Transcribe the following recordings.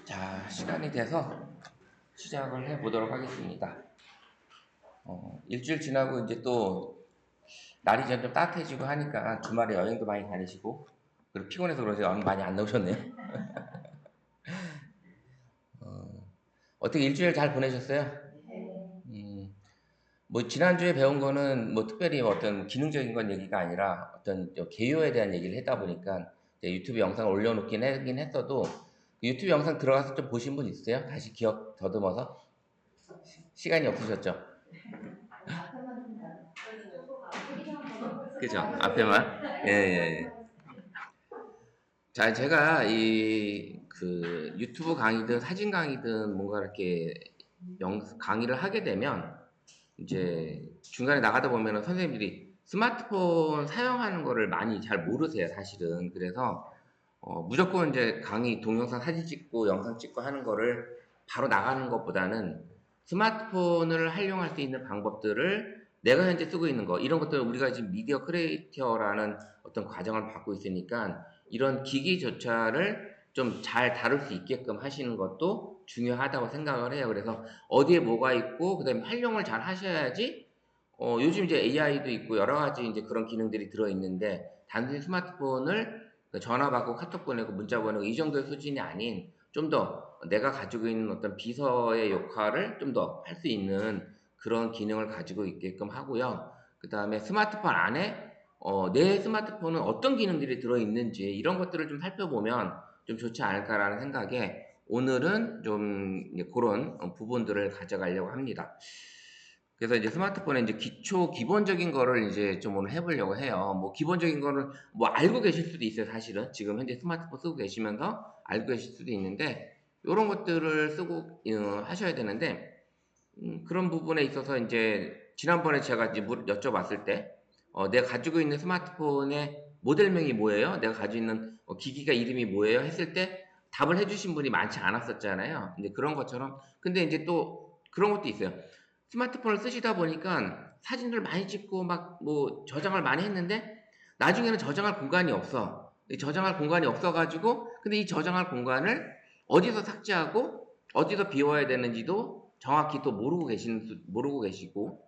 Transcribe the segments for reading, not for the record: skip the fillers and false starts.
자, 시간이 돼서 시작을 해보도록 하겠습니다. 일주일 지나고 이제 또 날이 점점 따뜻해지고 하니까 주말에 여행도 많이 다니시고, 그리고 피곤해서 그러지 오늘 많이 안 나오셨네요. 어떻게 일주일 잘 보내셨어요? 뭐 지난주에 배운 거는 뭐 특별히 어떤 기능적인 건 얘기가 아니라 어떤 개요에 대한 얘기를 했다 보니까 이제 유튜브 영상을 올려놓긴 하긴 했어도 그 유튜브 영상 들어가서 좀 보신 분 있으세요? 다시 기억 더듬어서? 시간이 없으셨죠? 그죠? 앞에만? 예, 예, 예. 자, 제가 그 유튜브 강의든 사진 강의든 뭔가 이렇게 강의를 하게 되면 이제 중간에 나가다 보면은 선생님들이 스마트폰 사용하는 거를 많이 잘 모르세요, 사실은. 그래서 무조건 이제 강의 동영상 사진 찍고 영상 찍고 하는 거를 바로 나가는 것보다는 스마트폰을 활용할 수 있는 방법들을 내가 현재 쓰고 있는 거, 이런 것들을 우리가 지금 미디어 크리에이터라는 어떤 과정을 받고 있으니까 이런 기기조차를 좀 잘 다룰 수 있게끔 하시는 것도 중요하다고 생각을 해요. 그래서 어디에 뭐가 있고, 그 다음에 활용을 잘 하셔야지, 요즘 이제 AI도 있고 여러 가지 이제 그런 기능들이 들어있는데, 단순히 스마트폰을 전화 받고 카톡 보내고 문자 보내고 이 정도의 수준이 아닌 좀 더 내가 가지고 있는 어떤 비서의 역할을 좀 더 할 수 있는 그런 기능을 가지고 있게끔 하고요. 그 다음에 스마트폰 안에 내 스마트폰은 어떤 기능들이 들어있는지 이런 것들을 좀 살펴보면 좀 좋지 않을까라는 생각에 오늘은 좀 그런 부분들을 가져가려고 합니다. 그래서 이제 스마트폰에 이제 기본적인 거를 이제 좀 오늘 해보려고 해요. 뭐 기본적인 거는 뭐 알고 계실 수도 있어요, 사실은. 지금 현재 스마트폰 쓰고 계시면서 알고 계실 수도 있는데, 요런 것들을 쓰고, 하셔야 되는데, 그런 부분에 있어서 이제 지난번에 제가 이제 여쭤봤을 때, 내가 가지고 있는 스마트폰의 모델명이 뭐예요? 내가 가지고 있는 기기가 이름이 뭐예요? 했을 때 답을 해주신 분이 많지 않았었잖아요. 근데 그런 것처럼, 근데 이제 또 그런 것도 있어요. 스마트폰을 쓰시다 보니까 사진들 많이 찍고 막 뭐 저장을 많이 했는데 나중에는 저장할 공간이 없어. 저장할 공간이 없어가지고 근데 이 저장할 공간을 어디서 삭제하고 어디서 비워야 되는지도 정확히 또 모르고 계시고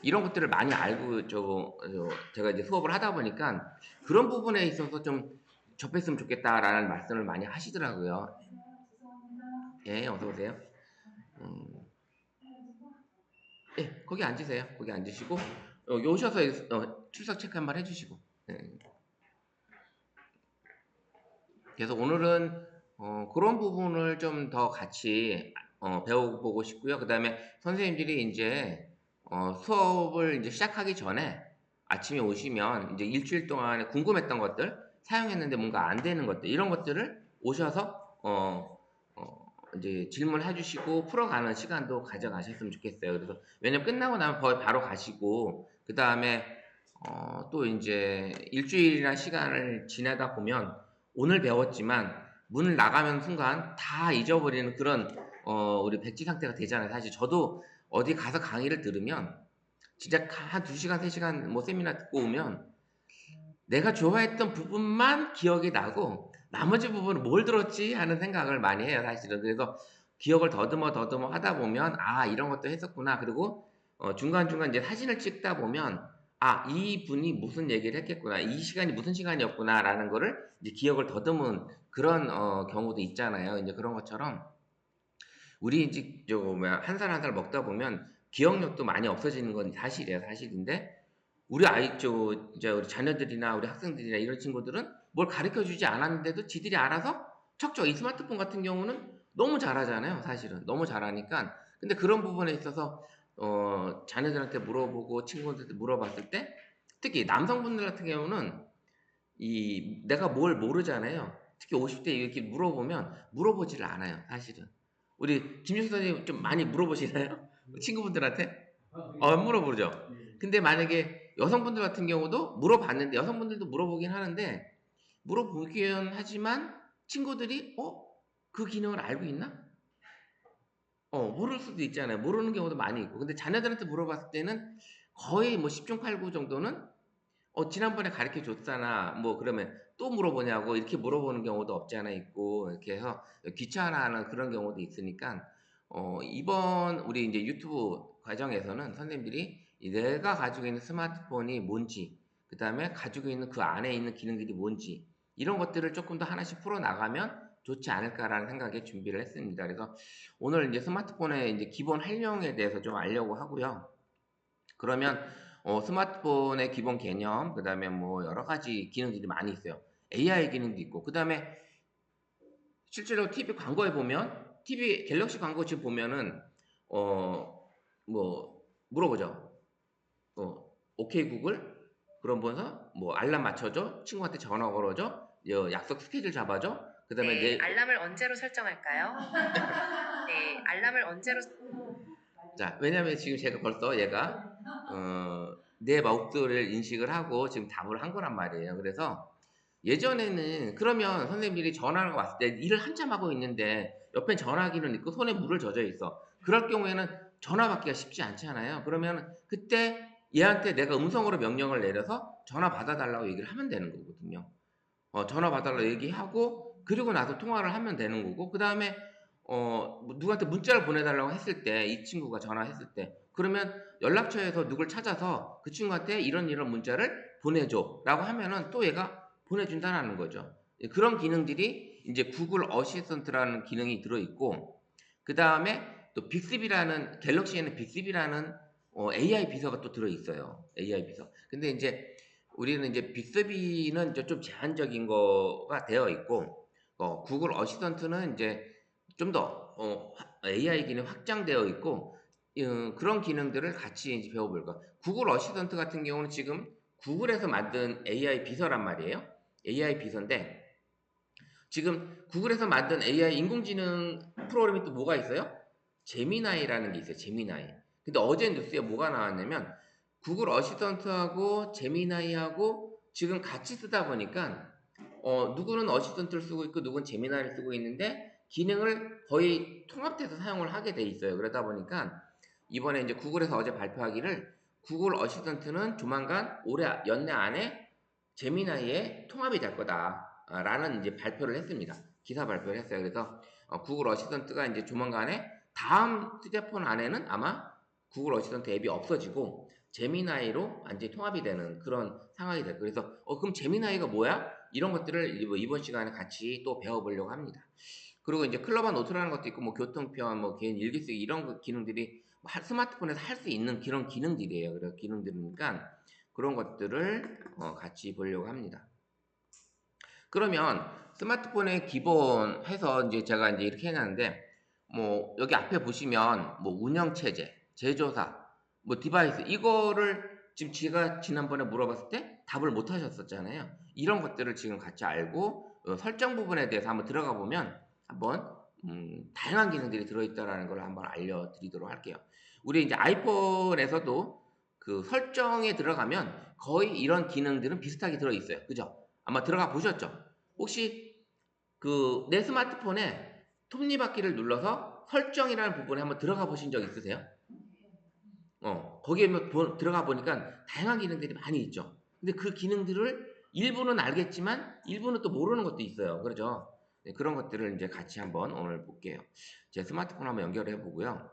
이런 것들을 많이 알고 제가 이제 수업을 하다 보니까 그런 부분에 있어서 좀 접했으면 좋겠다라는 말씀을 많이 하시더라고요. 예, 어서 오세요. 음, 예, 거기 앉으세요. 거기 앉으시고 여기 오셔서 출석 체크 한번 해주시고. 예. 그래서 오늘은 그런 부분을 좀 더 같이 배워보고 싶고요. 그 다음에 선생님들이 이제 수업을 이제 시작하기 전에 아침에 오시면 이제 일주일 동안에 궁금했던 것들, 사용했는데 뭔가 안 되는 것들, 이런 것들을 오셔서 이제 질문해 주시고 풀어가는 시간도 가져가셨으면 좋겠어요. 그래서 왜냐면 끝나고 나면 거의 바로 가시고 그 다음에 또 이제 일주일이나 시간을 지나다 보면 오늘 배웠지만 문을 나가면 순간 다 잊어버리는 그런 우리 백지 상태가 되잖아요. 사실 저도 어디 가서 강의를 들으면 진짜 한 2시간, 3시간 뭐 세미나 듣고 오면 내가 좋아했던 부분만 기억이 나고 나머지 부분은 뭘 들었지 하는 생각을 많이 해요, 사실은. 그래서 기억을 더듬어 하다 보면 아, 이런 것도 했었구나. 그리고 중간중간 이제 사진을 찍다 보면 아, 이 분이 무슨 얘기를 했겠구나. 이 시간이 무슨 시간이었구나라는 거를 이제 기억을 더듬은 그런 경우도 있잖아요. 이제 그런 것처럼 우리 이제 한 살 한 살 먹다 보면 기억력도 많이 없어지는 건 사실이에요, 사실인데 우리 이제 우리 자녀들이나 우리 학생들이나 이런 친구들은 뭘 가르쳐 주지 않았는데도 지들이 알아서 척척 이 스마트폰 같은 경우는 너무 잘하잖아요, 사실은. 너무 잘하니까. 근데 그런 부분에 있어서, 자녀들한테 물어보고 친구들한테 물어봤을 때, 특히 남성분들 같은 경우는 내가 뭘 모르잖아요. 특히 50대 이렇게 물어보면 물어보지를 않아요, 사실은. 우리 김준수 선생님 좀 많이 물어보시나요? 친구분들한테? 안 물어보죠. 근데 만약에 여성분들 같은 경우도 물어봤는데 여성분들도 물어보긴 하는데 물어보긴 하지만 친구들이 그 기능을 알고 있나? 모를 수도 있잖아요. 모르는 경우도 많이 있고. 근데 자녀들한테 물어봤을 때는 거의 뭐 10중 8구 정도는 지난번에 가르쳐 줬잖아. 뭐 그러면 또 물어보냐고 이렇게 물어보는 경우도 없지 않아 있고 이렇게 해서 귀찮아하는 그런 경우도 있으니까 이번 우리 이제 유튜브 과정에서는 선생님들이 내가 가지고 있는 스마트폰이 뭔지 그다음에 가지고 있는 그 안에 있는 기능들이 뭔지 이런 것들을 조금 더 하나씩 풀어 나가면 좋지 않을까라는 생각에 준비를 했습니다. 그래서 오늘 이제 스마트폰의 이제 기본 활용에 대해서 좀 알려고 하고요. 그러면 스마트폰의 기본 개념, 그 다음에 뭐 여러 가지 기능들이 많이 있어요. AI 기능도 있고, 그 다음에 실제로 TV 광고에 보면, TV 갤럭시 광고 지금 보면은, 뭐, 물어보죠. 오케이 구글? 그럼 보면서, 뭐, 알람 맞춰줘? 친구한테 전화 걸어줘? 약속 스케줄 잡아줘? 그 다음에 네, 알람을 언제로 설정할까요? 네, 알람을 언제로 자, 왜냐면 지금 제가 벌써 얘가, 내 목소리를 인식을 하고 지금 답을 한 거란 말이에요. 그래서 예전에는 그러면 선생님들이 전화가 왔을 때 일을 한참 하고 있는데 옆에 전화기는 있고 손에 물을 젖어 있어. 그럴 경우에는 전화 받기가 쉽지 않잖아요. 그러면 그때 얘한테 내가 음성으로 명령을 내려서 전화 받아달라고 얘기를 하면 되는 거거든요. 전화 받아달라고 얘기하고 그리고 나서 통화를 하면 되는 거고 그 다음에 뭐 누구한테 문자를 보내달라고 했을 때 이 친구가 전화했을 때 그러면 연락처에서 누굴 찾아서 그 친구한테 이런 문자를 보내줘라고 하면은 또 얘가 보내준다는 거죠. 그런 기능들이 이제 구글 어시스턴트라는 기능이 들어있고 그 다음에 또 빅스비라는 갤럭시에는 빅스비라는 AI 비서가 또 들어있어요. AI 비서. 근데 이제 우리는 이제 빅스비는 이제 좀 제한적인 거가 되어 있고 구글 어시스턴트는 이제 좀 더 AI 기능 확장되어 있고 그런 기능들을 같이 이제 배워볼 까 구글 어시스턴트 같은 경우는 지금 구글에서 만든 AI 비서란 말이에요. AI 비서인데 지금 구글에서 만든 AI 인공지능 프로그램이 또 뭐가 있어요? 제미나이라는 게 있어요. 제미나이. 근데 어제 뉴스에 뭐가 나왔냐면 구글 어시스턴트하고 제미나이하고 지금 같이 쓰다 보니까 누구는 어시스턴트를 쓰고 있고 누구는 제미나이를 쓰고 있는데 기능을 거의 통합해서 사용을 하게 돼 있어요. 그러다 보니까 이번에 이제 구글에서 어제 발표하기를 구글 어시스턴트는 조만간 올해 연내 안에 제미나이에 통합이 될 거다라는 이제 발표를 했습니다. 기사 발표를 했어요. 그래서 구글 어시스턴트가 이제 조만간에 다음 휴대폰 안에는 아마 구글 어시스턴트 앱이 없어지고 제미나이로 완전히 통합이 되는 그런 상황이 될 거예요. 그래서 그럼 제미나이가 뭐야? 이런 것들을 이번 시간에 같이 또 배워보려고 합니다. 그리고 이제 클로바 노트라는 것도 있고 뭐 교통편, 뭐 개인 일기쓰기 이런 기능들이 스마트폰에서 할 수 있는 그런 기능들이에요. 그래서 기능들이니까 그런 것들을 같이 보려고 합니다. 그러면 스마트폰의 기본 해서 이제 제가 이제 이렇게 해놨는데 뭐 여기 앞에 보시면 뭐 운영체제, 제조사, 뭐 디바이스 이거를 지금 제가 지난번에 물어봤을 때 답을 못 하셨었잖아요. 이런 것들을 지금 같이 알고 설정 부분에 대해서 한번 들어가 보면 한번 다양한 기능들이 들어있다라는 걸 한번 알려드리도록 할게요. 우리 이제 아이폰에서도 그 설정에 들어가면 거의 이런 기능들은 비슷하게 들어있어요. 그죠? 아마 들어가 보셨죠? 혹시 그 내 스마트폰에 톱니바퀴를 눌러서 설정이라는 부분에 한번 들어가 보신 적 있으세요? 거기에 들어가 보니까 다양한 기능들이 많이 있죠. 근데 그 기능들을 일부는 알겠지만 일부는 또 모르는 것도 있어요. 그렇죠? 네, 그런 것들을 이제 같이 한번 오늘 볼게요. 제 스마트폰 한번 연결해 보고요.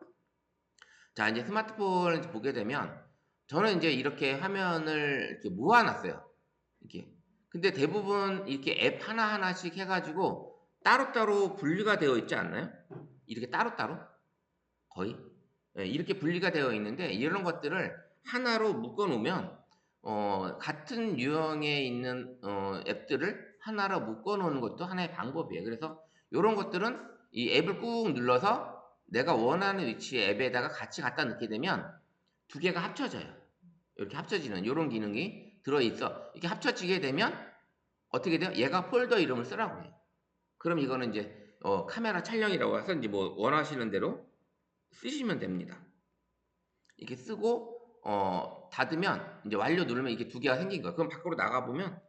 자, 이제 스마트폰을 보게 되면 저는 이제 이렇게 화면을 이렇게 모아놨어요. 이렇게. 근데 대부분 이렇게 앱 하나하나씩 해가지고 따로따로 분리가 되어 있지 않나요? 이렇게 따로따로? 거의? 예, 이렇게 분리가 되어 있는데 이런 것들을 하나로 묶어 놓으면 같은 유형에 있는 앱들을 하나로 묶어 놓는 것도 하나의 방법이에요. 그래서 이런 것들은 이 앱을 꾹 눌러서 내가 원하는 위치의 앱에다가 같이 갖다 넣게 되면 두 개가 합쳐져요. 이렇게 합쳐지는 이런 기능이 들어있어. 이렇게 합쳐지게 되면 어떻게 돼요? 얘가 폴더 이름을 쓰라고 해요. 그럼 이거는 이제 카메라 촬영이라고 해서 이제 뭐 원하시는 대로 쓰시면 됩니다. 이렇게 쓰고 닫으면 이제 완료 누르면 이게 두 개가 생긴 거예요. 그럼 밖으로 나가 보면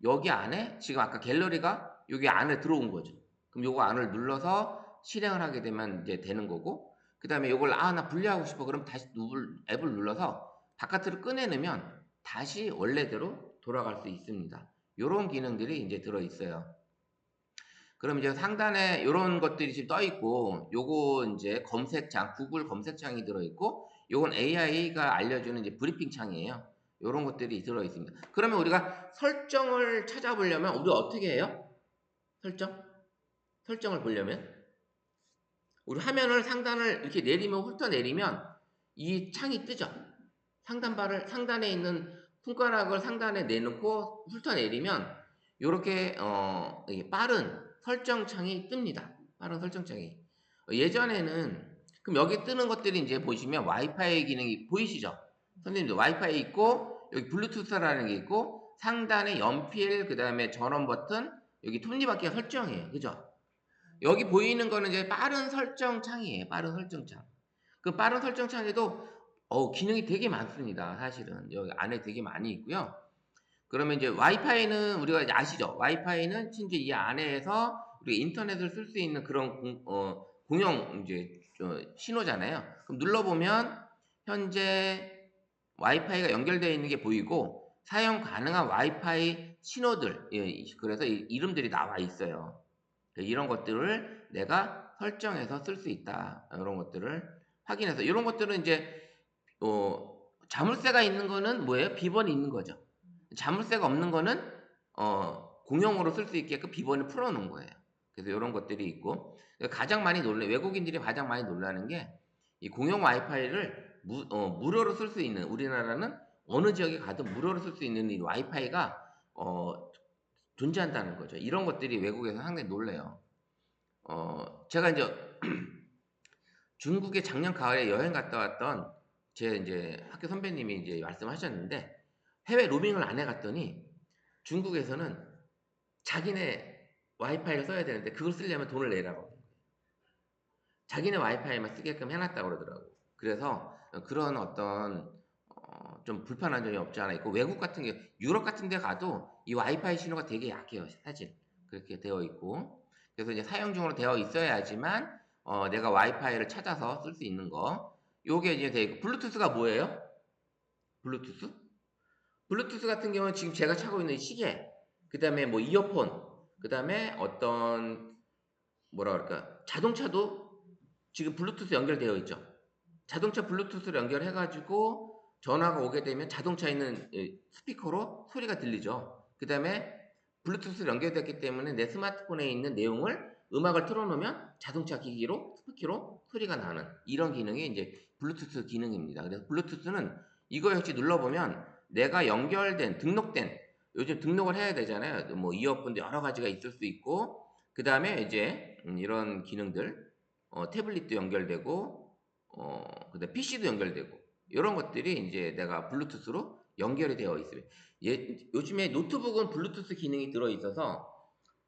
여기 안에 지금 아까 갤러리가 여기 안에 들어온 거죠. 그럼 요거 안을 눌러서 실행을 하게 되면 이제 되는 거고 그 다음에 요걸 나 분리하고 싶어 그럼 다시 앱을 눌러서 바깥으로 꺼내내면 다시 원래대로 돌아갈 수 있습니다. 요런 기능들이 이제 들어 있어요. 그럼 이제 상단에 요런 것들이 지금 떠 있고, 요거 이제 검색창, 구글 검색창이 들어 있고, 요건 AI가 알려주는 이제 브리핑 창이에요. 요런 것들이 들어 있습니다. 그러면 우리가 설정을 찾아보려면 우리 어떻게 해요? 설정을 보려면 우리 화면을 상단을 이렇게 내리면, 훑어내리면 이 창이 뜨죠. 상단에 있는 손가락을 상단에 내놓고 훑어내리면 요렇게 이게 빠른 설정창이 뜹니다. 빠른 설정창이. 예전에는 그럼 여기 뜨는 것들이 이제 보시면 와이파이 기능이 보이시죠? 선생님들 와이파이 있고 여기 블루투스라는 게 있고 상단에 연필 그다음에 전원 버튼 여기 톱니바퀴가 설정이에요. 그죠? 여기 보이는 거는 이제 빠른 설정 창이에요. 빠른 설정 창. 그 빠른 설정 창에도 기능이 되게 많습니다. 사실은 여기 안에 되게 많이 있고요. 그러면 이제 와이파이는 우리가 이제 아시죠? 와이파이는 심지어 이 안에서 우리가 인터넷을 쓸 수 있는 그런 공용 이제 신호잖아요. 그럼 눌러보면 현재 와이파이가 연결되어 있는 게 보이고 사용 가능한 와이파이 신호들, 그래서 이름들이 나와 있어요. 이런 것들을 내가 설정해서 쓸 수 있다. 이런 것들을 확인해서 이런 것들은 이제 자물쇠가 있는 거는 뭐예요? 비번이 있는 거죠. 자물쇠가 없는 거는 공용으로 쓸 수 있게끔 비번을 풀어놓은 거예요. 그래서 이런 것들이 있고 가장 많이 외국인들이 가장 많이 놀라는 게 이 공용 와이파이를 무료로 쓸 수 있는 우리나라는 어느 지역에 가도 무료로 쓸 수 있는 이 와이파이가 존재한다는 거죠. 이런 것들이 외국에서 상당히 놀래요. 제가 이제 중국에 작년 가을에 여행 갔다 왔던 제 이제 학교 선배님이 이제 말씀하셨는데 해외 로밍을 안 해갔더니 중국에서는 자기네 와이파이를 써야 되는데 그걸 쓰려면 돈을 내라고 자기네 와이파이만 쓰게끔 해놨다고 그러더라고. 그래서 그런 어떤 좀 불편한 점이 없지 않아 있고 외국 같은 게 유럽 같은 데 가도 이 와이파이 신호가 되게 약해요. 사실 그렇게 되어 있고 그래서 이제 사용 중으로 되어 있어야지만 내가 와이파이를 찾아서 쓸 수 있는 거 요게 이제 되어 있고 블루투스가 뭐예요? 블루투스? 블루투스 같은 경우는 지금 제가 차고 있는 시계 그 다음에 뭐 이어폰 그 다음에 어떤 뭐라 그럴까 자동차도 지금 블루투스 연결되어 있죠. 자동차 블루투스를 연결해 가지고 전화가 오게 되면 자동차에 있는 스피커로 소리가 들리죠. 그 다음에 블루투스를 연결됐기 때문에 내 스마트폰에 있는 내용을 음악을 틀어놓으면 자동차 기기로 스피커로 소리가 나는 이런 기능이 이제 블루투스 기능입니다. 그래서 블루투스는 이거 역시 눌러보면 내가 연결된 등록된 요즘 등록을 해야 되잖아요. 뭐 이어폰도 여러 가지가 있을 수 있고 그 다음에 이제 이런 기능들 태블릿도 연결되고 그다음 PC도 연결되고 이런 것들이 이제 내가 블루투스로 연결이 되어 있어요. 요즘에 노트북은 블루투스 기능이 들어 있어서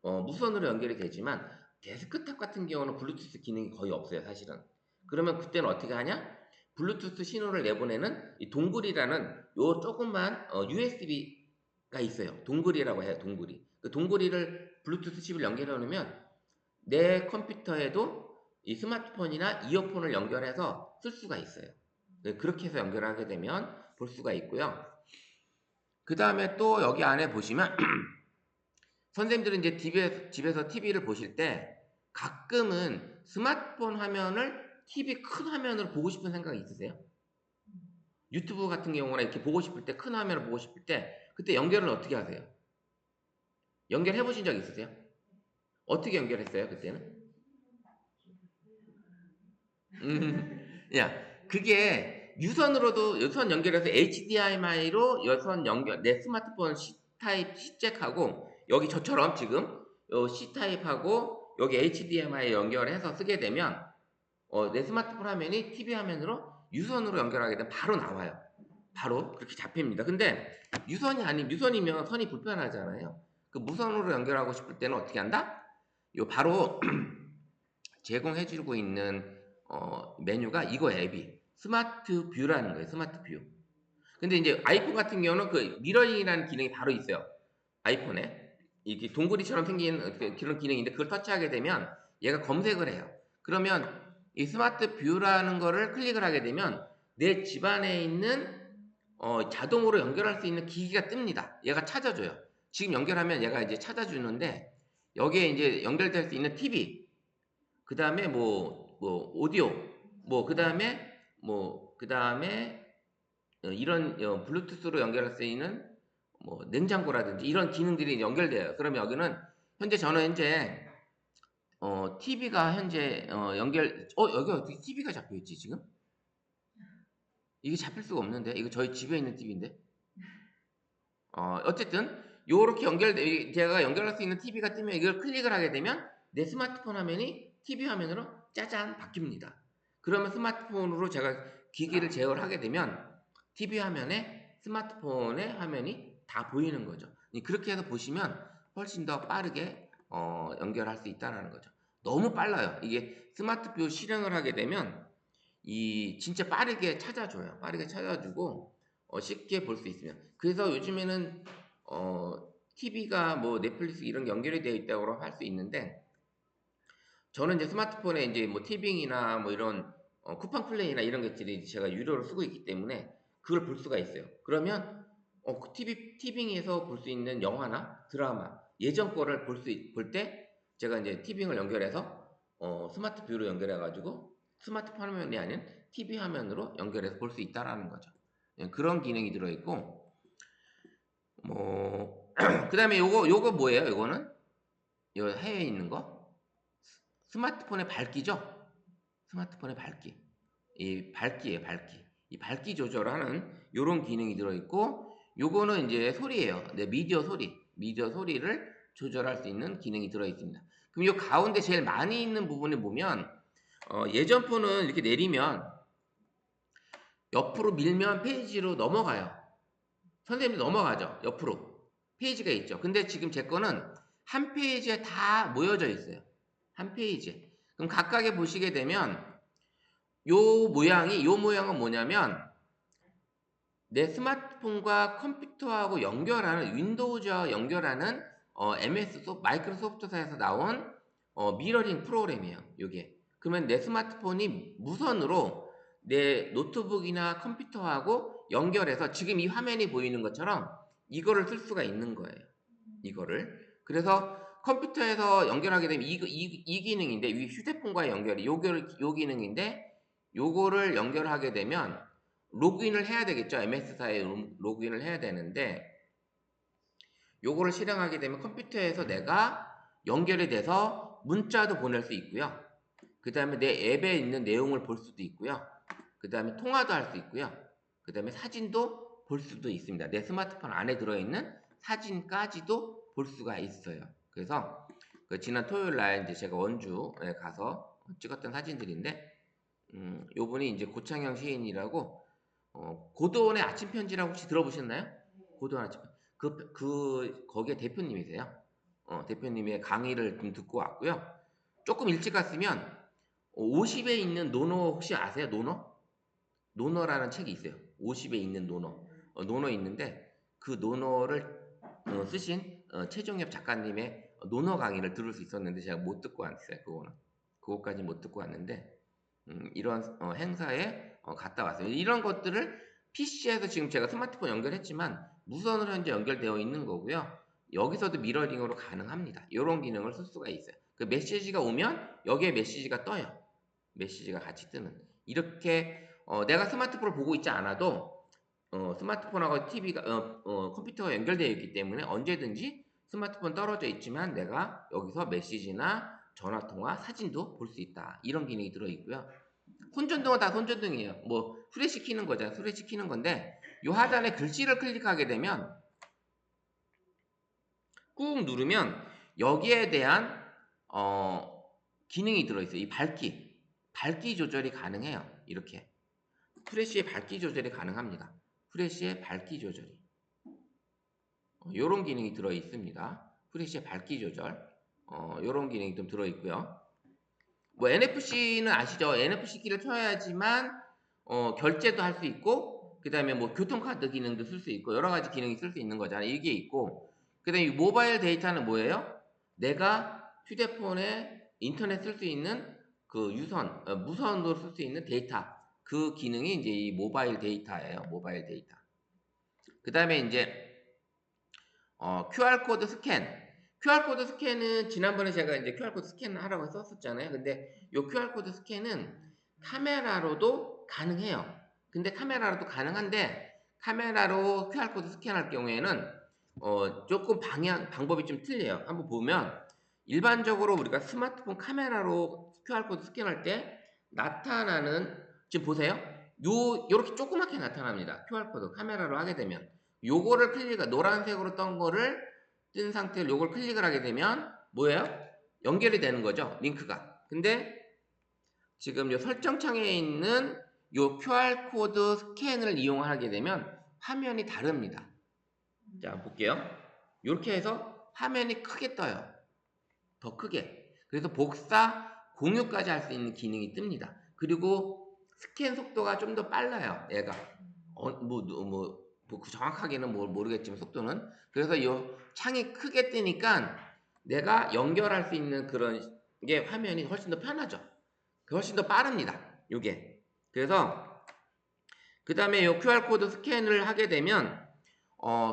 무선으로 연결이 되지만 데스크탑 같은 경우는 블루투스 기능이 거의 없어요, 사실은. 그러면 그때는 어떻게 하냐? 블루투스 신호를 내보내는 이 동글이라는 요 조그만 USB가 있어요. 동글이라고 해요, 동글이. 그 동글이를 블루투스 칩을 연결해 놓으면 내 컴퓨터에도 이 스마트폰이나 이어폰을 연결해서 쓸 수가 있어요. 그렇게 해서 연결하게 되면 볼 수가 있고요. 그 다음에 또 여기 안에 보시면 선생님들은 이제 집에서 TV를 보실 때 가끔은 스마트폰 화면을 TV 큰 화면으로 보고 싶은 생각이 있으세요? 유튜브 같은 경우나 이렇게 보고 싶을 때 큰 화면을 보고 싶을 때 그때 연결은 어떻게 하세요? 연결해 보신 적 있으세요? 어떻게 연결했어요 그때는? 야, 그게 유선 연결해서 HDMI로 유선 연결, 내 스마트폰 C타입 C잭하고 여기 저처럼 지금 C타입하고 여기 HDMI 연결해서 쓰게 되면 내 스마트폰 화면이 TV 화면으로 유선으로 연결하게 되면 바로 나와요. 바로 그렇게 잡힙니다. 근데 유선이면 선이 불편하잖아요. 그 무선으로 연결하고 싶을 때는 어떻게 한다? 요 바로 제공해주고 있는 메뉴가 이거 앱이 스마트 뷰라는 거예요. 스마트 뷰. 근데 이제 아이폰 같은 경우는 그 미러링이라는 기능이 바로 있어요. 아이폰에 이게 동그리처럼 생긴 그런 기능인데 그걸 터치하게 되면 얘가 검색을 해요. 그러면 이 스마트 뷰라는 거를 클릭을 하게 되면 내 집안에 있는 자동으로 연결할 수 있는 기기가 뜹니다. 얘가 찾아줘요. 지금 연결하면 얘가 이제 찾아주는데 여기에 이제 연결될 수 있는 TV, 그 다음에 오디오, 그 다음에 이런 블루투스로 연결할 수 있는 냉장고라든지 이런 기능들이 연결돼요. 그러면 여기는 현재 TV가 현재 여기 어떻게 TV가 잡혀 있지 지금? 이게 잡힐 수가 없는데 이거 저희 집에 있는 TV인데. 어쨌든 요렇게 제가 연결할 수 있는 TV가 뜨면 이걸 클릭을 하게 되면 내 스마트폰 화면이 TV 화면으로 짜잔 바뀝니다. 그러면 스마트폰으로 제가 기기를 제어를 하게 되면 TV 화면에 스마트폰의 화면이 다 보이는 거죠. 그렇게 해서 보시면 훨씬 더 빠르게 연결할 수 있다는 거죠. 너무 빨라요. 이게 스마트뷰 실행을 하게 되면 진짜 빠르게 찾아줘요. 빠르게 찾아주고 쉽게 볼 수 있으면. 그래서 요즘에는 TV가 넷플릭스 이런 게 연결이 되어 있다고 할 수 있는데 저는 이제 스마트폰에 이제 티빙이나 이런 쿠팡 플레이나 이런 것들이 제가 유료로 쓰고 있기 때문에 그걸 볼 수가 있어요. 그러면 그 티빙에서 볼 수 있는 영화나 드라마 예전 거를 볼 때 제가 이제 티빙을 연결해서 스마트 뷰로 연결해 가지고 스마트폰 화면이 아닌 TV 화면으로 연결해서 볼 수 있다라는 거죠. 그런 기능이 들어 있고 그다음에 요거 뭐예요? 요거는 요 해외에 있는 거 스마트폰의 밝기죠? 스마트폰의 밝기. 이 밝기예요, 밝기. 이 밝기 조절하는 요런 기능이 들어 있고 요거는 이제 소리예요. 네, 미디어 소리를 조절할 수 있는 기능이 들어 있습니다. 그럼 요 가운데 제일 많이 있는 부분을 보면 예전 폰은 이렇게 내리면 옆으로 밀면 페이지로 넘어가요. 선생님이 넘어가죠. 옆으로 페이지가 있죠. 근데 지금 제 거는 한 페이지에 다 모여져 있어요. 한 페이지에. 그럼 각각에 보시게 되면 요 모양은 뭐냐면 내 스마트폰과 컴퓨터하고 연결하는 윈도우즈와 연결하는 마이크로소프트사에서 나온 미러링 프로그램이에요. 요게. 그러면 내 스마트폰이 무선으로 내 노트북이나 컴퓨터하고 연결해서 지금 이 화면이 보이는 것처럼 이거를 쓸 수가 있는 거예요. 이거를. 그래서 컴퓨터에서 연결하게 되면 이 기능인데 이 휴대폰과의 연결이 요 기능인데 요거를 연결하게 되면 로그인을 해야 되겠죠. MS사에 로그인을 해야 되는데 요거를 실행하게 되면 컴퓨터에서 내가 연결이 돼서 문자도 보낼 수 있고요. 그 다음에 내 앱에 있는 내용을 볼 수도 있고요. 그 다음에 통화도 할 수 있고요. 그 다음에 사진도 볼 수도 있습니다. 내 스마트폰 안에 들어있는 사진까지도 볼 수가 있어요. 그래서 지난 토요일 날 이제 제가 원주에 가서 찍었던 사진들인데 요분이 이제 고창영 시인이라고 고도원의 아침 편지라고 혹시 들어보셨나요? 고도원 아침 편지. 거기에 대표님이세요. 대표님의 강의를 좀 듣고 왔고요. 조금 일찍 갔으면 50에 있는 논어 혹시 아세요? 논어? 논어라는 책이 있어요. 50에 있는 논어. 논어 있는데 그 논어를 쓰신 최종엽 작가님의 논어 강의를 들을 수 있었는데 제가 못 듣고 왔어요. 그거까지 못 듣고 왔는데 이런 행사에 갔다 왔어요. 이런 것들을 PC에서 지금 제가 스마트폰 연결했지만 무선으로 현재 연결되어 있는 거고요. 여기서도 미러링으로 가능합니다. 이런 기능을 쓸 수가 있어요. 그 메시지가 오면 여기에 메시지가 떠요. 메시지가 같이 뜨는. 이렇게 내가 스마트폰을 보고 있지 않아도 스마트폰하고 TV가 컴퓨터가 연결되어 있기 때문에 언제든지 스마트폰 떨어져 있지만 내가 여기서 메시지나 전화통화, 사진도 볼 수 있다. 이런 기능이 들어있고요. 손전등은 다 손전등이에요. 후레쉬 키는 거잖아요. 후레쉬 키는 건데 이 하단에 글씨를 클릭하게 되면 꾹 누르면 여기에 대한 기능이 들어있어요. 이 밝기 조절이 가능해요. 이렇게 후레쉬의 밝기 조절이 가능합니다. 후레쉬의 밝기 조절이 이런 기능이 들어 있습니다. 후레쉬의 밝기 조절 이런 기능이 좀 들어 있고요. NFC는 아시죠? NFC 키를 켜야지만 결제도 할 수 있고 그 다음에 교통카드 기능도 쓸 수 있고 여러 가지 기능이 쓸 수 있는 거잖아요. 이게 있고 그 다음에 모바일 데이터는 뭐예요? 내가 휴대폰에 인터넷 쓸 수 있는 그 무선으로 쓸 수 있는 데이터 그 기능이 이제 이 모바일 데이터예요. 모바일 데이터. 그 다음에 이제 QR코드 스캔. QR코드 스캔은 지난번에 제가 이제 QR코드 스캔 하라고 썼었잖아요. 근데 요 QR코드 스캔은 카메라로도 가능해요. 근데 카메라로도 가능한데 카메라로 QR코드 스캔할 경우에는 조금 방법이 좀 틀려요. 한번 보면 일반적으로 우리가 스마트폰 카메라로 QR코드 스캔할 때 나타나는 지금 보세요. 요렇게 조그맣게 나타납니다. QR코드 카메라로 하게 되면 요거를 노란색으로 뜬 상태로 요걸 클릭을 하게 되면 뭐예요? 연결이 되는 거죠. 링크가. 근데 지금 요 설정창에 있는 요 QR코드 스캔을 이용하게 되면 화면이 다릅니다. 자, 볼게요. 이렇게 해서 화면이 크게 떠요. 더 크게. 그래서 복사, 공유까지 할 수 있는 기능이 뜹니다. 그리고 스캔 속도가 좀 더 빨라요. 얘가. 정확하게는 모르겠지만 속도는. 그래서 이 창이 크게 뜨니까 내가 연결할 수 있는 그런 게 화면이 훨씬 더 편하죠. 훨씬 더 빠릅니다. 요게. 그래서 그 다음에 요 QR코드 스캔을 하게 되면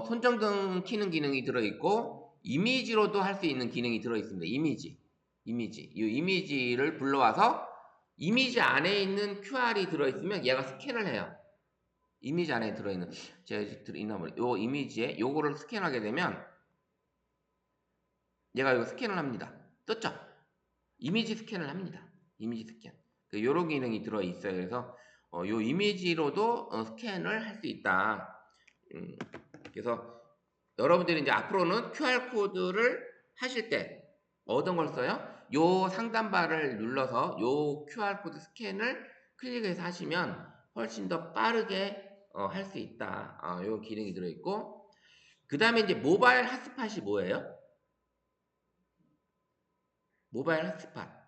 손정등 키는 기능이 들어있고 이미지로도 할 수 있는 기능이 들어있습니다. 이미지. 이 이미지를 불러와서 이미지 안에 있는 QR이 들어있으면 얘가 스캔을 해요. 이미지 안에 들어있는 요 이미지에 요거를 스캔하게 되면 얘가 이거 스캔을 합니다. 떴죠? 이미지 스캔을 합니다. 이미지 스캔. 요런 기능이 들어있어요. 그래서 요 이미지로도 스캔을 할 수 있다. 그래서 여러분들이 이제 앞으로는 QR코드를 하실 때 어떤 걸 써요? 요 상단바를 눌러서 요 QR코드 스캔을 클릭해서 하시면 훨씬 더 빠르게 할 수 있다. 요 기능이 들어있고 그 다음에 이제 모바일 핫스팟이 뭐예요? 모바일 핫스팟.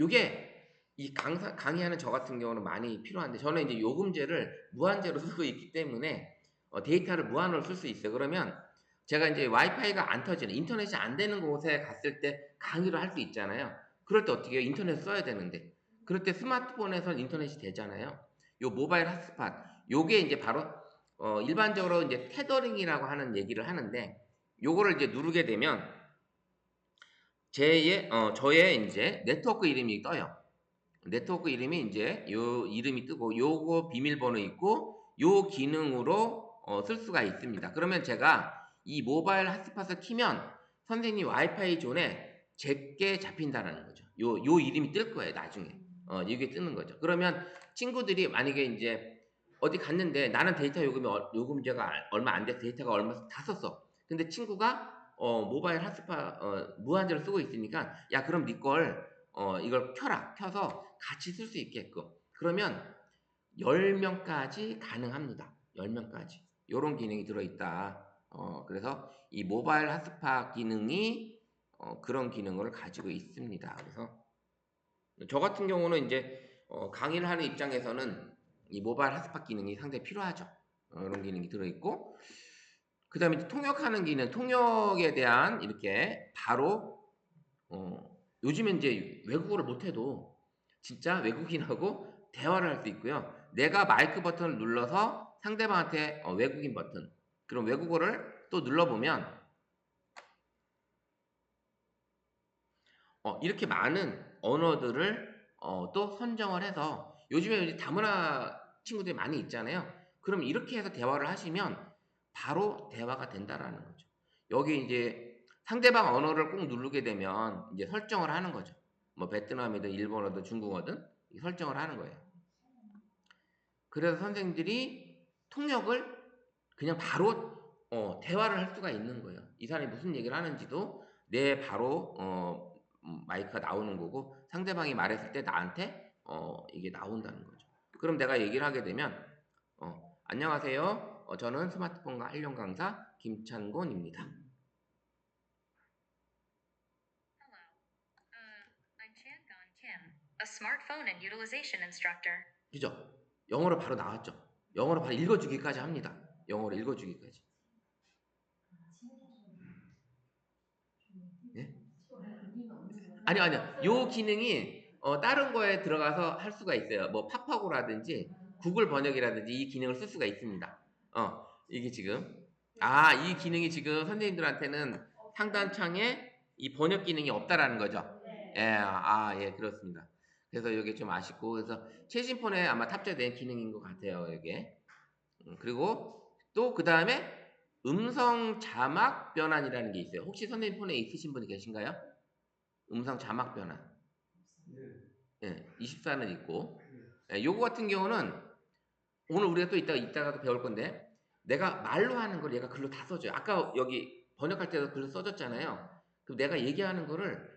요게 이 강의하는 저 같은 경우는 많이 필요한데 저는 이제 요금제를 무한제로 쓰고 있기 때문에 데이터를 무한으로 쓸 수 있어요. 그러면 제가 이제 와이파이가 안 터지는 인터넷이 안 되는 곳에 갔을 때 강의를 할 수 있잖아요. 그럴 때 어떻게 해요? 인터넷 써야 되는데 그럴 때 스마트폰에서 인터넷이 되잖아요. 요 모바일 핫스팟 요게 이제 바로 일반적으로 이제 테더링이라고 하는 얘기를 하는데 요거를 이제 누르게 되면 저의 이제 네트워크 이름이 떠요. 네트워크 이름이 이제 요 이름이 뜨고 요거 비밀번호 있고 요 기능으로 쓸 수가 있습니다. 그러면 제가 이 모바일 핫스팟을 키면 선생님 와이파이 존에 제게 잡힌다라는 거죠. 요 이름이 뜰 거예요. 나중에 이게 뜨는 거죠. 그러면 친구들이 만약에 이제 어디 갔는데 나는 데이터 요금제가 얼마 안 돼 데이터가 얼마 다 썼어. 근데 친구가 모바일 핫스팟 무한대로 쓰고 있으니까 야 그럼 네 걸 이걸 켜서 같이 쓸 수 있게끔 그러면 10명까지 가능합니다. 10명까지 요런 기능이 들어있다. 그래서 이 모바일 핫스팟 기능이 그런 기능을 가지고 있습니다. 그래서 저 같은 경우는 이제 강의를 하는 입장에서는 이 모바일 핫스팟 기능이 상당히 필요하죠. 이런 기능이 들어있고 그 다음에 통역하는 기능, 통역에 대한 이렇게 바로 요즘엔 이제 외국어를 못해도 진짜 외국인하고 대화를 할 수 있고요. 내가 마이크 버튼을 눌러서 상대방한테 외국인 버튼, 그럼 외국어를 또 눌러보면 이렇게 많은 언어들을 또 선정을 해서 요즘에 이제 다문화 친구들이 많이 있잖아요. 그럼 이렇게 해서 대화를 하시면 바로 대화가 된다라는 거죠. 여기 이제 상대방 언어를 꼭 누르게 되면 이제 설정을 하는 거죠. 뭐 베트남이든 일본어든 중국어든 설정을 하는 거예요. 그래서 선생님들이 통역을 그냥 바로 대화를 할 수가 있는 거예요. 이 사람이 무슨 얘기를 하는지도 내 바로 마이크가 나오는 거고 상대방이 말했을 때 나한테 이게 나온다는 거죠. 그럼 내가 얘기를 하게 되면 안녕하세요. 저는 스마트폰과 활용 강사 김찬곤입니다. Hello, I'm Changon Kim, a smartphone and utilization instructor. 그죠? 영어로 바로 나왔죠. 영어로 바로 읽어주기까지 합니다. 영어로 읽어주기까지. 예? 아니요. 요 기능이 다른 거에 들어가서 할 수가 있어요. 뭐 팝하고라든지 구글 번역이라든지 이 기능을 쓸 수가 있습니다. 이게 지금 이 기능이 지금 선생님들한테는 상단창에 이 번역 기능이 없다라는 거죠. 예, 그렇습니다. 그래서 이게 좀 아쉽고, 그래서 최신 폰에 아마 탑재된 기능인 것 같아요, 이게. 그리고 또 그 다음에 음성 자막 변환이라는 게 있어요. 혹시 선생님 폰에 있으신 분이 계신가요? 음성 자막 변환. 예, 24는 있고. 예, 요거 같은 경우는 오늘 우리가 또 이따가도 배울 건데, 내가 말로 하는 걸 얘가 글로 다 써줘요. 아까 여기 번역할 때도 글로 써줬잖아요. 그럼 내가 얘기하는 거를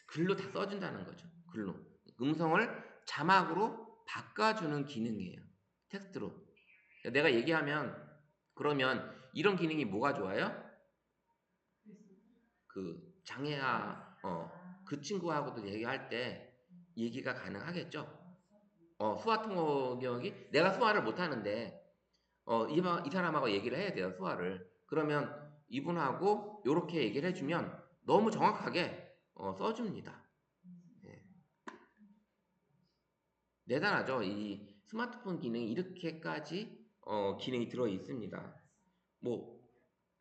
글로 다 써준다는 거죠. 글로. 음성을 자막으로 바꿔주는 기능이에요. 텍스트로. 내가 얘기하면, 그러면 이런 기능이 뭐가 좋아요? 그 장애아, 그 친구하고도 얘기할 때 얘기가 가능하겠죠? 수화 통역이 내가 수화를 못 하는데, 이 사람하고 얘기를 해야 돼요, 수화를. 그러면 이분하고 요렇게 얘기를 해주면 너무 정확하게 써줍니다. 예. 대단하죠? 이 스마트폰 기능이 이렇게까지 기능이 들어 있습니다. 뭐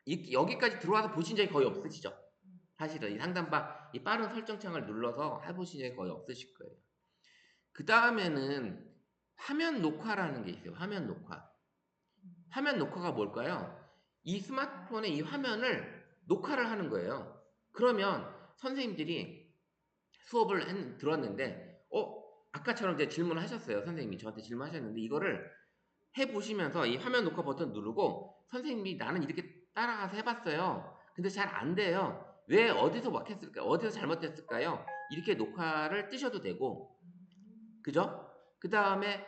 여기까지 들어와서 보신 적이 거의 없으시죠? 사실은 이 상단바 이 빠른 설정창을 눌러서 해보신 적이 거의 없으실 거예요. 그 다음에는 화면 녹화라는 게 있어요. 화면 녹화. 화면 녹화가 뭘까요? 이 스마트폰의 이 화면을 녹화를 하는 거예요. 그러면 선생님들이 수업을 들었는데, 아까처럼 이제 질문하셨어요. 선생님이 저한테 질문하셨는데, 이거를 해보시면서 이 화면 녹화 버튼 누르고, 선생님이 나는 이렇게 따라가서 해봤어요. 근데 잘 안 돼요. 왜 어디서 막혔을까요? 어디서 잘못됐을까요? 이렇게 녹화를 뜨셔도 되고, 그죠? 그 다음에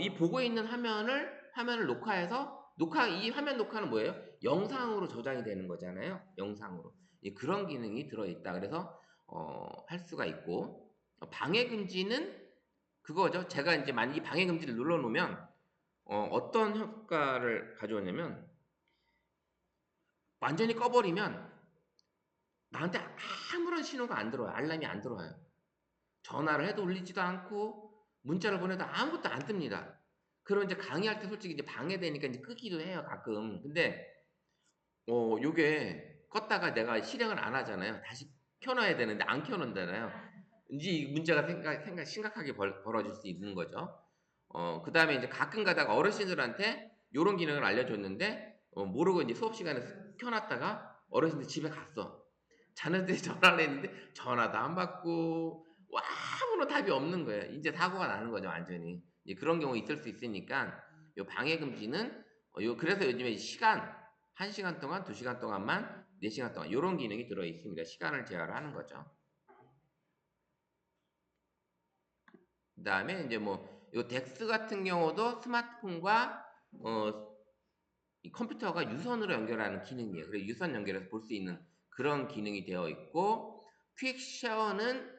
이 보고 있는 화면을 녹화해서 이 화면 녹화는 뭐예요? 영상으로 저장이 되는 거잖아요. 영상으로. 그런 기능이 들어있다. 그래서 할 수가 있고 방해 금지는 그거죠. 제가 이제 만약 이 방해 금지를 눌러놓으면 어떤 효과를 가져오냐면 완전히 꺼버리면 나한테 아무런 신호가 안 들어와요. 알람이 안 들어와요. 전화를 해도 울리지도 않고 문자를 보내도 아무것도 안 뜹니다. 그럼 이제 강의할 때 솔직히 이제 방해되니까 이제 끄기도 해요, 가끔. 근데 요게 껐다가 내가 실행을 안 하잖아요. 다시 켜놔야 되는데 안 켜놓잖아요. 이제 이 문제가 심각하게 벌어질 수 있는 거죠. 그 다음에 이제 가끔 가다가 어르신들한테 요런 기능을 알려줬는데 모르고 이제 수업 시간에 켜놨다가 어르신들 집에 갔어. 자녀들이 전화를 했는데 전화도 안 받고 아무런 답이 없는 거예요. 이제 사고가 나는 거죠, 완전히. 이제 그런 경우 있을 수 있으니까 요 방해 금지는 그래서 요즘에 시간 1시간 동안, 2시간 동안만, 4시간 동안 요런 기능이 들어 있습니다. 시간을 제어를 하는 거죠. 그다음에 이제 요 덱스 같은 경우도 스마트폰과 이 컴퓨터가 유선으로 연결하는 기능이에요. 그래서 유선 연결해서 볼 수 있는 그런 기능이 되어 있고 퀵샤워는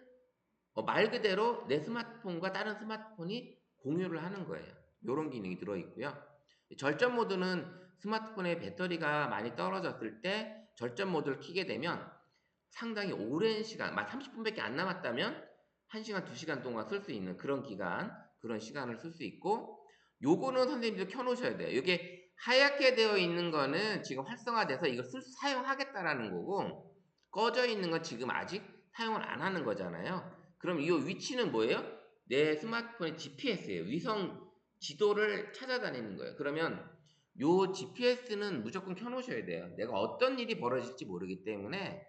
말 그대로 내 스마트폰과 다른 스마트폰이 공유를 하는 거예요. 이런 기능이 들어있고요. 절전 모드는 스마트폰의 배터리가 많이 떨어졌을 때 절전 모드를 켜게 되면 상당히 오랜 시간, 막 30분밖에 안 남았다면 1시간, 2시간 동안 쓸 수 있는 그런 기간, 그런 시간을 쓸 수 있고 요거는 선생님들 켜놓으셔야 돼요. 이게 하얗게 되어 있는 거는 지금 활성화돼서 이걸 사용하겠다라는 거고 꺼져 있는 건 지금 아직 사용을 안 하는 거잖아요. 그럼 이 위치는 뭐예요? 내 스마트폰의 GPS예요. 위성 지도를 찾아다니는 거예요. 그러면 요 GPS는 무조건 켜놓으셔야 돼요. 내가 어떤 일이 벌어질지 모르기 때문에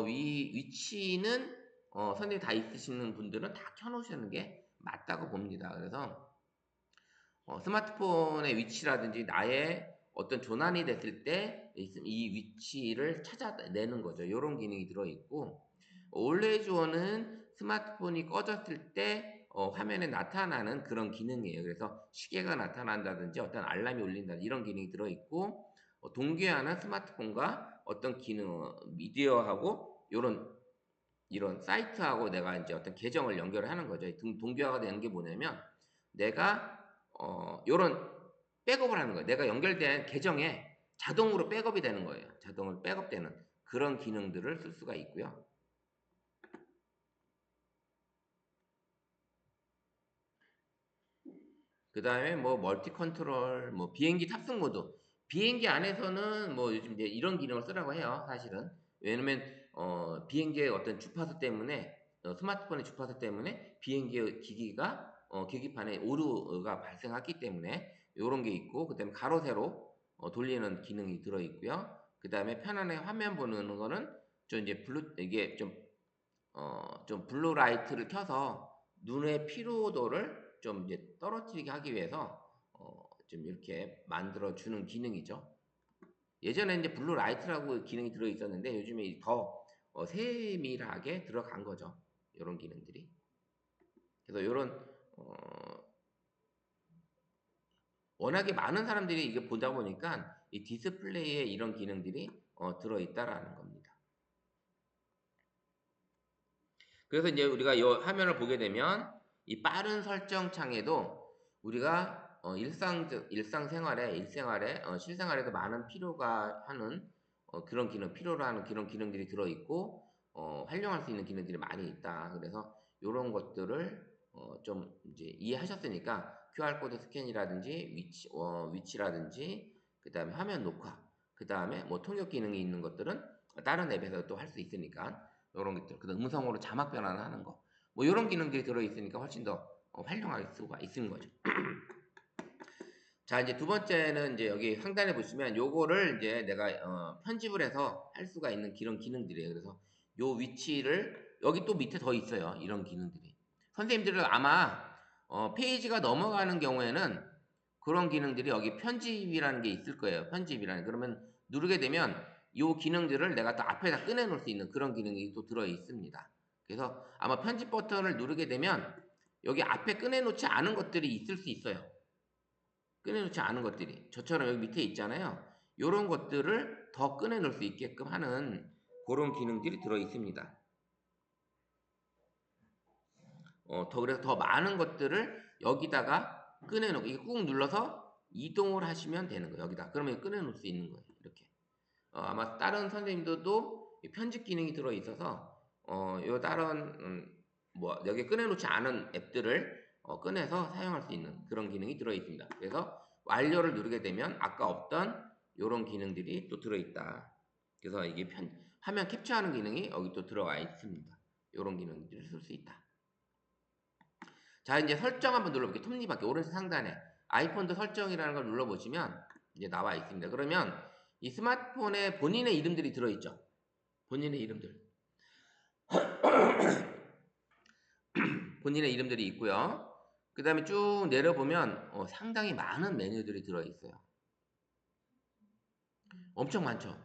위치는 선생님 다 있으시는 분들은 다 켜놓으시는 게 맞다고 봅니다. 그래서 스마트폰의 위치라든지 나의 어떤 조난이 됐을 때 이 위치를 찾아내는 거죠. 이런 기능이 들어있고 올레주어는 스마트폰이 꺼졌을 때 화면에 나타나는 그런 기능이에요. 그래서 시계가 나타난다든지 어떤 알람이 울린다든지 이런 기능이 들어있고 동기화는 스마트폰과 어떤 기능, 미디어하고 이런 사이트하고 내가 이제 어떤 계정을 연결하는 거죠. 동기화가 되는 게 뭐냐면 내가 요런 백업을 하는 거예요. 내가 연결된 계정에 자동으로 백업이 되는 거예요. 자동으로 백업되는 그런 기능들을 쓸 수가 있고요. 그 다음에 멀티 컨트롤, 비행기 탑승 모드. 비행기 안에서는 뭐 요즘 이제 이런 기능을 쓰라고 해요, 사실은. 왜냐면 비행기의 어떤 주파수 때문에 스마트폰의 주파수 때문에 비행기의 기기가 계기판에 오류가 발생하기 때문에 요런 게 있고, 그다음에 가로 세로 돌리는 기능이 들어 있고요. 그다음에 편안하게 화면 보는 거는 좀 이제 이게 좀 블루 라이트를 켜서 눈의 피로도를 좀 이제 떨어뜨리게 하기 위해서 좀 이렇게 만들어 주는 기능이죠. 예전에 이제 블루 라이트라고 기능이 들어 있었는데 요즘에 더 세밀하게 들어간 거죠. 이런 기능들이. 그래서 이런 워낙에 많은 사람들이 이게 보다 보니까 이 디스플레이에 이런 기능들이 들어 있다라는 겁니다. 그래서 이제 우리가 이 화면을 보게 되면 이 빠른 설정 창에도 우리가 일생활에 실생활에도 많은 필요가 하는 그런 기능, 필요로 하는 그런 기능들이 들어 있고 활용할 수 있는 기능들이 많이 있다. 그래서 이런 것들을 좀 이제 이해하셨으니까 QR 코드 스캔이라든지 위치라든지 그다음에 화면 녹화, 그다음에 뭐 통역 기능이 있는 것들은 다른 앱에서 또 할 수 있으니까 요런 것들. 그다음 음성으로 자막 변환하는 거. 뭐 요런 기능들이 들어 있으니까 훨씬 더 활용할 수가 있는 거죠. 자, 이제 두 번째는 이제 여기 상단에 보시면 요거를 이제 내가 편집을 해서 할 수가 있는 그런 기능들이에요. 그래서 요 위치를 여기 또 밑에 더 있어요. 이런 기능들이. 선생님들은 아마 페이지가 넘어가는 경우에는 그런 기능들이 여기 편집이라는 게 있을 거예요. 편집이라는. 그러면 누르게 되면 요 기능들을 내가 또 앞에다 꺼내 놓을 수 있는 그런 기능이 또 들어 있습니다. 그래서 아마 편집 버튼을 누르게 되면 여기 앞에 꺼내 놓지 않은 것들이 있을 수 있어요. 꺼내놓지 않은 것들이 저처럼 여기 밑에 있잖아요. 이런 것들을 더 꺼내놓을 수 있게끔 하는 그런 기능들이 들어 있습니다. 그래서 더 많은 것들을 여기다가 꺼내놓고 이게 꾹 눌러서 이동을 하시면 되는 거예요. 여기다. 그러면 꺼내놓을 수 있는 거예요. 이렇게. 아마 다른 선생님들도 편집 기능이 들어 있어서 요 다른 뭐 여기 꺼내놓지 않은 앱들을 꺼내서 사용할 수 있는 그런 기능이 들어 있습니다. 그래서 완료를 누르게 되면 아까 없던 이런 기능들이 또 들어 있다. 그래서 이게 화면 캡처하는 기능이 여기 또 들어가 있습니다. 이런 기능들을 쓸 수 있다. 자, 이제 설정 한번 눌러볼게요. 톱니바퀴 오른쪽 상단에 아이폰도 설정이라는 걸 눌러보시면 이제 나와 있습니다. 그러면 이 스마트폰에 본인의 이름들이 들어있죠. 본인의 이름들. 본인의 이름들이 있고요. 그 다음에 쭉 내려보면 상당히 많은 메뉴들이 들어있어요. 엄청 많죠.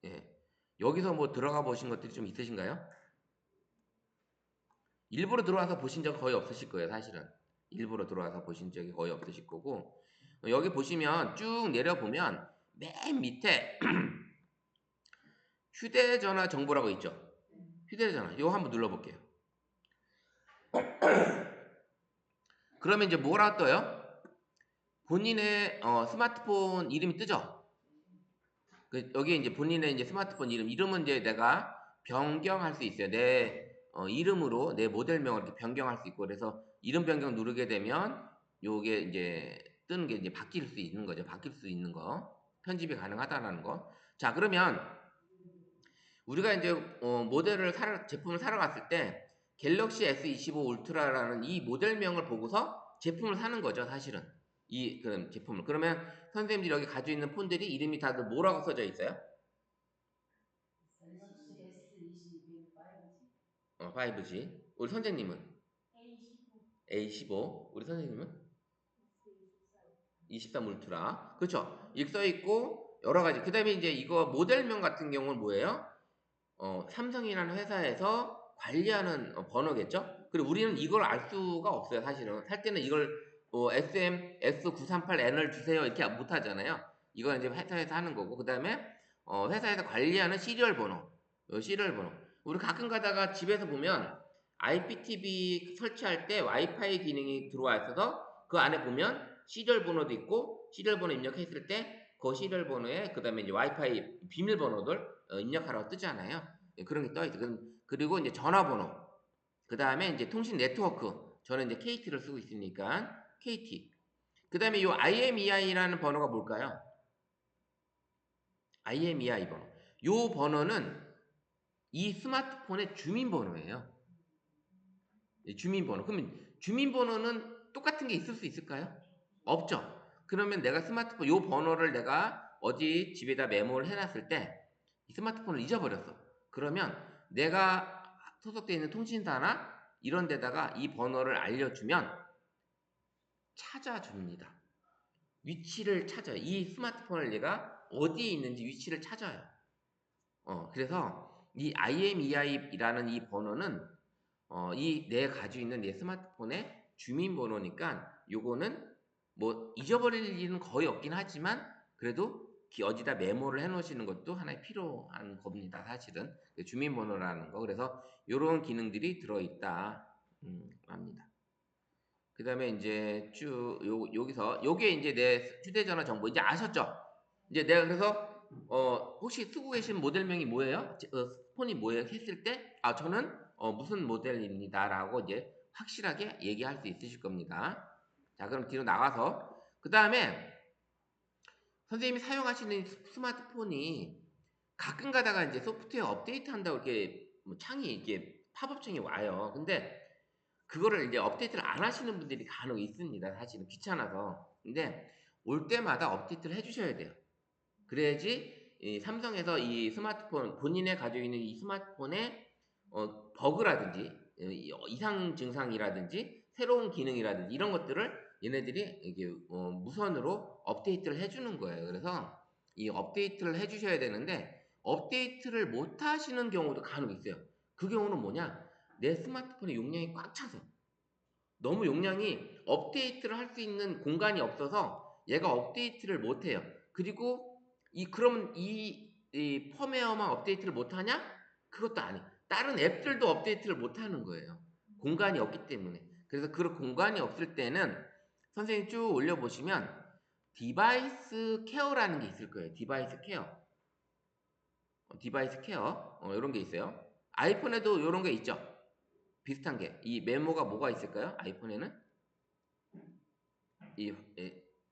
예. 여기서 뭐 들어가 보신 것들이 좀 있으신가요? 일부러 들어와서 보신 적 거의 없으실 거예요, 사실은. 일부러 들어와서 보신 적이 거의 없으실 거고. 여기 보시면 쭉 내려보면 맨 밑에 휴대전화 정보라고 있죠. 휴대전화. 이거 한번 눌러볼게요. 그러면 이제 뭐라 떠요? 본인의 스마트폰 이름이 뜨죠. 여기에 이제 본인의 이제 스마트폰 이름은 이제 내가 변경할 수 있어요. 내 이름으로 내 모델명을 이렇게 변경할 수 있고, 그래서 이름 변경 누르게 되면 요게 이제 뜨는 게 이제 바뀔 수 있는 거죠. 바뀔 수 있는 거. 편집이 가능하다라는 거. 자, 그러면 우리가 이제 제품을 사러 갔을 때 갤럭시 S25 울트라라는 이 모델명을 보고서 제품을 사는 거죠, 사실은. 그런 제품을. 그러면 선생님들이 여기 가지고 있는 폰들이 이름이 다들 뭐라고 써져 있어요? 5G. 우리 선생님은? A15. 우리 선생님은? 23 울트라. 그렇죠? 이렇게 써 있고 여러 가지. 그다음에 이제 이거 모델명 같은 경우는 뭐예요? 삼성이라는 회사에서 관리하는 번호겠죠? 그리고 우리는 이걸 알 수가 없어요, 사실은. 살 때는 이걸 SM S938N을 주세요 이렇게 못 하잖아요. 이건 이제 회사에서 하는 거고, 그 다음에 회사에서 관리하는 시리얼 번호, 시리얼 번호. 우리 가끔 가다가 집에서 보면 IPTV 설치할 때 와이파이 기능이 들어와 있어서 그 안에 보면 시리얼 번호도 있고, 시리얼 번호 입력했을 때 그 시리얼 번호에 그 다음에 이제 와이파이 비밀번호들 입력하라고 뜨잖아요. 예, 그런 게 떠있죠. 그리고 이제 전화번호, 그 다음에 이제 통신 네트워크. 저는 이제 KT를 쓰고 있으니까 KT. 그 다음에 이 IMEI라는 번호가 뭘까요? IMEI 번호. 요 번호는 이 스마트폰의 주민번호예요. 주민번호. 그러면 주민번호는 똑같은 게 있을 수 있을까요? 없죠. 그러면 내가 스마트폰 요 번호를 내가 어디 집에다 메모를 해놨을 때 이 스마트폰을 잊어버렸어. 그러면 내가 소속되어 있는 통신사나 이런 데다가 이 번호를 알려주면 찾아줍니다. 위치를 찾아요. 이 스마트폰을 얘가 어디에 있는지 위치를 찾아요. 그래서 이 IMEI라는 이 번호는 이 내 가지고 있는 내 스마트폰의 주민번호니까 요거는 뭐 잊어버릴 일은 거의 없긴 하지만 그래도 어디다 메모를 해 놓으시는 것도 하나의 필요한 겁니다. 사실은 주민번호라는 거. 그래서 요런 기능들이 들어있다 합니다. 그 다음에 이제 쭉 여기서 요게 이제 내 휴대전화 정보 이제 아셨죠? 이제 내가 그래서 혹시 쓰고 계신 모델명이 뭐예요? 폰이 뭐예요? 했을 때 저는 무슨 모델입니다라고 이제 확실하게 얘기할 수 있으실 겁니다. 자, 그럼 뒤로 나가서 그 다음에 선생님이 사용하시는 스마트폰이 가끔 가다가 이제 소프트웨어 업데이트 한다고 이렇게 뭐 창이 이렇게 팝업창이 와요. 근데 그거를 이제 업데이트를 안 하시는 분들이 간혹 있습니다. 사실은 귀찮아서. 근데 올 때마다 업데이트를 해주셔야 돼요. 그래야지 이 삼성에서 이 스마트폰 본인의 가지고 있는 이 스마트폰에 버그라든지 이상 증상이라든지 새로운 기능이라든지 이런 것들을 얘네들이 이게 무선으로 업데이트를 해주는 거예요. 그래서 이 업데이트를 해주셔야 되는데 업데이트를 못 하시는 경우도 간혹 있어요. 그 경우는 뭐냐? 내 스마트폰의 용량이 꽉 차서 너무 용량이 업데이트를 할 수 있는 공간이 없어서 얘가 업데이트를 못 해요. 그리고 그러면 이 펌웨어만 업데이트를 못 하냐? 그것도 아니에요. 다른 앱들도 업데이트를 못 하는 거예요. 공간이 없기 때문에. 그래서 그런 공간이 없을 때는 선생님 쭉 올려보시면 디바이스 케어라는 게 있을 거예요. 디바이스 케어. 디바이스 케어. 이런 게 있어요. 아이폰에도 이런 게 있죠. 비슷한 게. 이 메모가 뭐가 있을까요? 아이폰에는?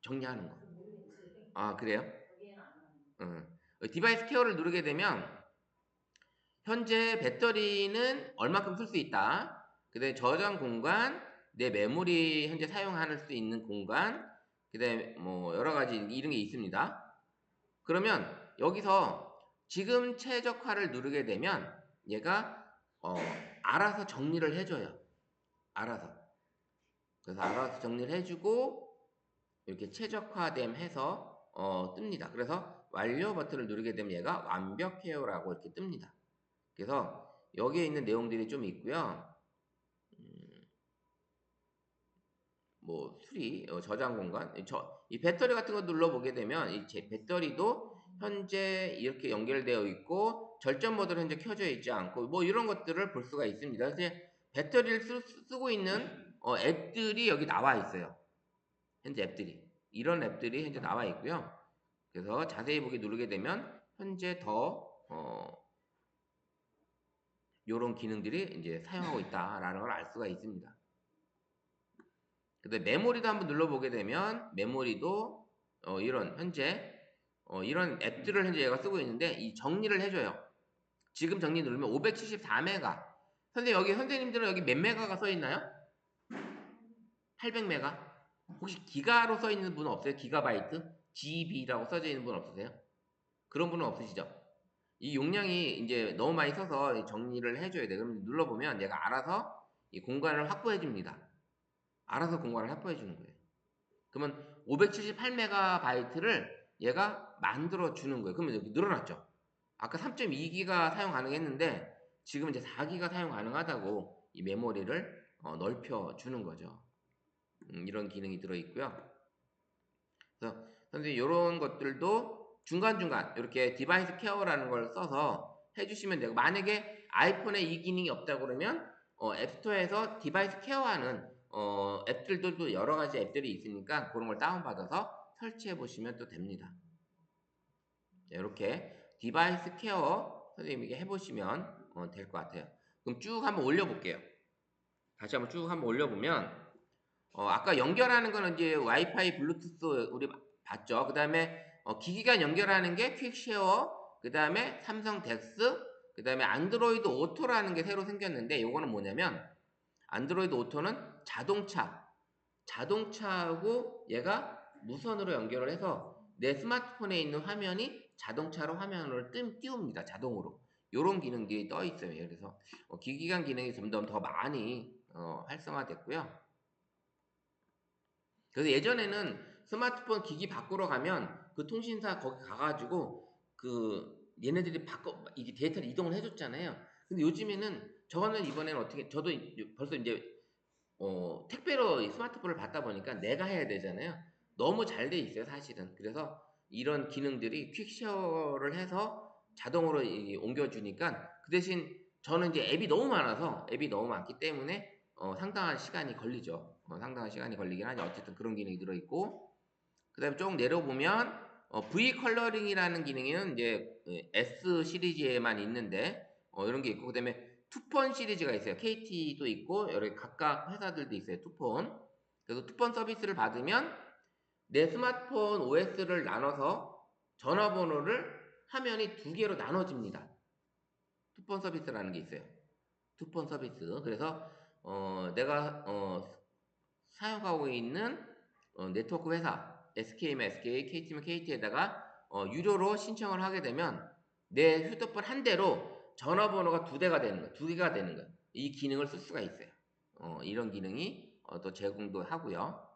정리하는 거. 아, 그래요? 디바이스 케어를 누르게 되면 현재 배터리는 얼마큼 쓸 수 있다. 그다음에 저장 공간, 내 메모리 현재 사용할 수 있는 공간, 그다음에 뭐 여러 가지 이런 게 있습니다. 그러면 여기서 지금 최적화를 누르게 되면 얘가 알아서 정리를 해줘요. 알아서. 그래서 알아서 정리를 해주고 이렇게 최적화됨 해서 뜹니다. 그래서 완료 버튼을 누르게 되면 얘가 완벽해요라고 이렇게 뜹니다. 그래서 여기에 있는 내용들이 좀 있고요. 뭐 수리, 저장 공간, 이 배터리 같은 거 눌러보게 되면 이 제 배터리도 현재 이렇게 연결되어 있고 절전 모드로 현재 켜져 있지 않고 뭐 이런 것들을 볼 수가 있습니다. 이제 배터리를 쓰고 있는 앱들이 여기 나와 있어요. 현재 앱들이 이런 앱들이 현재 나와 있고요. 그래서 자세히 보기 누르게 되면 현재 더 이런 기능들이 이제 사용하고 있다라는 걸 알 수가 있습니다. 근데 메모리도 한번 눌러보게 되면 메모리도 이런 현재 이런 앱들을 현재 얘가 쓰고 있는데 이 정리를 해줘요. 지금 정리 누르면 574메가. 선생님 여기 선생님들은 여기 몇 메가가 써 있나요? 800메가? 혹시 기가로 써 있는 분은 없어요? 기가바이트? GB라고 써져 있는 분 없으세요? 그런 분은 없으시죠? 이 용량이 이제 너무 많이 써서 정리를 해줘야 돼. 그럼 눌러보면 얘가 알아서 이 공간을 확보해 줍니다. 알아서 공간을 확보해 주는 거예요. 그러면 578MB를 얘가 만들어 주는 거예요. 그러면 여기 늘어났죠. 아까 3.2기가 사용 가능했는데 지금 이제 4기가 사용 가능하다고 이 메모리를 넓혀 주는 거죠. 이런 기능이 들어 있고요. 그래서 선생님 이런 것들도 중간중간 이렇게 디바이스 케어라는 걸 써서 해주시면 되고 만약에 아이폰에 이 기능이 없다 그러면 앱스토어에서 디바이스 케어하는 앱들도 또 여러 가지 앱들이 있으니까 그런 걸 다운받아서 설치해 보시면 또 됩니다. 이렇게 디바이스 케어 선생님에게 해보시면 될 것 같아요. 그럼 쭉 한번 올려볼게요. 다시 한번 쭉 한번 올려보면 아까 연결하는 거는 이제 와이파이 블루투스 우리 봤죠. 그 다음에 기기간 연결하는 게 퀵쉐어, 그 다음에 삼성 덱스, 그 다음에 안드로이드 오토라는 게 새로 생겼는데, 요거는 뭐냐면 안드로이드 오토는 자동차하고 얘가 무선으로 연결을 해서 내 스마트폰에 있는 화면이 자동차로 화면을 띄웁니다. 자동으로. 요런 기능들이 떠 있어요. 그래서 기기간 기능이 점점 더 많이 활성화됐고요. 그래서 예전에는 스마트폰 기기 바꾸러 가면 그 통신사 거기 가가지고 얘네들이 이게 데이터를 이동을 해줬잖아요. 근데 요즘에는 저는 이번에는 어떻게 저도 벌써 이제 택배로 이 스마트폰을 받다 보니까 내가 해야 되잖아요. 너무 잘 돼 있어요, 사실은. 그래서 이런 기능들이 퀵쉐어를 해서 자동으로 옮겨주니까 그 대신 저는 이제 앱이 너무 많기 때문에 상당한 시간이 걸리죠. 상당한 시간이 걸리긴 하죠. 어쨌든 그런 기능이 들어있고, 그 다음에 쭉 내려보면 V 컬러링이라는 기능은 이제 S 시리즈에만 있는데 이런 게 있고, 그 다음에 투폰 시리즈가 있어요. KT도 있고 여러 각각 회사들도 있어요. 투폰. 그래서 투폰 서비스를 받으면 내 스마트폰 OS를 나눠서 전화번호를 화면이 두 개로 나눠집니다. 투폰 서비스라는 게 있어요. 투폰 서비스. 그래서 내가 사용하고 있는 네트워크 회사 SK면 SK, KT면 KT에다가 유료로 신청을 하게 되면 내 휴대폰 한 대로 전화번호가 두 개가 되는 거예요. 이 기능을 쓸 수가 있어요. 이런 기능이 또 제공도 하고요.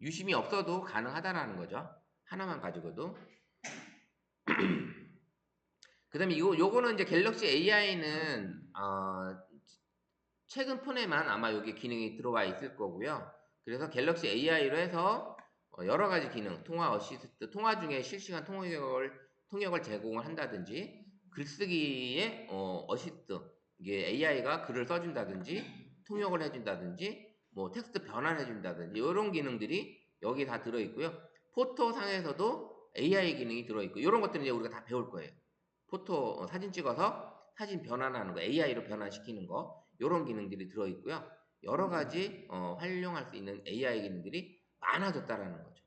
유심이 없어도 가능하다라는 거죠. 하나만 가지고도. 그 다음에 요거는 이제 갤럭시 AI는 최근 폰에만 아마 여기 기능이 들어와 있을 거고요. 그래서 갤럭시 AI로 해서 여러 가지 기능, 통화 어시스트, 통화 중에 실시간 통역을 제공을 한다든지, 글쓰기에 어시스트, 이게 AI가 글을 써준다든지, 통역을 해준다든지, 뭐 텍스트 변환해준다든지 이런 기능들이 여기 다 들어있고요. 포토 상에서도 AI 기능이 들어있고 이런 것들은 이제 우리가 다 배울 거예요. 포토 사진 찍어서 사진 변환하는 거, AI로 변환시키는 거, 이런 기능들이 들어있고요. 여러 가지 활용할 수 있는 AI 기능들이 많아졌다라는 거죠.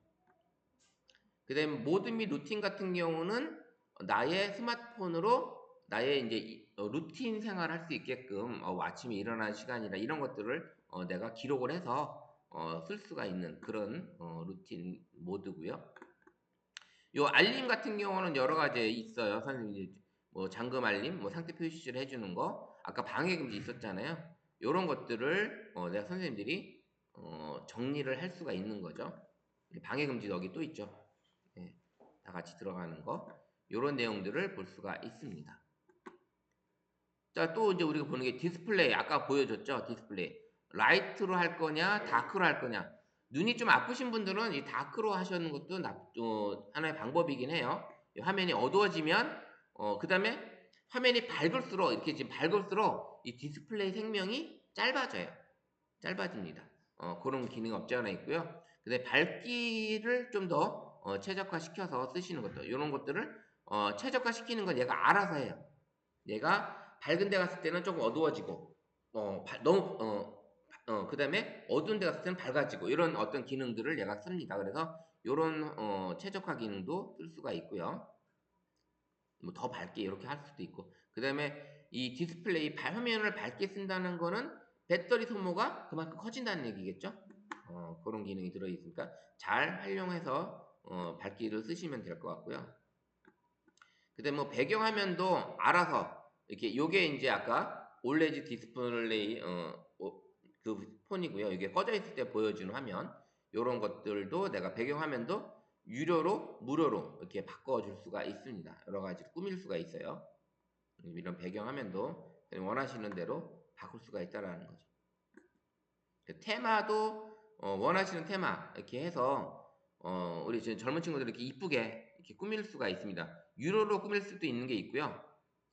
그 다음에 모드 및 루틴 같은 경우는 나의 스마트폰으로 나의 이제 루틴 생활을 할 수 있게끔 아침에 일어나는 시간이나 이런 것들을 내가 기록을 해서 쓸 수가 있는 그런 루틴 모드고요. 요 알림 같은 경우는 여러 가지 있어요. 선생님 뭐 잠금 알림, 뭐 상태 표시를 해주는 거, 아까 방해 금지 있었잖아요. 요런 것들을 내가 선생님들이 정리를 할 수가 있는 거죠. 방해 금지 여기 또 있죠. 예, 다 같이 들어가는 거. 요런 내용들을 볼 수가 있습니다. 자, 또 이제 우리가 보는 게 디스플레이. 아까 보여줬죠? 디스플레이. 라이트로 할 거냐, 다크로 할 거냐. 눈이 좀 아프신 분들은 이 다크로 하시는 것도 하나의 방법이긴 해요. 화면이 어두워지면, 그 다음에 화면이 밝을수록, 이렇게 지금 밝을수록 이 디스플레이 생명이 짧아집니다. 그런 기능이 없지 않아 있고요. 근데 밝기를 좀 더 최적화시켜서 쓰시는 것도, 이런 것들을 최적화시키는 건 얘가 알아서 해요. 얘가 밝은 데 갔을 때는 조금 어두워지고, 그 다음에 어두운 데 갔을 때는 밝아지고, 이런 어떤 기능들을 얘가 씁니다. 그래서 이런 최적화 기능도 쓸 수가 있고요. 뭐 더 밝게 이렇게 할 수도 있고, 그 다음에 이 디스플레이 화면을 밝게 쓴다는 거는 배터리 소모가 그만큼 커진다는 얘기겠죠. 그런 기능이 들어있으니까 잘 활용해서 밝기를 쓰시면 될 것 같고요. 그 다음에 뭐 배경화면도 알아서 이렇게 요게 이제 아까 올레드 디스플레이 그 폰이고요. 이게 꺼져 있을 때 보여주는 화면, 요런 것들도 내가 배경화면도 유료로 무료로 이렇게 바꿔줄 수가 있습니다. 여러 가지로 꾸밀 수가 있어요. 이런 배경화면도 원하시는 대로 바꿀 수가 있다라는 거죠. 테마도 원하시는 테마 이렇게 해서 우리 지금 젊은 친구들 이렇게 이쁘게 이렇게 꾸밀 수가 있습니다. 유료로 꾸밀 수도 있는 게 있고요.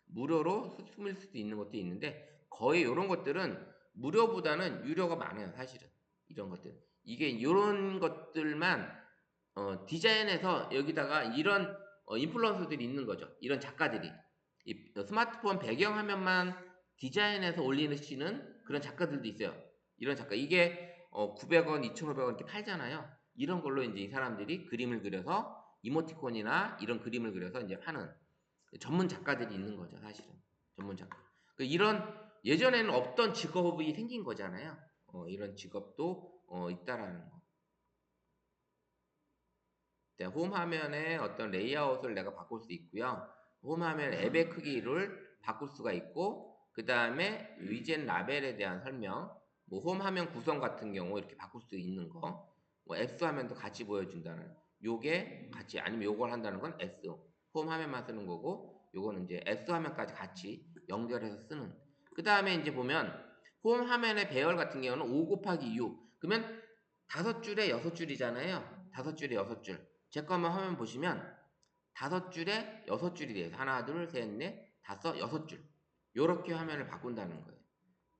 무료로 꾸밀 수도 있는 것도 있는데 거의 이런 것들은 무료보다는 유료가 많아요. 사실은 이런 것들 이게 이런 것들만 디자인해서 여기다가 이런 인플루언서들이 있는 거죠. 이런 작가들이 이 스마트폰 배경화면만 디자인해서 올리시는 그런 작가들도 있어요. 이런 작가 이게 900원, 2,500원 이렇게 팔잖아요. 이런 걸로 이제 이 사람들이 그림을 그려서 이모티콘이나 이런 그림을 그려서 이제 하는 전문 작가들이 있는 거죠, 사실은. 전문 작가. 이런 예전에는 없던 직업이 생긴 거잖아요. 이런 직업도 있다라는 거. 홈 화면에 어떤 레이아웃을 내가 바꿀 수 있고요. 홈 화면 앱의 크기를 바꿀 수가 있고, 그 다음에 위젯 라벨에 대한 설명, 뭐 홈 화면 구성 같은 경우 이렇게 바꿀 수 있는 거, 뭐 앱스 화면도 같이 보여준다는, 요게 같이, 아니면 요걸 한다는 건 앱스, 홈 화면만 쓰는 거고, 요거는 이제 앱스 화면까지 같이 연결해서 쓰는. 그 다음에 이제 보면 홈 화면의 배열 같은 경우는 5 곱하기 6. 그러면 5줄에 6줄이잖아요. 5줄에 6줄. 제 것만 화면 보시면 5줄에 6줄이 돼요. 하나, 둘, 셋, 넷, 다섯, 6줄. 요렇게 화면을 바꾼다는 거예요.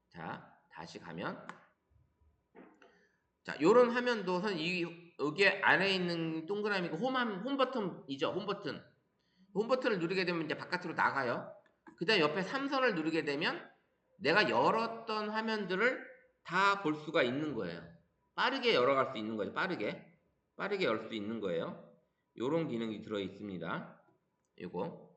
자, 다시 가면. 자, 요런 화면도 여기 안에 있는 동그라미가 홈 버튼이죠. 홈 버튼. 홈 버튼을 누르게 되면 이제 바깥으로 나가요. 그 다음에 옆에 3선을 누르게 되면 내가 열었던 화면들을 다 볼 수가 있는 거예요. 빠르게 열어갈 수 있는 거죠. 빠르게 열 수 있는 거예요. 요런 기능이 들어 있습니다. 요거.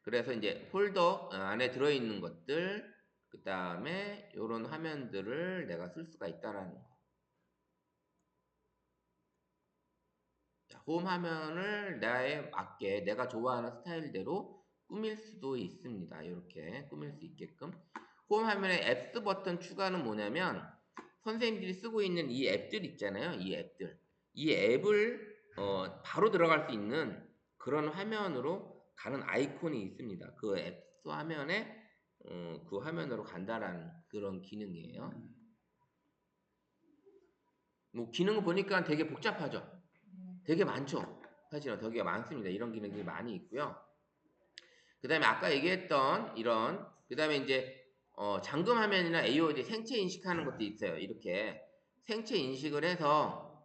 그래서 이제 폴더 안에 들어 있는 것들, 그 다음에 요런 화면들을 내가 쓸 수가 있다라는 거. 자, 홈 화면을 나에 맞게 내가 좋아하는 스타일대로 꾸밀 수도 있습니다. 이렇게 꾸밀 수 있게끔. 홈 화면에 앱스 버튼 추가는 뭐냐면 선생님들이 쓰고 있는 이 앱들 있잖아요. 이 앱들. 이 앱을 바로 들어갈 수 있는 그런 화면으로 가는 아이콘이 있습니다. 그 앱스 화면에 그 화면으로 간다라는 그런 기능이에요. 뭐 기능을 보니까 되게 복잡하죠. 되게 많죠. 사실은 되게 많습니다. 이런 기능들이 많이 있고요. 그 다음에 아까 얘기했던 이런, 그 다음에 이제 잠금 화면이나 AOD 생체 인식하는 것도 있어요. 이렇게 생체 인식을 해서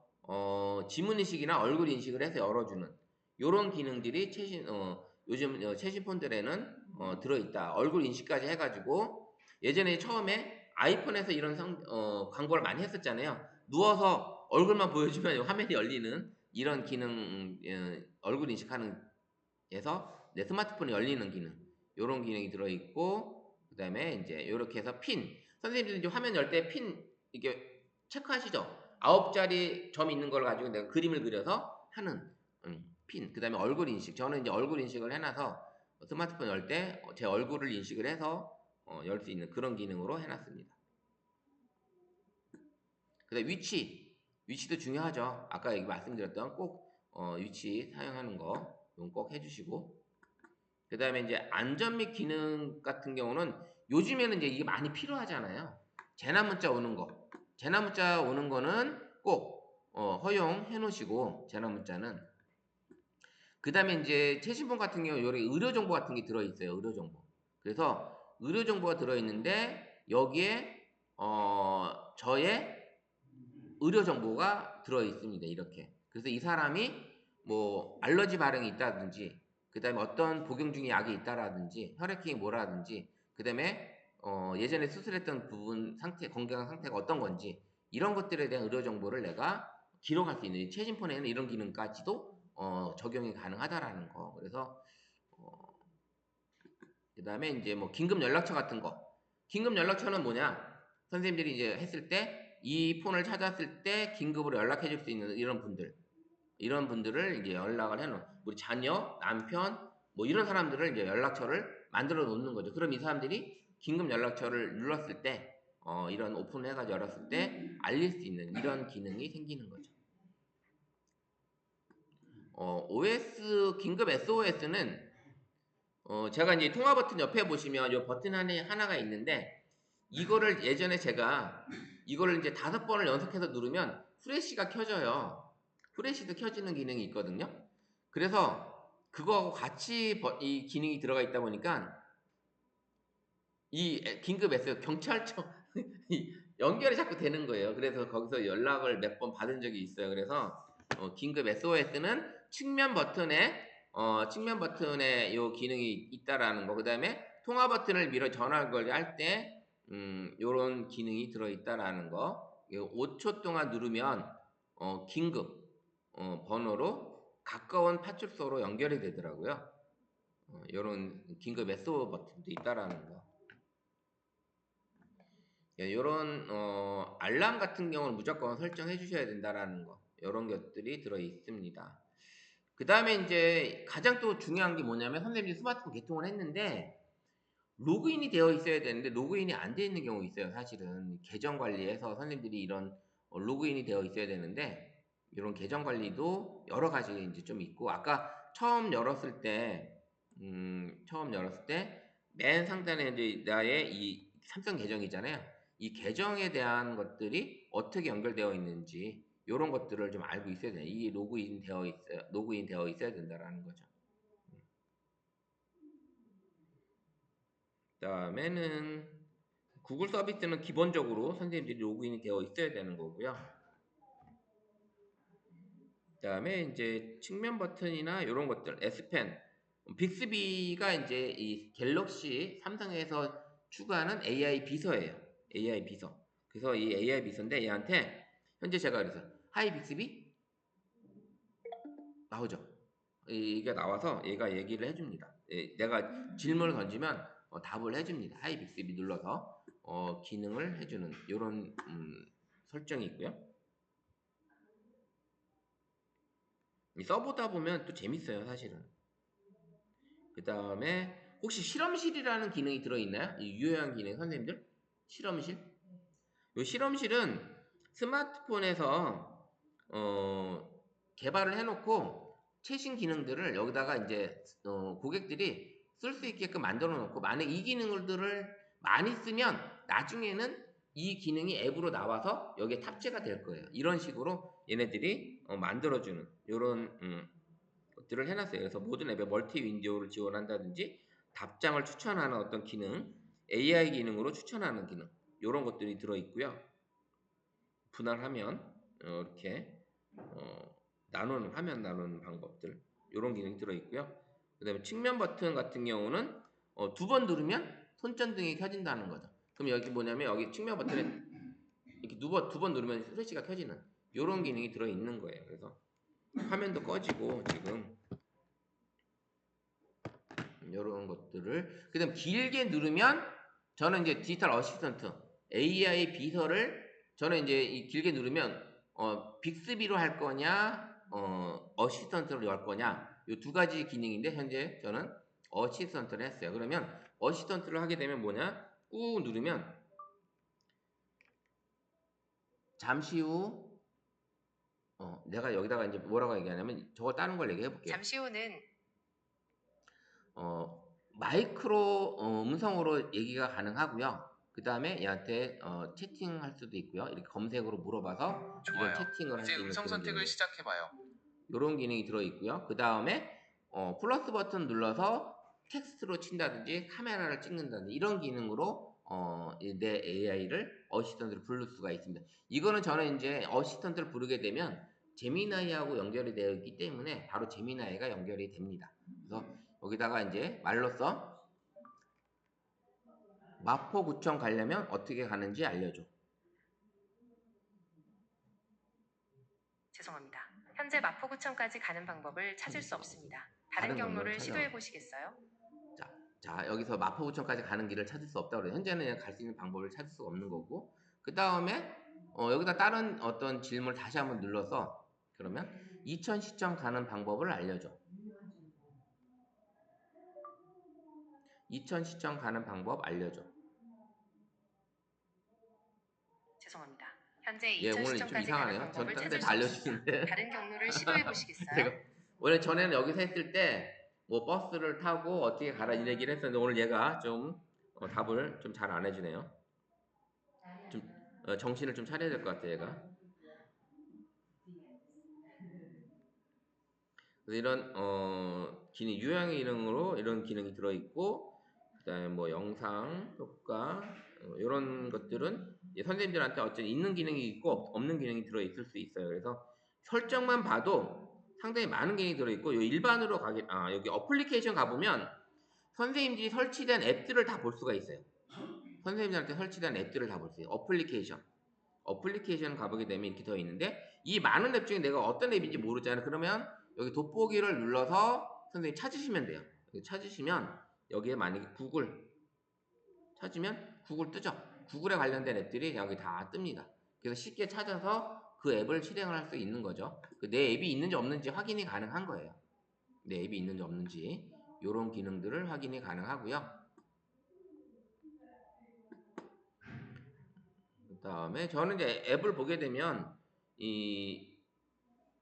지문 인식이나 얼굴 인식을 해서 열어주는 이런 기능들이 요즘 최신 폰들에는 들어있다. 얼굴 인식까지 해가지고 예전에 처음에 아이폰에서 이런 광고를 많이 했었잖아요. 누워서 얼굴만 보여주면 화면이 열리는 이런 기능, 얼굴 인식하는 에서 내 스마트폰이 열리는 기능, 요런 기능이 들어있고, 그 다음에 이제 이렇게 해서 선생님들 이제 화면 열 때 이게 체크하시죠? 9자리 점 있는 걸 가지고 내가 그림을 그려서 하는 그 다음에 얼굴 인식. 저는 이제 얼굴 인식을 해놔서 스마트폰 열 때 제 얼굴을 인식을 해서 열 수 있는 그런 기능으로 해놨습니다. 그 다음에 위치도 중요하죠. 아까 여기 말씀드렸던 꼭 위치 사용하는 거, 이건 꼭 해주시고, 그 다음에 이제 안전 및 기능 같은 경우는 요즘에는 이제 이게 많이 필요하잖아요. 재난 문자 오는 거. 재난 문자 오는 거는 꼭 허용해 놓으시고, 재난 문자는. 그 다음에 이제 최신폰 같은 경우 여기 의료 정보 같은 게 들어있어요. 의료 정보. 그래서 의료 정보가 들어있는데 여기에 저의 의료 정보가 들어있습니다. 이렇게. 그래서 이 사람이 뭐 알러지 반응이 있다든지, 그 다음에 어떤 복용 중에 약이 있다라든지, 혈액형이 뭐라든지, 그 다음에 예전에 수술했던 부분 건강 상태가 어떤 건지, 이런 것들에 대한 의료 정보를 내가 기록할 수 있는, 최신폰에는 이런 기능까지도 적용이 가능하다라는 거. 그래서 그 다음에 이제 뭐 긴급 연락처 같은 거. 긴급 연락처는 뭐냐? 선생님들이 이제 했을 때 이 폰을 찾았을 때 긴급으로 연락해 줄 수 있는 이런 분들을 이제 연락을 해놓은, 우리 자녀, 남편, 뭐 이런 사람들을 이제 연락처를 만들어 놓는 거죠. 그럼 이 사람들이 긴급 연락처를 눌렀을 때, 이런 오픈을 해가지고 열었을 때 알릴 수 있는 이런 기능이 생기는 거죠. OS, 긴급 SOS는 제가 이제 통화 버튼 옆에 보시면 이 버튼 하나가 있는데, 이거를 예전에 제가 이거를 이제 5번을 연속해서 누르면 후레쉬가 켜져요. 후레쉬도 켜지는 기능이 있거든요. 그래서 그거하고 같이 이 기능이 들어가 있다 보니까 이 긴급 SOS 경찰청 연결이 자꾸 되는 거예요. 그래서 거기서 연락을 몇 번 받은 적이 있어요. 그래서 긴급 SOS는 측면 버튼에 요 기능이 있다라는 거. 그다음에 통화 버튼을 밀어 전화 걸 할 때 요런 기능이 들어 있다라는 거. 5초 동안 누르면 긴급 번호로 가까운 파출소로 연결이 되더라고요. 요런 긴급 SO 버튼도 있다라는 거. 요런 알람 같은 경우는 무조건 설정해 주셔야 된다라는 거. 요런 것들이 들어 있습니다. 그 다음에 이제 가장 또 중요한 게 뭐냐면 선생님이 스마트폰 개통을 했는데 로그인이 되어 있어야 되는데 로그인이 안 되어 있는 경우 있어요. 사실은 계정 관리에서 선생님들이 이런 로그인이 되어 있어야 되는데 이런 계정 관리도 여러 가지 이제 좀 있고 아까 처음 열었을 때 맨 상단에 이제 나의 이 삼성 계정이잖아요. 이 계정에 대한 것들이 어떻게 연결되어 있는지 이런 것들을 좀 알고 있어야 돼요. 이게 로그인 되어 있어야 된다라는 거죠. 그다음에는 구글 서비스는 기본적으로 선생님들이 로그인이 되어 있어야 되는 거고요. 그다음에 이제 측면 버튼이나 이런 것들, S펜, 빅스비가 이제 이 갤럭시 삼성에서 추가하는 AI 비서예요. AI 비서. 그래서 이 AI 비서인데 얘한테 현재 제가 그래서 하이 빅스비 나오죠. 이게 나와서 얘가 얘기를 해줍니다. 내가 질문을 던지면 답을 해줍니다. 하이 빅스비 눌러서 기능을 해주는 이런 설정이 있고요. 써보다 보면 또 재밌어요, 사실은. 그 다음에 혹시 실험실이라는 기능이 들어있나요? 이 유효한 기능 선생님들? 실험실? 이 실험실은 스마트폰에서 개발을 해놓고 최신 기능들을 여기다가 이제 고객들이 쓸 수 있게끔 만들어 놓고 만약 이 기능들을 많이 쓰면 나중에는 이 기능이 앱으로 나와서 여기에 탑재가 될 거예요. 이런 식으로 얘네들이 만들어주는 이런 것들을 해놨어요. 그래서 모든 앱에 멀티 윈도우를 지원한다든지 답장을 추천하는 어떤 기능, AI 기능으로 추천하는 기능 이런 것들이 들어있고요. 분할하면 이렇게 나누는 화면 나누는 방법들 이런 기능이 들어있고요. 그 다음에 측면 버튼 같은 경우는 두 번 누르면 손전등이 켜진다는 거죠. 그럼 여기 뭐냐면 여기 측면 버튼에 이렇게 두 번 누르면 후레쉬가 켜지는 이런 기능이 들어있는 거예요. 그래서 화면도 꺼지고 지금 이런 것들을 그다음 길게 누르면 저는 이제 디지털 어시스턴트 AI 비서를 저는 이제 이 길게 누르면 빅스비로 할 거냐 어시스턴트로 할 거냐 이 두 가지 기능인데 현재 저는 어시스턴트를 했어요. 그러면 어시스턴트를 하게 되면 뭐냐 꾹 누르면 잠시 후 내가 여기다가 이제 뭐라고 얘기하냐면 저거 다른 걸 얘기해 볼게요. 잠시 후는 마이크로 음성으로 얘기가 가능하고요. 그 다음에 얘한테 채팅할 수도 있고요. 이렇게 검색으로 물어봐서 이런 좋아요. 채팅을 할 이제 수 있는 음성 그런 선택을 기능. 시작해봐요. 이런 기능이 들어있고요. 그 다음에 플러스 버튼 눌러서 텍스트로 친다든지 카메라를 찍는다든지 이런 기능으로 내 AI를 어시스턴트를 부를 수가 있습니다. 이거는 저는 이제 어시스턴트를 부르게 되면 제미나이하고 연결이 되어 있기 때문에 바로 제미나이가 연결이 됩니다. 그래서 여기다가 이제 말로써 마포구청 가려면 어떻게 가는지 알려줘. 죄송합니다. 현재 마포구청까지 가는 방법을 찾을 수 없습니다. 다른 경로를 시도해 보시겠어요? 자, 여기서 마포구청까지 가는 길을 찾을 수 없다고 그래요. 현재는 갈 수 있는 방법을 찾을 수가 없는 거고. 그 다음에 여기다 다른 어떤 질문을 다시 한번 눌러서 그러면 이천시청 가는 방법을 알려줘. 이천시청 가는 방법 알려줘. 죄송합니다. 현재 예, 오늘 좀 이천시청까지 가는 이상하네요. 방법을 전 딴 데 찾을 다 수 없습니다. 알려주시는데. 다른 경로를 시도해 보시겠어요? 제가 원래 전에는 여기서 했을 때 뭐 버스를 타고 어떻게 가라 이 얘기를 했었는데 오늘 얘가 좀 답을 좀 잘 안 해주네요. 좀 정신을 좀 차려야 될 것 같아 얘가. 그래서 이런 기능 유형의 기능으로 이런 기능이 들어있고 그다음에 뭐 영상 효과 이런 것들은 선생님들한테 어쨌든 있는 기능이 있고 없는 기능이 들어있을 수 있어요. 그래서 설정만 봐도 상당히 많은 기능이 들어있고 일반으로 여기 어플리케이션 가보면 선생님들이 설치된 앱들을 다 볼 수가 있어요. 선생님들한테 설치된 앱들을 다 볼 수 있어요. 어플리케이션 가보게 되면 이렇게 되어 있는데 이 많은 앱 중에 내가 어떤 앱인지 모르잖아요. 그러면 여기 돋보기를 눌러서 선생님 찾으시면 돼요. 여기 찾으시면 여기에 만약에 구글 찾으면 구글 뜨죠. 구글에 관련된 앱들이 여기 다 뜹니다. 그래서 쉽게 찾아서 그 앱을 실행을 할 수 있는 거죠. 내 앱이 있는지 없는지 확인이 가능한 거예요. 내 앱이 있는지 없는지 이런 기능들을 확인이 가능하고요. 그 다음에 저는 이제 앱을 보게 되면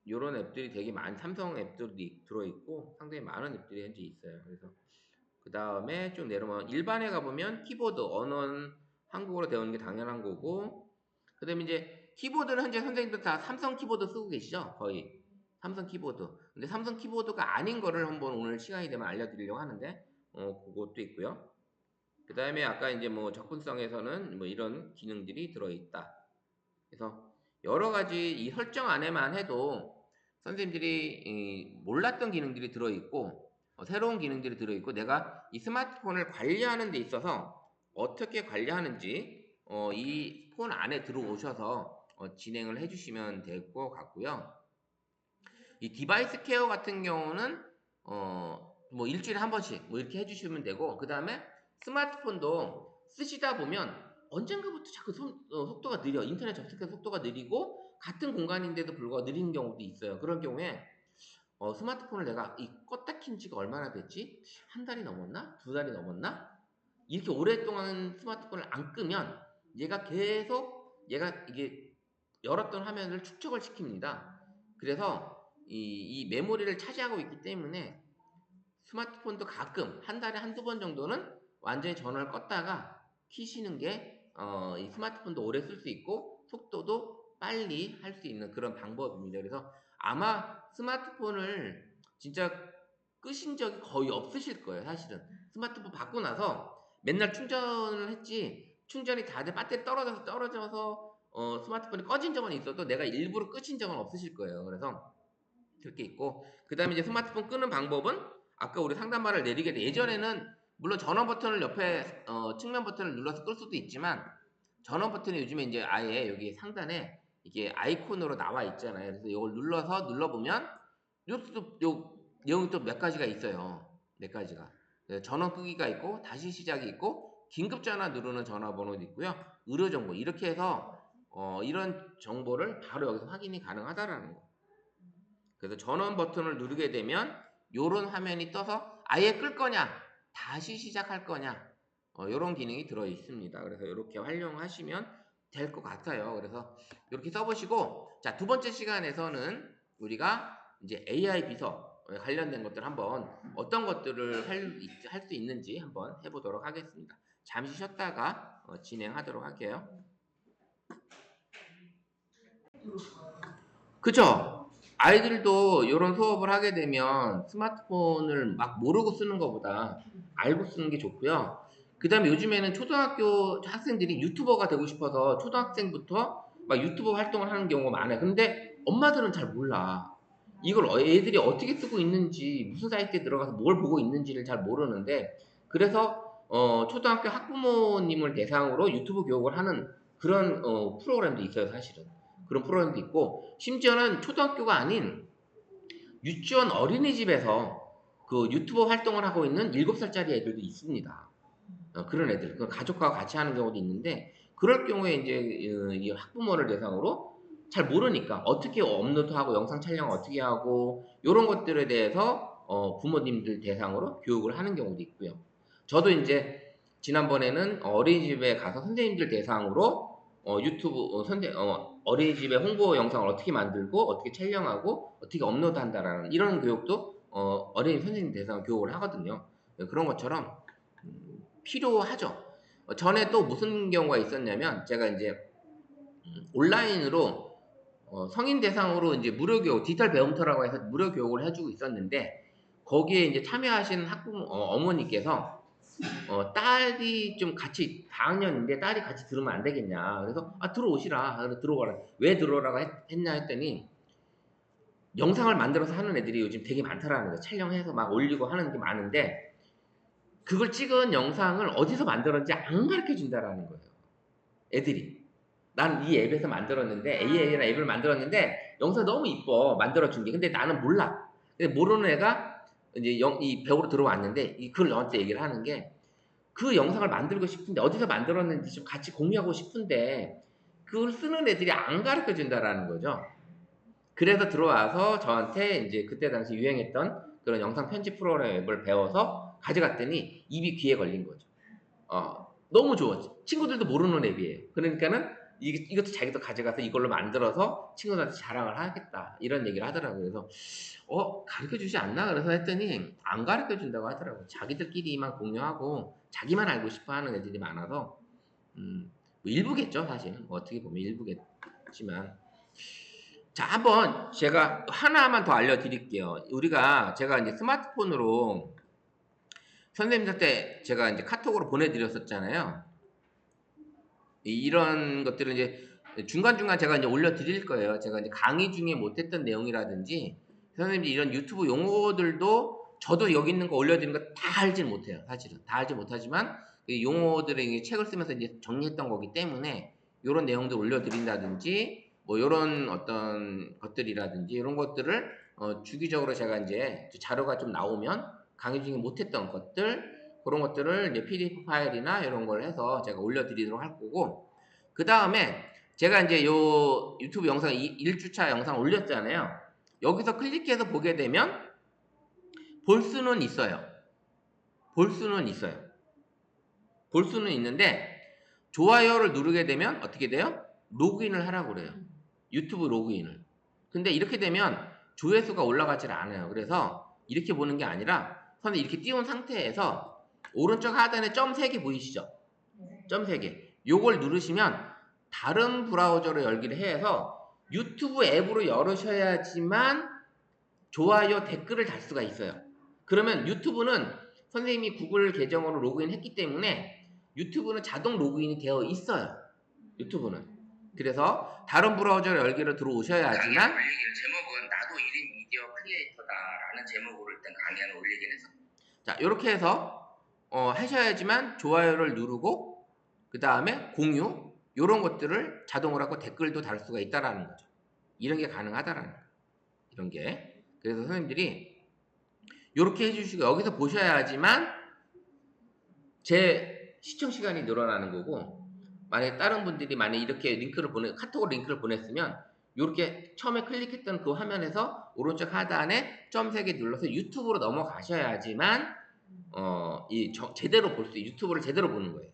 이런 앱들이 되게 많은 삼성 앱들이 들어있고 상당히 많은 앱들이 현재 있어요. 그래서 그 다음에 쭉 내려오면 일반에 가보면 키보드 언어는 한국어로 되어 있는 게 당연한 거고, 그 다음에 이제 키보드는 현재 선생님들 다 삼성 키보드 쓰고 계시죠? 거의 삼성 키보드. 근데 삼성 키보드가 아닌 거를 한번 오늘 시간이 되면 알려드리려고 하는데 그것도 있고요. 그 다음에 아까 이제 뭐 접근성에서는 뭐 이런 기능들이 들어있다. 그래서 여러 가지 이 설정 안에만 해도 선생님들이 몰랐던 기능들이 들어있고 새로운 기능들이 들어있고 내가 이 스마트폰을 관리하는 데 있어서 어떻게 관리하는지 이 폰 안에 들어오셔서 진행을 해주시면 될 것 같고요. 이 디바이스 케어 같은 경우는 뭐 일주일에 한 번씩 뭐 이렇게 해주시면 되고, 그 다음에 스마트폰도 쓰시다 보면 언젠가부터 자꾸 속도가 느려, 인터넷 접속해서 속도가 느리고 같은 공간인데도 불구하고 느린 경우도 있어요. 그런 경우에 스마트폰을 내가 껐다 킨 지가 얼마나 됐지? 한 달이 넘었나? 두 달이 넘었나? 이렇게 오랫동안 스마트폰을 안 끄면 얘가 이게 열었던 화면을 축적을 시킵니다. 그래서 이 메모리를 차지하고 있기 때문에 스마트폰도 가끔 한 달에 한두 번 정도는 완전히 전원을 껐다가 키시는 게 이 스마트폰도 오래 쓸 수 있고 속도도 빨리 할 수 있는 그런 방법입니다. 그래서 아마 스마트폰을 진짜 끄신 적이 거의 없으실 거예요. 사실은 스마트폰 받고 나서 맨날 충전을 했지, 충전이 다 돼 배터리 떨어져서 스마트폰이 꺼진 적은 있어도 내가 일부러 끄신 적은 없으실 거예요. 그래서 그렇게 있고, 그 다음에 이제 스마트폰 끄는 방법은 아까 우리 상단말을 내리게 돼. 예전에는 물론 전원 버튼을 옆에 측면 버튼을 눌러서 끌 수도 있지만 전원 버튼이 요즘에 이제 아예 여기 상단에 이게 아이콘으로 나와 있잖아요. 그래서 이걸 눌러보면 요 내용이 또 몇 가지가 있어요. 몇 가지가. 전원 끄기가 있고 다시 시작이 있고 긴급 전화 누르는 전화번호도 있고요. 의료 정보 이렇게 해서 이런 정보를 바로 여기서 확인이 가능하다라는 거. 그래서 전원 버튼을 누르게 되면 요런 화면이 떠서 아예 끌 거냐 다시 시작할 거냐 요런 기능이 들어 있습니다. 그래서 이렇게 활용하시면 될 것 같아요. 그래서 이렇게 써보시고, 자, 두 번째 시간에서는 우리가 이제 AI 비서 관련된 것들 한번 어떤 것들을 할 수 있는지 한번 해보도록 하겠습니다. 잠시 쉬었다가 진행하도록 할게요. 그쵸? 아이들도 이런 수업을 하게 되면 스마트폰을 막 모르고 쓰는 것보다 알고 쓰는 게 좋고요. 그 다음에 요즘에는 초등학교 학생들이 유튜버가 되고 싶어서 초등학생부터 막 유튜버 활동을 하는 경우가 많아요. 근데 엄마들은 잘 몰라. 이걸 애들이 어떻게 쓰고 있는지, 무슨 사이트에 들어가서 뭘 보고 있는지를 잘 모르는데, 그래서 초등학교 학부모님을 대상으로 유튜브 교육을 하는 그런 프로그램도 있어요, 사실은. 그런 프로그램도 있고, 심지어는 초등학교가 아닌 유치원 어린이집에서 그 유튜버 활동을 하고 있는 7살짜리 애들도 있습니다. 그런 애들, 그 가족과 같이 하는 경우도 있는데, 그럴 경우에 이제 이 학부모를 대상으로 잘 모르니까 어떻게 업로드하고 영상 촬영 어떻게 하고 이런 것들에 대해서 부모님들 대상으로 교육을 하는 경우도 있고요. 저도 이제 지난번에는 어린이집에 가서 선생님들 대상으로 유튜브 어린이집에 홍보 영상을 어떻게 만들고 어떻게 촬영하고 어떻게 업로드한다라는 이런 교육도 어린이 선생님 대상 교육을 하거든요. 그런 것처럼 필요하죠. 전에 또 무슨 경우가 있었냐면 제가 이제 온라인으로 성인 대상으로 이제 무료 교육, 디지털 배움터라고 해서 무료 교육을 해주고 있었는데 거기에 이제 참여하신 학부모 어머니께서 딸이 좀 같이 4학년인데 딸이 같이 들으면 안 되겠냐. 그래서 들어오시라. 그래서 들어오라. 왜 들어오라고 했냐 했더니 영상을 만들어서 하는 애들이 요즘 되게 많다라는 거예요. 촬영해서 막 올리고 하는 게 많은데 그걸 찍은 영상을 어디서 만들었는지 안 가르쳐 준다라는 거예요. 애들이. 난 이 앱에서 만들었는데 AI나 앱을 만들었는데 영상 너무 이뻐 만들어준 게. 근데 나는 몰라. 근데 모르는 애가 이제 이 벽으로 들어왔는데 그걸 너한테 얘기를 하는 게 그 영상을 만들고 싶은데 어디서 만들었는지 좀 같이 공유하고 싶은데 그걸 쓰는 애들이 안 가르쳐 준다라는 거죠. 그래서 들어와서 저한테 이제 그때 당시 유행했던 그런 영상 편집 프로그램을 배워서 가져갔더니 입이 귀에 걸린 거죠. 너무 좋아. 친구들도 모르는 앱이에요. 그러니까는 이것도 자기도 가져가서 이걸로 만들어서 친구들한테 자랑을 하겠다. 이런 얘기를 하더라고요. 그래서, 가르쳐 주지 않나? 그래서 했더니 안 가르쳐 준다고 하더라고요. 자기들끼리만 공유하고 자기만 알고 싶어 하는 애들이 많아서, 뭐 일부겠죠, 사실. 뭐 어떻게 보면 일부겠지만. 자, 한번 제가 하나만 더 알려드릴게요. 제가 이제 스마트폰으로 선생님한테 제가 이제 카톡으로 보내드렸었잖아요. 이런 것들은 이제 중간중간 제가 이제 올려드릴 거예요. 제가 이제 강의 중에 못했던 내용이라든지 선생님이 이런 유튜브 용어들도 저도 여기 있는 거 올려드리는 거 다 알진 못해요. 사실은 다 알지 못하지만 그 용어들의 책을 쓰면서 이제 정리했던 거기 때문에 이런 내용들 올려드린다든지 뭐 이런 어떤 것들이라든지 이런 것들을 주기적으로 제가 이제 자료가 좀 나오면 강의 중에 못했던 것들 그런 것들을 이제 PDF 파일이나 이런 걸 해서 제가 올려드리도록 할 거고, 그 다음에 제가 이제 요 유튜브 영상 1주차 영상 올렸잖아요. 여기서 클릭해서 보게 되면 볼 수는 있어요. 볼 수는 있어요. 볼 수는 있는데 좋아요를 누르게 되면 어떻게 돼요? 로그인을 하라고 그래요. 유튜브 로그인을. 근데 이렇게 되면 조회수가 올라가질 않아요. 그래서 이렇게 보는 게 아니라 선생님 이렇게 띄운 상태에서 오른쪽 하단에 점 3개 보이시죠? 점 3개. 요걸 누르시면 다른 브라우저로 열기를 해서 유튜브 앱으로 열으셔야지만 좋아요, 댓글을 달 수가 있어요. 그러면 유튜브는 선생님이 구글 계정으로 로그인 했기 때문에 유튜브는 자동 로그인이 되어 있어요. 유튜브는. 그래서 다른 브라우저로 열기로 들어오셔야지만 제목은 나도 1인 미디어 크리에이터다라는 제목으로 일단 강의를 올리긴 했어. 자, 이렇게 해서 하셔야지만 좋아요를 누르고 그 다음에 공유 이런 것들을 자동으로 하고 댓글도 달 수가 있다라는 거죠. 이런 게 가능하다라는 거예요. 이런 게. 그래서 선생님들이 이렇게 해주시고 여기서 보셔야지만 제 시청 시간이 늘어나는 거고, 만약에 다른 분들이 만약에 이렇게 카톡으로 링크를 보냈으면 이렇게 처음에 클릭했던 그 화면에서 오른쪽 하단에 점 3개 눌러서 유튜브로 넘어가셔야지만 제대로 유튜브를 제대로 보는 거예요.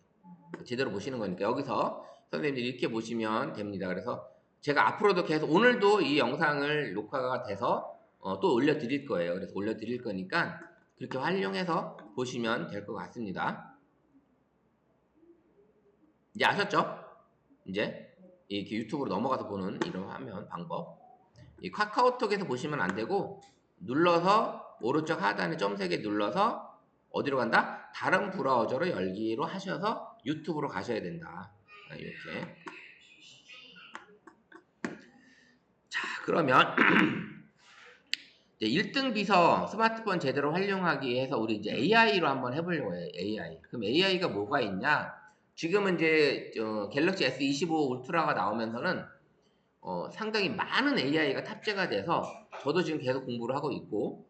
제대로 보시는 거니까 여기서 선생님들이 이렇게 보시면 됩니다. 그래서 제가 앞으로도 계속 오늘도 이 영상을 녹화가 돼서 또 올려드릴 거예요. 그래서 올려드릴 거니까 그렇게 활용해서 보시면 될 것 같습니다. 이제 아셨죠? 이제 이렇게 유튜브로 넘어가서 보는 이런 화면 방법. 이 카카오톡에서 보시면 안 되고 눌러서 오른쪽 하단에 점 3개 눌러서 어디로 간다? 다른 브라우저로 열기로 하셔서 유튜브로 가셔야 된다. 이렇게. 자, 그러면 이제 1등 비서 스마트폰 제대로 활용하기 위해서 우리 이제 AI로 한번 해보려고 해요. AI. 그럼 AI가 뭐가 있냐? 지금은 이제 갤럭시 S25 울트라가 나오면서는 상당히 많은 AI가 탑재가 돼서 저도 지금 계속 공부를 하고 있고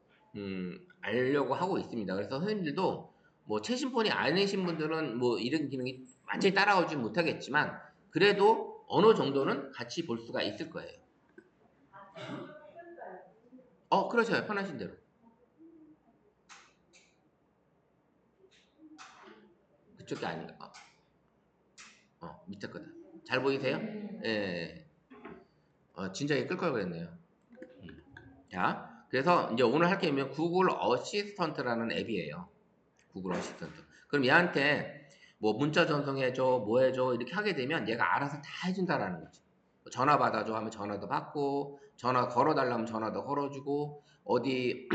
알려고 하고 있습니다. 그래서 선생님들도 뭐 최신폰이 아니신 분들은 뭐 이런 기능이 완전히 따라오지 못하겠지만 그래도 어느 정도는 같이 볼 수가 있을 거예요. 그러셔요. 편하신 대로. 그쪽이 아닌가? 밑에 거다. 잘 보이세요? 예. 진짜 끌 걸 그랬네요. 자, 그래서 이제 오늘 할 게 있으면 구글 어시스턴트라는 앱이에요. 구글 어시스턴트. 그럼 얘한테 뭐 문자 전송해줘, 뭐 해줘 이렇게 하게 되면 얘가 알아서 다 해준다라는 거지. 전화 받아줘 하면 전화도 받고, 전화 걸어달라면 전화도 걸어주고, 어디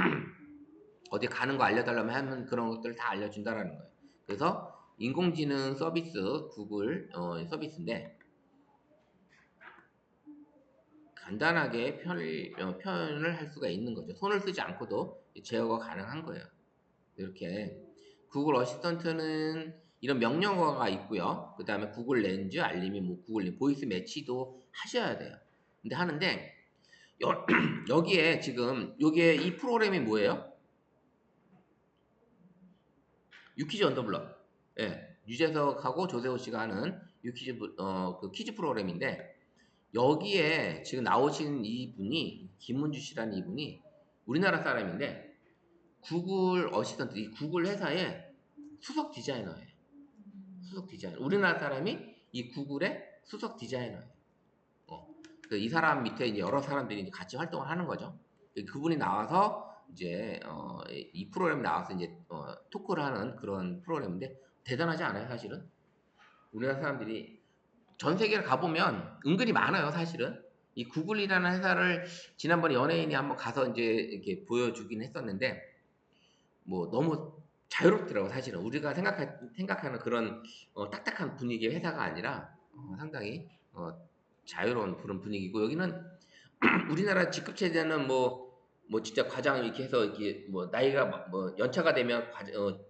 어디 가는 거 알려달라면 하면 그런 것들 다 알려준다라는 거예요. 그래서 인공지능 서비스 구글 서비스인데 간단하게 표현을 할 수가 있는 거죠. 손을 쓰지 않고도 제어가 가능한 거예요. 이렇게 구글 어시스턴트는 이런 명령어가 있고요. 그 다음에 구글 렌즈, 알림이 뭐 구글 보이스 매치도 하셔야 돼요. 근데 하는데 여기에 지금 요게 이 프로그램이 뭐예요? 유퀴즈 언더블럭. 예. 유재석하고 조세호 씨가 하는 유퀴즈 그 퀴즈 프로그램인데 여기에 지금 나오신 이분이 김문주 씨라는 이분이 우리나라 사람인데 구글 어시스턴트 이 구글 회사의 수석 디자이너예요. 수석 디자이너. 우리나라 사람이 이 구글의 수석 디자이너예요. 이 사람 밑에 이제 여러 사람들이 이제 같이 활동을 하는 거죠. 그분이 나와서 이제 이 프로그램 나와서 이제 토크를 하는 그런 프로그램인데 대단하지 않아요, 사실은? 우리나라 사람들이 전 세계를 가보면 은근히 많아요, 사실은. 이 구글이라는 회사를 지난번에 연예인이 한번 가서 이제 이렇게 보여주긴 했었는데 뭐 너무 자유롭더라고, 사실은. 우리가 생각하는 그런 딱딱한 분위기의 회사가 아니라 상당히 자유로운 그런 분위기고 여기는 우리나라 직급체제는 뭐 진짜 과장 이렇게 해서 이렇게 뭐 나이가 뭐 연차가 되면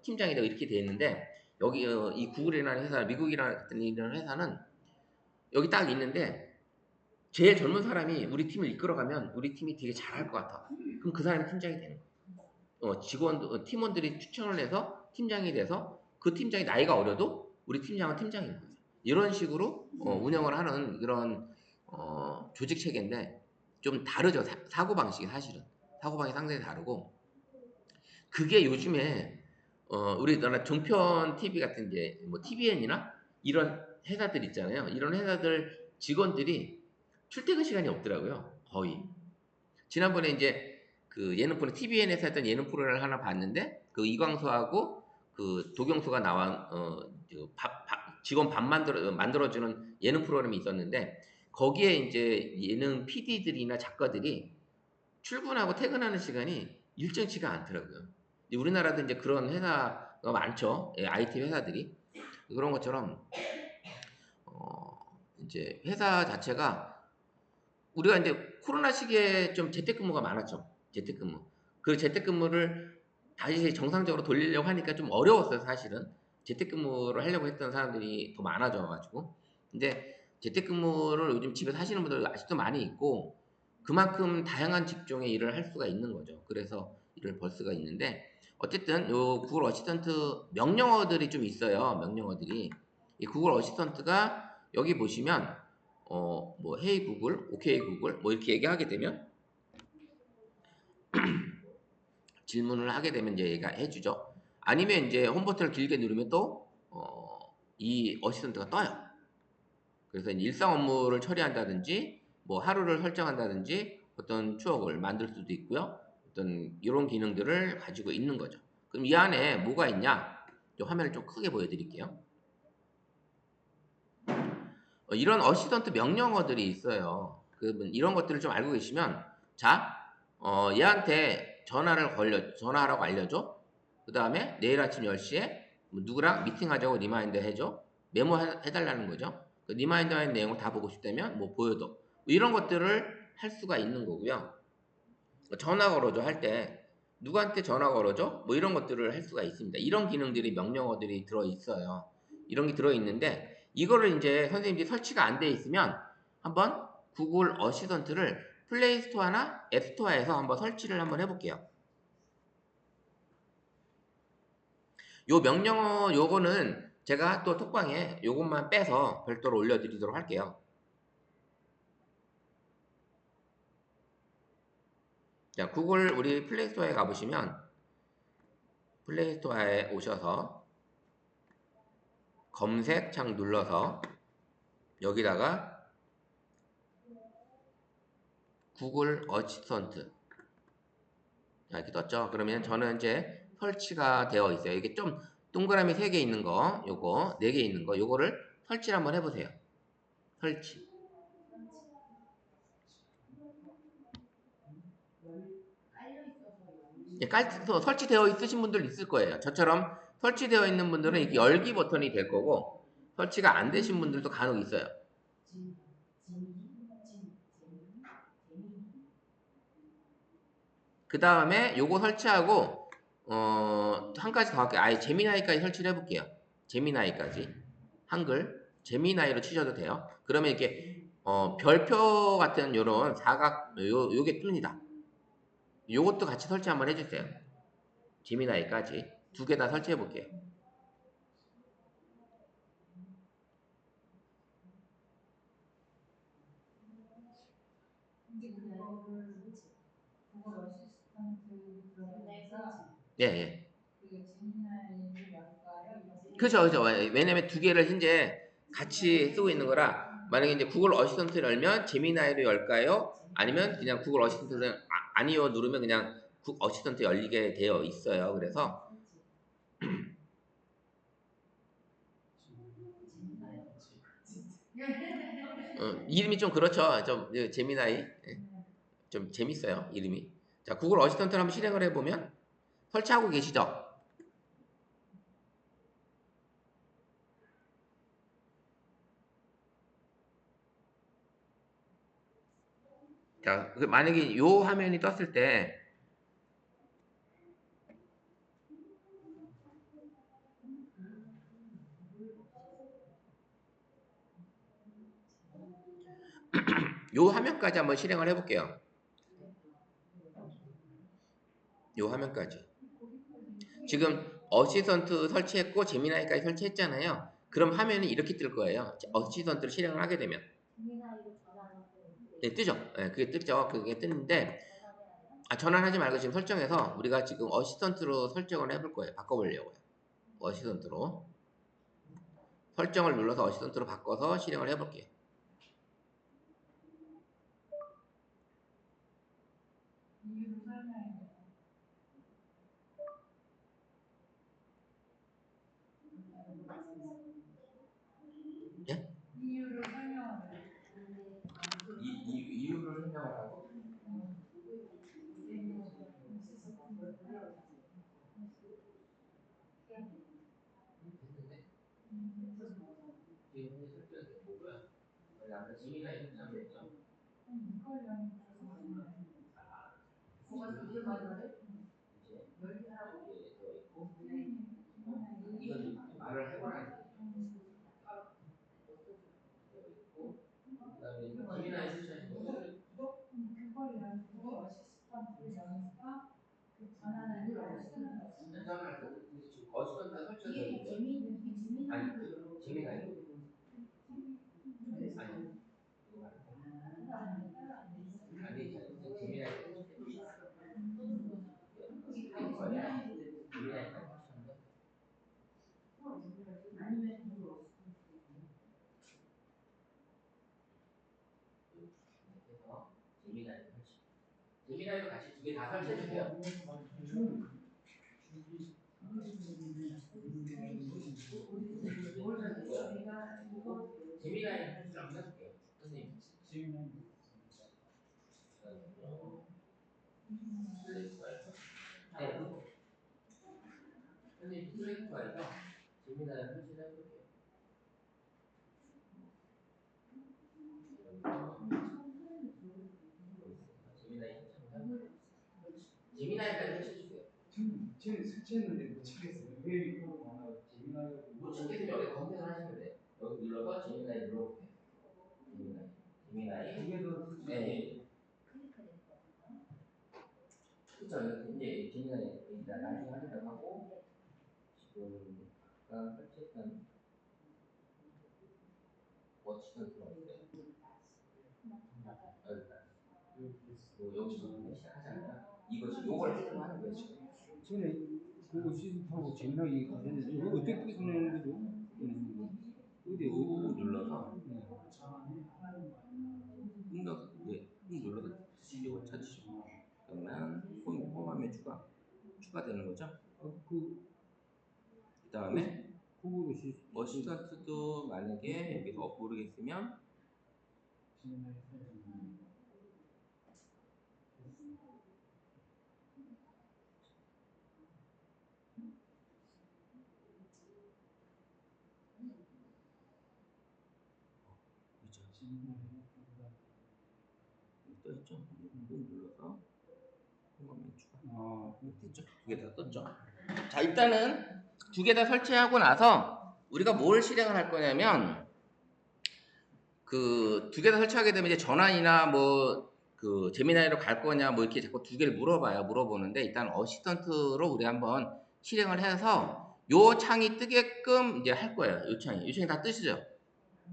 팀장이 되고 이렇게 돼 있는데 여기 이 구글이라는 회사, 미국이라는 회사는 여기 딱 있는데 제일 젊은 사람이 우리 팀을 이끌어가면 우리 팀이 되게 잘할 것 같아. 그럼 그 사람이 팀장이 되는 거야. 팀원들이 추천을 해서 팀장이 돼서 그 팀장이 나이가 어려도 우리 팀장은 팀장인 거예요. 이런 식으로 운영을 하는 그런 조직 체계인데 좀 다르죠. 사고방식이 사실은. 사고방식이 상당히 다르고 그게 요즘에 우리나라 종편 TV 같은 게 뭐 TVN이나 이런 회사들 있잖아요. 이런 회사들 직원들이 출퇴근 시간이 없더라고요. 거의. 지난번에 이제 그 예능 프로 TVN에서 했던 예능 프로그램을 하나 봤는데 그 이광수하고 그 도경수가 나와 직원 밥 만들어주는 예능 프로그램이 있었는데 거기에 이제 예능 PD들이나 작가들이 출근하고 퇴근하는 시간이 일정치가 않더라고요. 우리나라도 이제 그런 회사가 많죠. IT 회사들이 그런 것처럼 이제 회사 자체가 우리가 이제 코로나 시기에 좀 재택근무가 많았죠. 재택근무. 그 재택근무를 다시 정상적으로 돌리려고 하니까 좀 어려웠어요, 사실은. 재택근무를 하려고 했던 사람들이 더 많아져가지고. 근데 재택근무를 요즘 집에서 하시는 분들 아직도 많이 있고, 그만큼 다양한 직종의 일을 할 수가 있는 거죠. 그래서 일을 벌 수가 있는데, 어쨌든 요 구글 어시스턴트 명령어들이 좀 있어요. 명령어들이. 이 구글 어시스턴트가 여기 보시면 뭐 헤이 구글, 오케이 구글 뭐 이렇게 얘기하게 되면 질문을 하게 되면 이제 얘가 해주죠. 아니면 이제 홈 버튼을 길게 누르면 또 이 어시스턴트가 떠요. 그래서 이제 일상 업무를 처리한다든지 뭐 하루를 설정한다든지 어떤 추억을 만들 수도 있고요. 어떤 이런 기능들을 가지고 있는 거죠. 그럼 이 안에 뭐가 있냐? 화면을 좀 크게 보여드릴게요. 이런 어시스턴트 명령어들이 있어요. 이런 것들을 좀 알고 계시면 자, 얘한테 전화하라고 알려줘. 그 다음에 내일 아침 10시에 누구랑 미팅하자고 리마인드 해줘. 메모해달라는 거죠. 그 리마인드한 내용을 다 보고 싶다면 뭐 보여도 뭐 이런 것들을 할 수가 있는 거고요. 전화 걸어줘 할 때 누구한테 전화 걸어줘? 뭐 이런 것들을 할 수가 있습니다. 이런 기능들이 명령어들이 들어있어요. 이런 게 들어있는데 이거를 이제 선생님들이 설치가 안 돼 있으면 한번 구글 어시스턴트를 플레이 스토어나 앱 스토어에서 한번 설치를 한번 해볼게요. 요 명령어 요거는 제가 또 톡방에 요것만 빼서 별도로 올려드리도록 할게요. 자, 구글 우리 플레이 스토어에 가보시면 플레이 스토어에 오셔서 검색창 눌러서 여기다가 구글 어시스턴트 이렇게 떴죠. 그러면 저는 이제 설치가 되어 있어요. 이게 좀 동그라미 3개 있는 거, 요거 4개 있는 거, 요거를 설치를 한번 해보세요. 설치. 설치되어 있으신 분들 있을 거예요. 저처럼 설치되어 있는 분들은 이렇게 열기 버튼이 될 거고 설치가 안 되신 분들도 간혹 있어요. 그 다음에 요거 설치하고 한 가지 더 할게요. 아예 제미나이까지 설치를 해볼게요. 제미나이까지 한글 제미나이로 치셔도 돼요. 그러면 이렇게 별표 같은 요런 사각 요게 뜹니다. 요것도 같이 설치 한번 해주세요. 제미나이까지 두 개 다 설치해 볼게요. 예, 예. 그죠, 그죠. 왜냐면 두 개를 현재 같이 쓰고 있는 거라, 만약에 이제 구글 어시스턴트를 열면 제미나이로 열까요? 아니면 그냥 구글 어시스턴트는 아니요 누르면 그냥 어시스턴트 열리게 되어 있어요. 그래서 이름이 좀 그렇죠. 좀 제미나이. 예, 좀 재밌어요. 이름이. 자, 구글 어시스턴트를 한번 실행을 해보면 설치하고 계시죠? 자, 만약에 요 화면이 떴을 때 요 화면까지 한번 실행을 해볼게요. 요 화면까지. 지금 어시스턴트 설치했고 제미나이까지 설치했잖아요. 그럼 화면이 이렇게 뜰 거예요. 어시스턴트를 실행을 하게 되면. 네, 뜨죠. 네, 그게 뜨죠. 그게 뜨는데 전환하지 말고 지금 설정해서 우리가 지금 어시스턴트로 설정을 해볼 거예요. 바꿔보려고요. 어시스턴트로. 설정을 눌러서 어시스턴트로 바꿔서 실행을 해볼게요. 예? 이유를 설명하라고? 뒤에 설정이 됐고요. 아까 지민아 설정을 했죠. 이제 이렇게 되어 있고 이건 말을 해보라는 얘기죠. 되어 있고 그다음에 지민아 설정하신 거를 전화를 어시스턴트 설정되어 있죠. 아니 지민아 아니 이거 말고 아니 지민아 그래서 재미나이도 같이 두 개 다 설치해 주세요. 재미나이 설치 한번 해볼게요. 선생님. 슬랙트와에서 네, 선생님 슬랙트와에서 재미나이 설치를 해볼게요. 재미나이 설치하면 재미나이까지 설치해 주세요. 저는 설치했는데 못 찾겠어요. 왜 이거 하나 재미나요? 못 찾겠으면 여기 검색을 하시면 돼요. 여기 눌러서 재미나이 눌러볼게요. 재미나이. 두개더 네. 그쵸. 이제 재미나이 일단 나중에 하려고 하고 지금 아까 설치했던 워치도 들어있어요. 여기서 시작하잖아요. 이거 지금 요걸 해석하는 거예요 지금. 전에 그 시스템하고 재미나이 했는데 이거 어떻게 끊는 거죠? 어디 꾹 눌러서 이제 꾹 눌러서 이걸 찾으시고 그러면 홈화면 추가되는 거죠. 그 다음에 어시스턴트도 만약에 여기서 모르겠으면 떠있죠? 꾹 눌러서 홈화면 추가. 됐죠? 두 개 다 떴죠? 자, 일단은 두 개 다 설치하고 나서 우리가 뭘 실행을 할 거냐면 그 두 개 다 설치하게 되면 이제 전환이나 뭐 그 제미나이로 갈 거냐 뭐 이렇게 자꾸 두 개를 물어봐요. 물어보는데 일단 어시스턴트로 우리 한번 실행을 해서 요 창이 뜨게끔 이제 할 거예요. 요 창이 다 뜨시죠?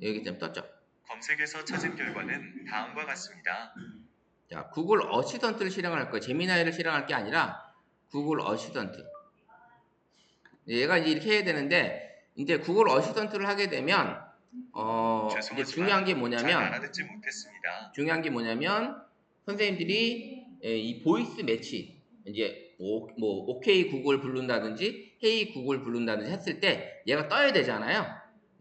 여기 좀 떴죠? 검색에서 찾은 결과는 다음과 같습니다. 자, 구글 어시스턴트를 실행할 거예요. 제미나이를 실행할 게 아니라 구글 어시스턴트. 얘가 이제 이렇게 해야 되는데 이제 구글 어시스턴트를 하게 되면 이제 중요한 게 잘 뭐냐면 알아듣지 못했습니다. 선생님들이 이 보이스 매치 이제 뭐 오케이 구글 부른다든지 헤이 구글 부른다든지 했을 때 얘가 떠야 되잖아요.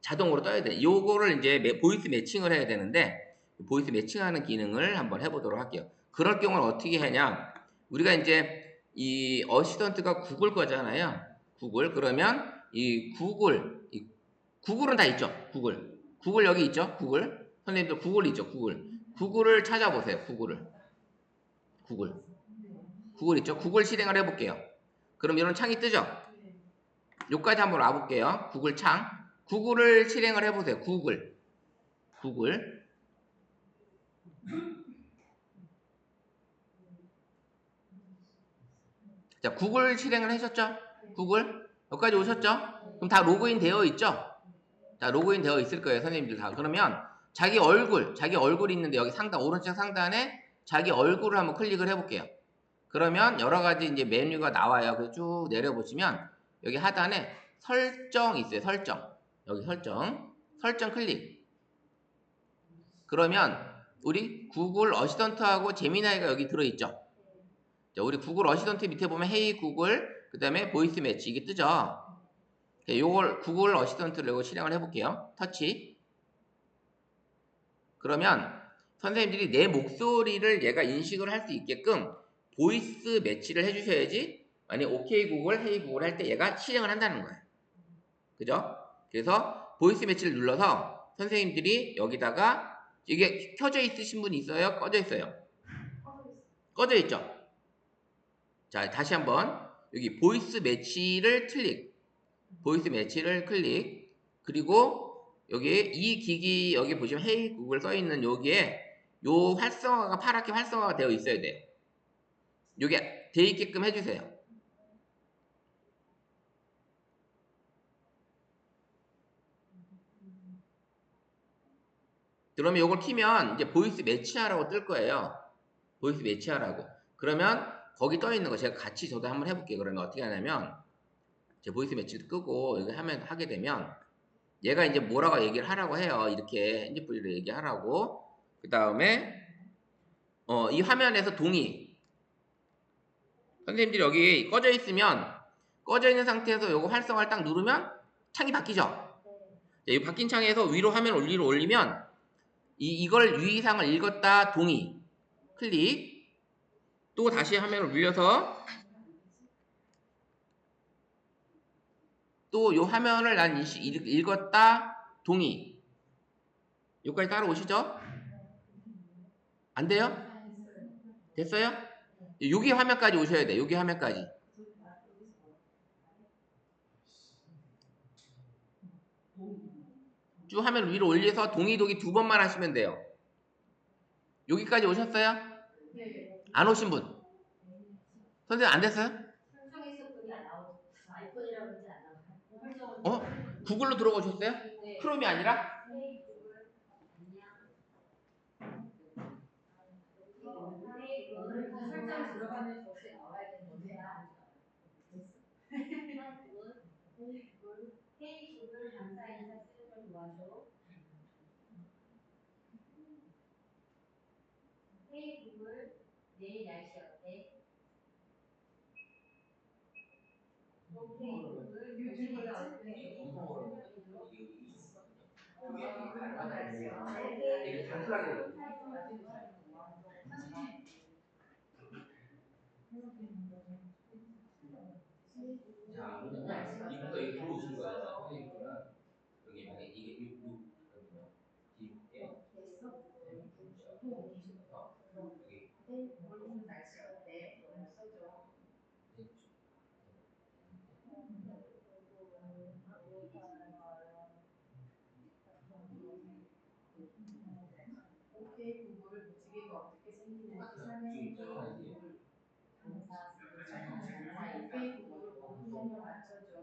자동으로 떠야 돼. 요거를 이제 보이스 매칭을 해야 되는데 보이스 매칭하는 기능을 한번 해보도록 할게요. 그럴 경우는 어떻게 하냐? 우리가 이제 이 어시스턴트가 구글 거잖아요. 구글 그러면 이 구글은 다 있죠. 구글 여기 있죠. 구글 선생님들 구글 있죠. 구글을 찾아보세요. 구글 있죠. 구글 실행을 해볼게요. 그럼 이런 창이 뜨죠. 여기까지 한번 와볼게요. 구글 창 구글을 실행을 해보세요. 구글 자, 구글 실행을 하셨죠? 구글 여기까지 오셨죠? 그럼 다 로그인 되어 있죠? 자, 로그인 되어 있을 거예요. 선생님들 다. 그러면 자기 얼굴 있는데 여기 상단 오른쪽 상단에 자기 얼굴을 한번 클릭을 해볼게요. 그러면 여러 가지 이제 메뉴가 나와요. 그래서 쭉 내려보시면 여기 하단에 설정 있어요. 여기 설정 클릭. 그러면 우리 구글 어시스턴트하고 제미나이가 여기 들어있죠. 자, 우리 구글 어시스턴트 밑에 보면 헤이 구글 그 다음에 보이스 매치 이게 뜨죠. 요걸 구글 어시스턴트를 이거 실행을 해볼게요. 터치. 그러면 선생님들이 내 목소리를 얘가 인식을 할 수 있게끔 보이스 매치를 해주셔야지 만약 오케이 구글, 헤이 구글 할 때 얘가 실행을 한다는 거예요. 그죠? 그래서 보이스 매치를 눌러서 선생님들이 여기다가 이게 켜져 있으신 분 있어요? 꺼져 있어요? 꺼져 있죠? 자, 다시 한번 여기 보이스 매치를 클릭 그리고 여기 이 기기 여기 보시면 헤이 구글 써있는 여기에 요 활성화가 파랗게 활성화가 되어 있어야 돼요. 요게 돼 있게끔 해주세요. 그러면 요걸 키면 이제 보이스 매치하라고 뜰 거예요. 보이스 매치하라고. 그러면 거기 떠 있는 거 제가 같이 저도 한번 해볼게요. 그러면 어떻게 하냐면 제 보이스 매치를 끄고 이거 하게 되면 얘가 이제 뭐라고 얘기를 하라고 해요. 이렇게 핸즈프리를 얘기하라고. 그 다음에 이 화면에서 동의. 선생님들이 여기 꺼져 있으면 꺼져 있는 상태에서 요거 활성화를 딱 누르면 창이 바뀌죠. 이 바뀐 창에서 위로 화면 위로 올리면 이걸 유의사항을 읽었다 동의 클릭 또 다시 화면을 올려서 또 요 화면을 난 읽었다 동의 여기까지 따라오시죠? 안 돼요? 됐어요? 여기 화면까지 오셔야 돼. 여기 화면까지. 쭉 화면 위로 올려서 동의 두 번만 하시면 돼요. 여기까지 오셨어요? 안 오신 분? 선생님 안 됐어요? 구글로 들어오셨어요? 크롬이 아니라? 설정 들어가면 거기에 나와야 되는데 페이북을 강사 인사 쓰는 걸 도와줘. 페이북을 내일 날씨 어때? 페이북을 요즘 원래 어때? 이게 단순하게 자, 뭐냐면 이분도 여기 들어오신 거예요. 선생님들은 여기 만약에 이게 66 뒤에 오늘 날씨 어때? 써줘. 오케이 구글 무지개가 어떻게 생기는지 설명해 주세요. 오케이 구글 공통점을 맞춰줘.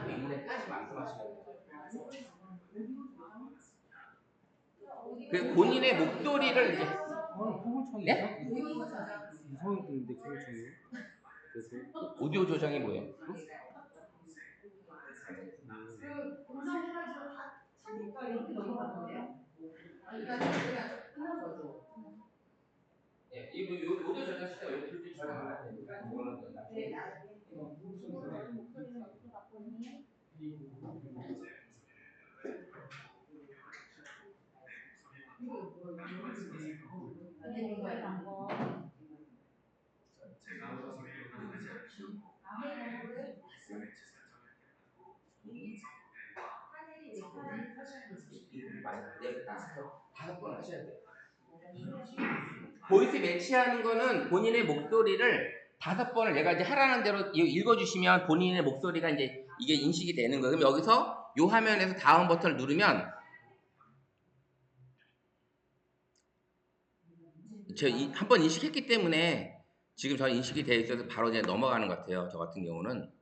있는데까지 말씀하시는 거예요. 그 본인의 목소리를 이제 구글창이 네? 이상하게 뜨는데 구글창이. 그래서 오디오 조정이 뭐예요? 그 공정해가지고 다 찾으니까 이렇게 넘어가던데요? 그러니까 그냥 끝난 거죠. 예, 이 오디오 조정 시대 여기 불빛 조정을 해야 되니까 이거는 네, 나중에 나중에. 목소리를 어떻게 바꾸니? 선생님과의 방법. 다섯 번 하셔야 돼요. 보이스 매치하는 거는 본인의 목소리를 5번을 내가 이제 하라는 대로 읽어주시면 본인의 목소리가 이제 이게 인식이 되는 거예요. 그럼 여기서 이 화면에서 다음 버튼을 누르면 제가 한번 인식했기 때문에 지금 저는 인식이 되어 있어서 바로 이제 넘어가는 것 같아요. 저 같은 경우는.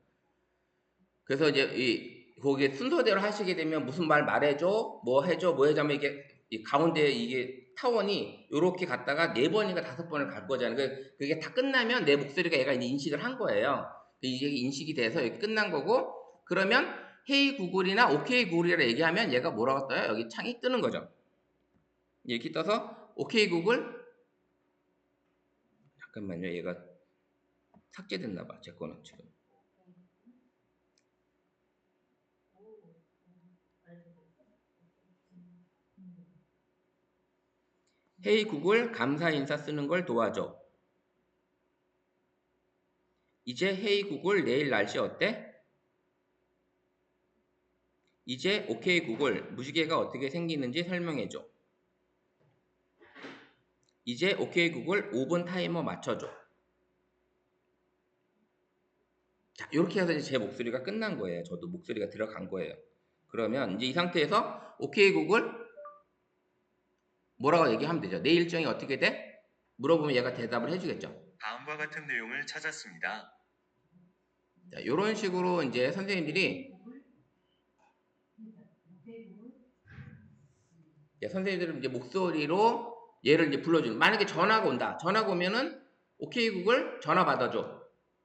그래서 이제 거기에 순서대로 하시게 되면 무슨 말 말해줘, 뭐 해줘, 뭐 해줘 하면 이게 이 가운데 이게 타원이 이렇게 갔다가 4번인가 5번을 갈 거잖아요. 그게 다 끝나면 내 목소리가 얘가 이제 인식을 한 거예요. 이게 인식이 돼서 이렇게 끝난 거고, 그러면 헤이 구글이나 오케이 구글이라 얘기하면 얘가 뭐라고 떠요? 여기 창이 뜨는 거죠. 이렇게 떠서 오케이 구글, 잠깐만요. 얘가 삭제됐나 봐. 제 거는 지금. 헤이 구글 감사 인사 쓰는 걸 도와줘. 이제 헤이 구글 내일 날씨 어때? 이제 오케이 구글 무지개가 어떻게 생기는지 설명해줘. 이제 오케이 구글 5분 타이머 맞춰줘. 자, 이렇게 해서 이제 제 목소리가 끝난 거예요. 저도 목소리가 들어간 거예요. 그러면 이제 이 상태에서 오케이 구글 뭐라고 얘기하면 되죠. 내 일정이 어떻게 돼? 물어보면 얘가 대답을 해주겠죠. 다음과 같은 내용을 찾았습니다. 자, 이런 식으로 이제 선생님들이 선생님들은 이제 목소리로 얘를 이제 불러주는. 만약에 전화가 온다. 전화가 오면은 오케이 구글 전화 받아줘.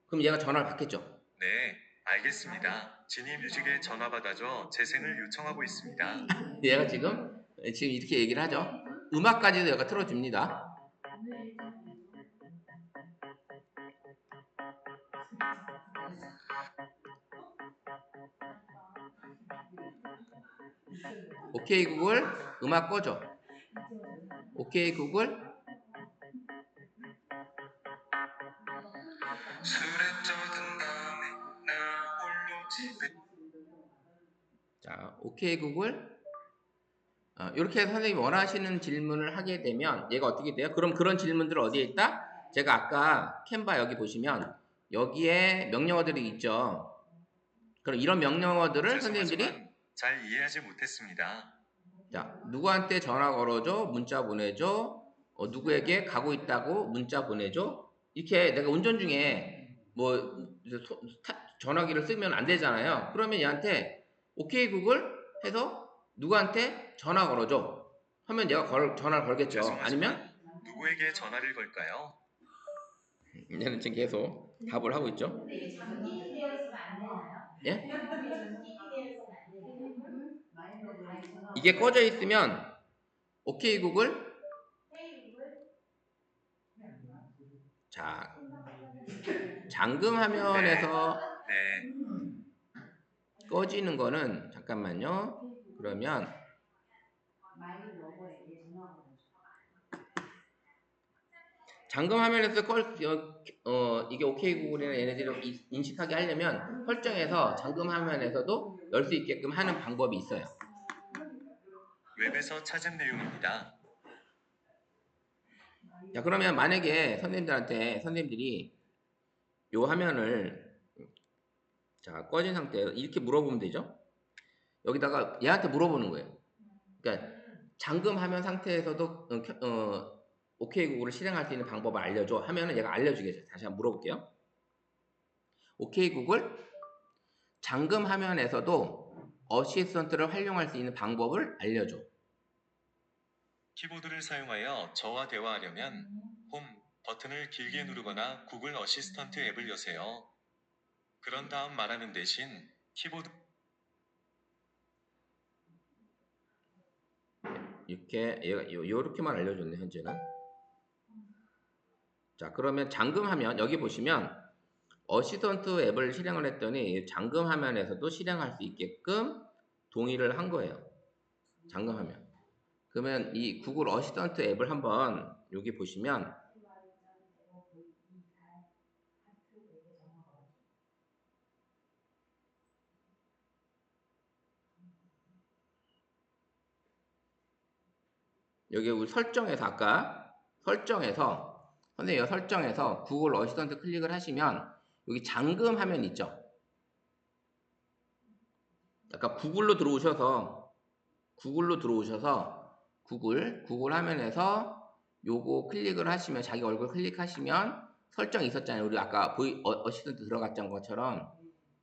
그럼 얘가 전화를 받겠죠. 네, 알겠습니다. 지니 뮤직에 전화 받아줘 재생을 요청하고 있습니다. 얘가 지금 이렇게 얘기를 하죠. 음악까지도 얘가 틀어줍니다. 오케이 구글 음악 꺼줘. 오케이 구글 자 오케이 구글 이렇게 해서 선생님이 원하시는 질문을 하게 되면 얘가 어떻게 돼요? 그럼 그런 질문들 어디에 있다? 제가 아까 캔바 여기 보시면 여기에 명령어들이 있죠. 그럼 이런 명령어들을 선생님들이 죄송하지만 잘 이해하지 못했습니다. 자 누구한테 전화 걸어줘, 문자 보내줘, 누구에게 가고 있다고 문자 보내줘. 이렇게 내가 운전 중에 뭐 전화기를 쓰면 안 되잖아요. 그러면 얘한테 오케이 구글 해서 누구한테 전화 걸어줘 하면 얘가 전화를 걸겠죠. 죄송하지만 아니면 누구에게 전화를 걸까요? 얘는 지금 계속 답을 하고 있죠. 근데 이게 잠기게 되어 있으면 안 되나요? 예? 이게 잠기게 되어 있으면 안 되나요? 이게 꺼져 있으면 오케이 구글 자 잠금 화면에서 네, 꺼지는 거는 잠깐만요. 그러면 잠금 화면에서 이게 오케이 구글이나 얘네들을 인식하게 하려면 설정해서 잠금 화면에서도 열 수 있게끔 하는 방법이 있어요. 웹에서 찾은 내용입니다. 자, 그러면 만약에 선생님들이 요 화면을 자, 꺼진 상태에서 이렇게 물어보면 되죠? 여기다가 얘한테 물어보는 거예요. 그러니까 잠금 화면 상태에서도 오케이 구글을 실행할 수 있는 방법을 알려줘 하면은 얘가 알려주겠죠. 다시 한번 물어볼게요. 오케이 구글 잠금 화면에서도 어시스턴트를 활용할 수 있는 방법을 알려줘. 키보드를 사용하여 저와 대화하려면 홈 버튼을 길게 누르거나 구글 어시스턴트 앱을 여세요. 그런 다음 말하는 대신 키보드 이렇게 얘가 요렇게만 알려줬네 현재는. 자, 그러면 잠금 화면 여기 보시면 어시스턴트 앱을 실행을 했더니 잠금 화면에서도 실행할 수 있게끔 동의를 한 거예요. 잠금 화면. 그러면 이 구글 어시스턴트 앱을 한번 여기 보시면 여기 우리 설정에서 아까 설정에서 구글 어시스턴트 클릭을 하시면 여기 잠금 화면 있죠. 아까 구글 화면에서 요거 클릭을 하시면 자기 얼굴 클릭하시면 설정 있었잖아요. 우리 아까 어시스턴트 들어갔던 것처럼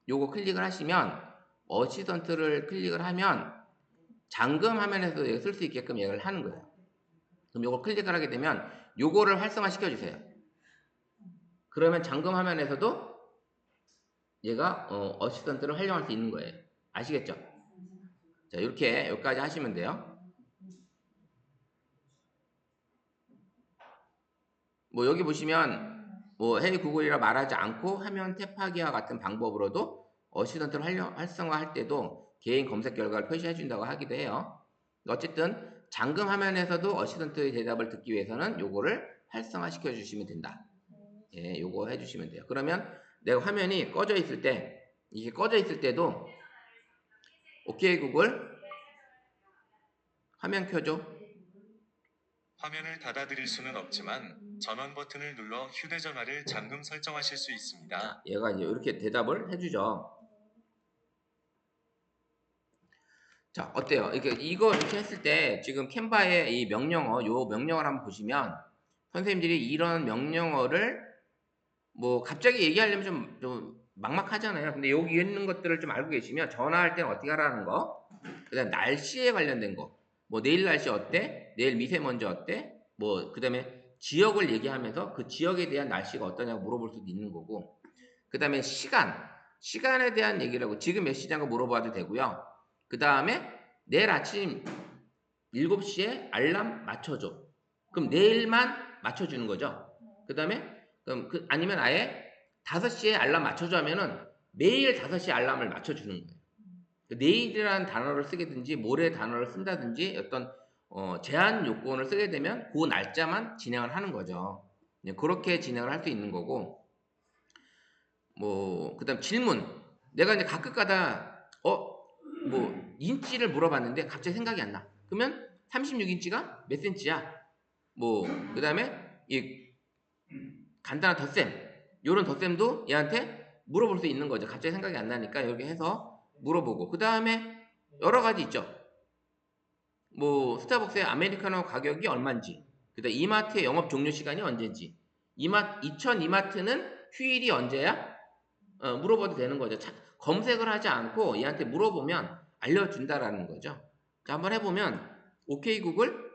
요거 클릭을 하시면 어시스턴트를 클릭을 하면 잠금 화면에서 쓸 수 있게끔 얘기를 하는 거예요. 그럼 요걸 클릭을 하게 되면 요거를 활성화 시켜주세요. 그러면 잠금 화면에서도 얘가 어시스턴트를 활용할 수 있는 거예요. 아시겠죠? 자, 이렇게 여기까지 하시면 돼요. 뭐 여기 보시면 뭐 헤이 구글이라 말하지 않고 화면 탭하기와 같은 방법으로도 어시스턴트를 활성화할 때도 개인 검색 결과를 표시해 준다고 하기도 해요. 어쨌든 잠금 화면에서도 어시스턴트의 대답을 듣기 위해서는 요거를 활성화 시켜 주시면 된다. 예, 요거 해 주시면 돼요. 그러면 내가 화면이 꺼져 있을 때 이게 꺼져 있을 때도 오케이 구글 화면 켜줘. 화면을 닫아드릴 수는 없지만 전원 버튼을 눌러 휴대전화를 잠금 설정하실 수 있습니다. 얘가 이제 이렇게 대답을 해주죠. 자, 어때요? 이거 이렇게 했을 때 지금 캔바의 이 명령어, 요 명령어를 한번 보시면 선생님들이 이런 명령어를 뭐 갑자기 얘기하려면 좀 막막하잖아요. 근데 여기 있는 것들을 좀 알고 계시면 전화할 때는 어떻게 하라는 거, 그다음 날씨에 관련된 거, 뭐 내일 날씨 어때? 내일 미세먼지 어때? 뭐 그다음에 지역을 얘기하면서 그 지역에 대한 날씨가 어떠냐고 물어볼 수도 있는 거고, 그다음에 시간에 대한 얘기를 하고 지금 몇 시냐고 물어봐도 되고요. 그 다음에 내일 아침 7시에 알람 맞춰줘. 그럼 내일만 맞춰주는 거죠. 그 다음에 아니면 아예 5시에 알람 맞춰줘 하면은 매일 5시에 알람을 맞춰주는 거예요. 내일이라는 단어를 쓰게든지 모레 단어를 쓴다든지 어떤 제한 요건을 쓰게 되면 그 날짜만 진행을 하는 거죠. 그렇게 진행을 할 수 있는 거고, 뭐 그다음 질문. 내가 이제 가끔가다 뭐 인치를 물어봤는데 갑자기 생각이 안 나. 그러면 36인치가 몇 센치야? 뭐 그다음에 이 간단한 덧셈. 요런 덧셈도 얘한테 물어볼 수 있는 거죠. 갑자기 생각이 안 나니까 이렇게 해서 물어보고. 그다음에 여러 가지 있죠. 뭐 스타벅스의 아메리카노 가격이 얼마인지. 그다음 이마트의 영업 종료 시간이 언제인지. 이천 이마트는 휴일이 언제야? 물어봐도 되는 거죠. 검색을 하지 않고 얘한테 물어보면 알려준다라는 거죠. 자, 한번 해보면 오케이 구글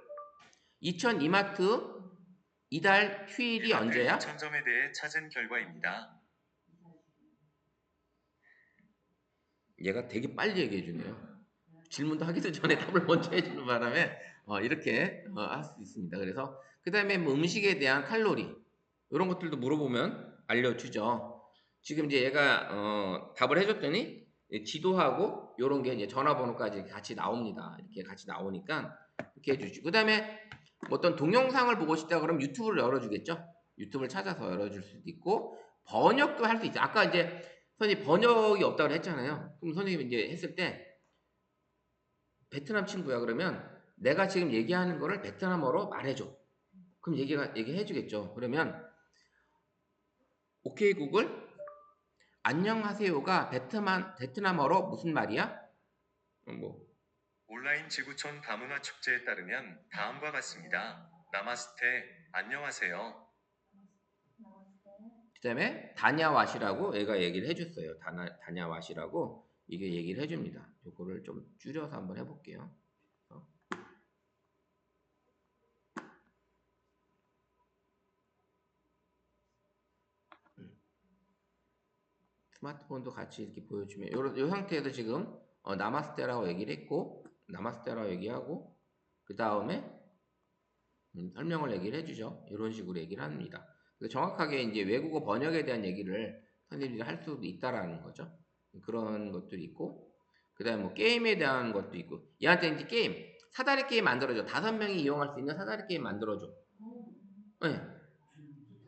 2000 이마트 이달 휴일이 이마트 언제야? 2000점에 대해 찾은 결과입니다. 얘가 되게 빨리 얘기해 주네요. 질문도 하기도 전에 답을 먼저 해주는 바람에 이렇게 할 수 있습니다. 그래서 그 다음에 뭐 음식에 대한 칼로리 이런 것들도 물어보면 알려주죠. 지금 이제 얘가 답을 해줬더니 지도하고 이런 게 이제 전화번호까지 같이 나옵니다. 이렇게 같이 나오니까 이렇게 해주죠. 그 다음에 뭐 어떤 동영상을 보고 싶다 그러면 유튜브를 열어주겠죠. 유튜브를 찾아서 열어줄 수도 있고 번역도 할 수 있어요. 아까 이제 선생님 번역이 없다고 했잖아요. 그럼 선생님이 이제 했을 때 베트남 친구야 그러면 내가 지금 얘기하는 거를 베트남어로 말해줘. 그럼 얘기해 주겠죠. 그러면 오케이 구글 안녕하세요가 베트남어로 무슨 말이야? 뭐 온라인 지구촌 다문화 축제에 따르면 다음과 같습니다. 나마스테, 안녕하세요. 그다음에 다냐와시라고 얘가 얘기를 해줬어요. 다냐와시라고 이게 얘기를 해줍니다. 요거를 좀 줄여서 한번 해볼게요. 스마트폰도 같이 이렇게 보여주면 요 상태에서 지금 나마스테라고 얘기를 했고 나마스테라고 얘기하고 그 다음에 설명을 얘기를 해주죠. 이런 식으로 얘기를 합니다. 그래서 정확하게 이제 외국어 번역에 대한 얘기를 선생님들이 할 수도 있다라는 거죠. 그런 것들이 있고 그 다음에 뭐 게임에 대한 것도 있고 얘한테 이제 게임 사다리 게임 만들어줘. 5명이 이용할 수 있는 사다리 게임 만들어줘. 네.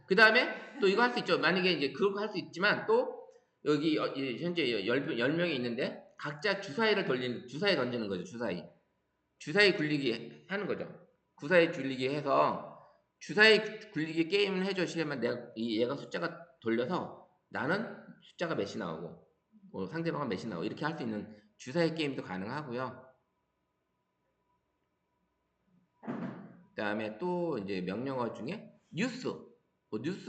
그 다음에 또 이거 할 수 있죠. 만약에 이제 그거 할 수 있지만 또 여기 현재 10명이 있는데 각자 주사위 던지는 거죠. 주사위 굴리기 하는 거죠. 주사위 굴리기 해서 주사위 굴리기 게임을 해줘. 시면 얘가 숫자가 돌려서 나는 숫자가 몇이 나오고 상대방은 몇이 나오고 이렇게 할 수 있는 주사위 게임도 가능하고요. 그 다음에 또 이제 명령어 중에 뉴스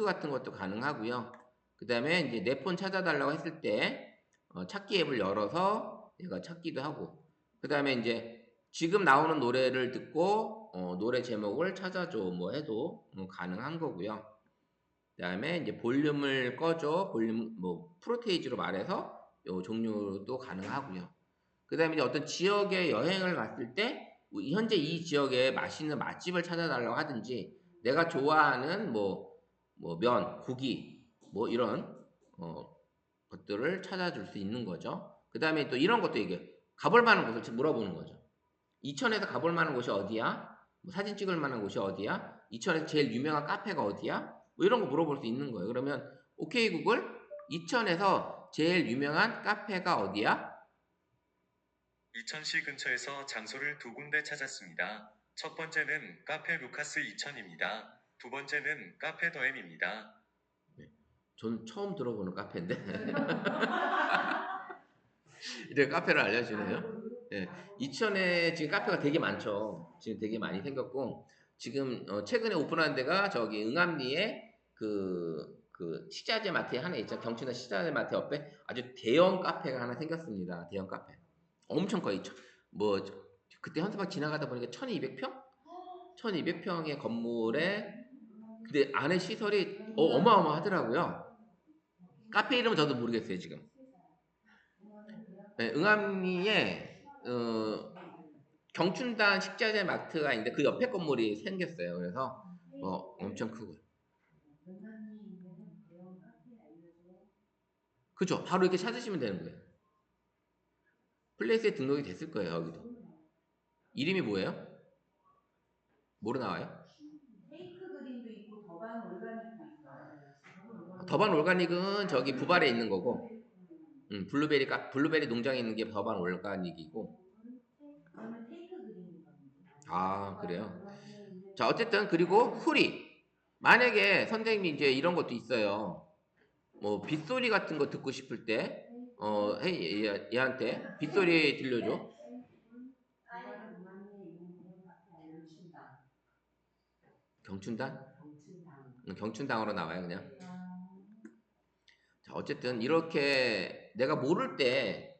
같은 것도 가능하고요. 그 다음에 이제 내 폰 찾아달라고 했을 때 찾기 앱을 열어서 얘가 찾기도 하고 그 다음에 이제 지금 나오는 노래를 듣고 노래 제목을 찾아줘 뭐 해도 가능한 거고요. 그 다음에 이제 볼륨을 꺼줘 볼륨 뭐 프로테이지로 말해서 요 종류도 가능하고요. 그 다음에 이제 어떤 지역에 여행을 갔을 때 현재 이 지역에 맛있는 맛집을 찾아달라고 하든지 내가 좋아하는 뭐 면, 고기 뭐 이런 것들을 찾아줄 수 있는 거죠. 그 다음에 또 이런 것도 얘기해요. 가볼 만한 곳을 물어보는 거죠. 이천에서 가볼 만한 곳이 어디야? 뭐 사진 찍을 만한 곳이 어디야? 이천에서 제일 유명한 카페가 어디야? 뭐 이런 거 물어볼 수 있는 거예요. 그러면 오케이 구글 이천에서 제일 유명한 카페가 어디야? 이천시 근처에서 장소를 2군데 찾았습니다. 첫 번째는 카페 루카스 이천입니다. 두 번째는 카페 더엠입니다. 전 처음 들어보는 카페인데 이렇게 카페를 알려주네요. 예, 이천에 지금 카페가 되게 많죠. 지금 되게 많이 생겼고 지금 최근에 오픈한 데가 저기 응암리에 그 식자재 마트에 하나 있죠. 경치나 식자재 마트 옆에 아주 대형 카페가 하나 생겼습니다. 대형 카페. 엄청 커요. 뭐 그때 현수막 지나가다 보니까 1200평? 1200평의 건물에 근데 안에 시설이 어마어마하더라고요. 카페 이름은 저도 모르겠어요 지금. 네, 응암리에 경춘단 식자재 마트가 있는데 그 옆에 건물이 생겼어요. 그래서 엄청 크고. 그죠? 바로 이렇게 찾으시면 되는 거예요. 플레이스에 등록이 됐을 거예요. 여기도. 이름이 뭐예요? 뭐로 나와요? 테이크 그린도 있고 더반 올가닉도 있어요. 더반 올가닉은 저기 부발에 있는 거고, 블루베리 농장에 있는 게 더반 올가닉이고. 그러면 테이크 그린이거든요. 아, 그래요? 자, 어쨌든 그리고 후리. 만약에 선생님이 이제 이런 것도 있어요. 뭐 빗소리 같은 거 듣고 싶을 때, 얘한테 빗소리 들려줘. 경춘단? 경춘당으로 나와요, 그냥. 자, 어쨌든 이렇게 내가 모를 때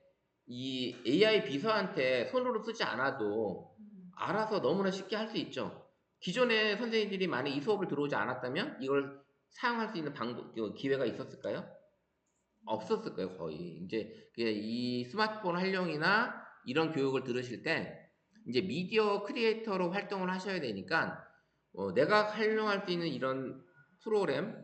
이 AI 비서한테 손으로 쓰지 않아도 알아서 너무나 쉽게 할 수 있죠. 기존에 선생님들이 만약 이 수업을 들어오지 않았다면 이걸 사용할 수 있는 기회가 있었을까요? 없었을 거예요, 거의. 이제 이 스마트폰 활용이나 이런 교육을 들으실 때 이제 미디어 크리에이터로 활동을 하셔야 되니까 내가 활용할 수 있는 이런 프로그램,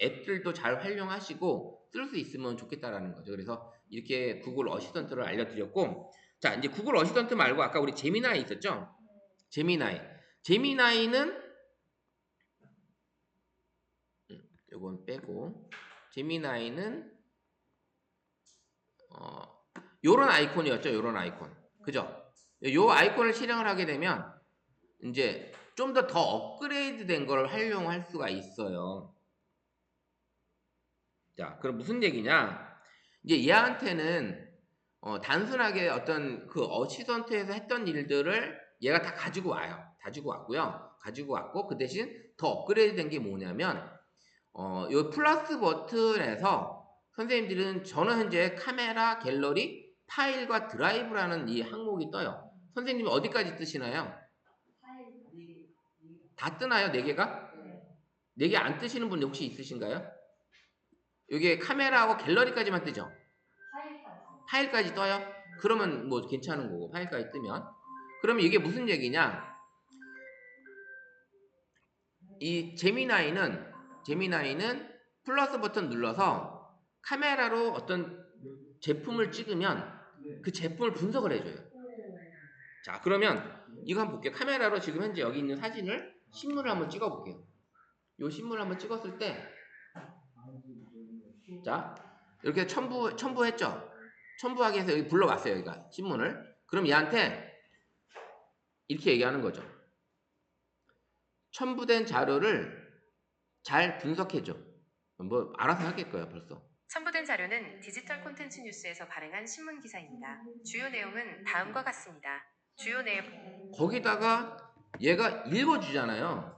앱들도 잘 활용하시고 쓸 수 있으면 좋겠다라는 거죠. 그래서 이렇게 구글 어시스턴트를 알려드렸고, 자, 이제 구글 어시스턴트 말고 아까 우리 제미나이 있었죠? 제미나이는 요건 빼고, 제미나이는 요런 아이콘이었죠. 요런 아이콘. 그죠? 요 아이콘을 실행을 하게 되면 이제 좀 더 업그레이드 된 걸 활용할 수가 있어요. 자, 그럼 무슨 얘기냐? 이제 얘한테는 단순하게 어떤 그 어시스턴트에서 했던 일들을 얘가 다 가지고 와요. 가지고 왔고요. 가지고 왔고 그 대신 더 업그레이드 된 게 뭐냐면 요 플러스 버튼에서 선생님들은 저는 현재 카메라, 갤러리, 파일과 드라이브라는 이 항목이 떠요. 선생님이 어디까지 뜨시나요? 다 뜨나요? 4개가? 4개 안 뜨시는 분 혹시 있으신가요? 여기에 카메라하고 갤러리까지만 뜨죠? 파일까지 떠요? 그러면 뭐 괜찮은 거고 파일까지 뜨면 그러면 이게 무슨 얘기냐? 이 제미나이는 플러스 버튼 눌러서 카메라로 어떤 제품을 찍으면 그 제품을 분석을 해줘요. 자, 그러면 이거 한번 볼게요. 카메라로 지금 현재 여기 있는 사진을 신문을 한번 찍어볼게요. 이 신문을 한번 찍었을 때, 자, 이렇게 첨부했죠? 첨부하기 위해서 여기 불러왔어요. 여기가 신문을. 그럼 얘한테 이렇게 얘기하는 거죠. 첨부된 자료를 잘 분석해줘. 뭐 알아서 하겠고요, 벌써. 첨부된 자료는 디지털 콘텐츠 뉴스에서 발행한 신문 기사입니다. 주요 내용은 다음과 같습니다. 주요 내용 거기다가 얘가 읽어주잖아요.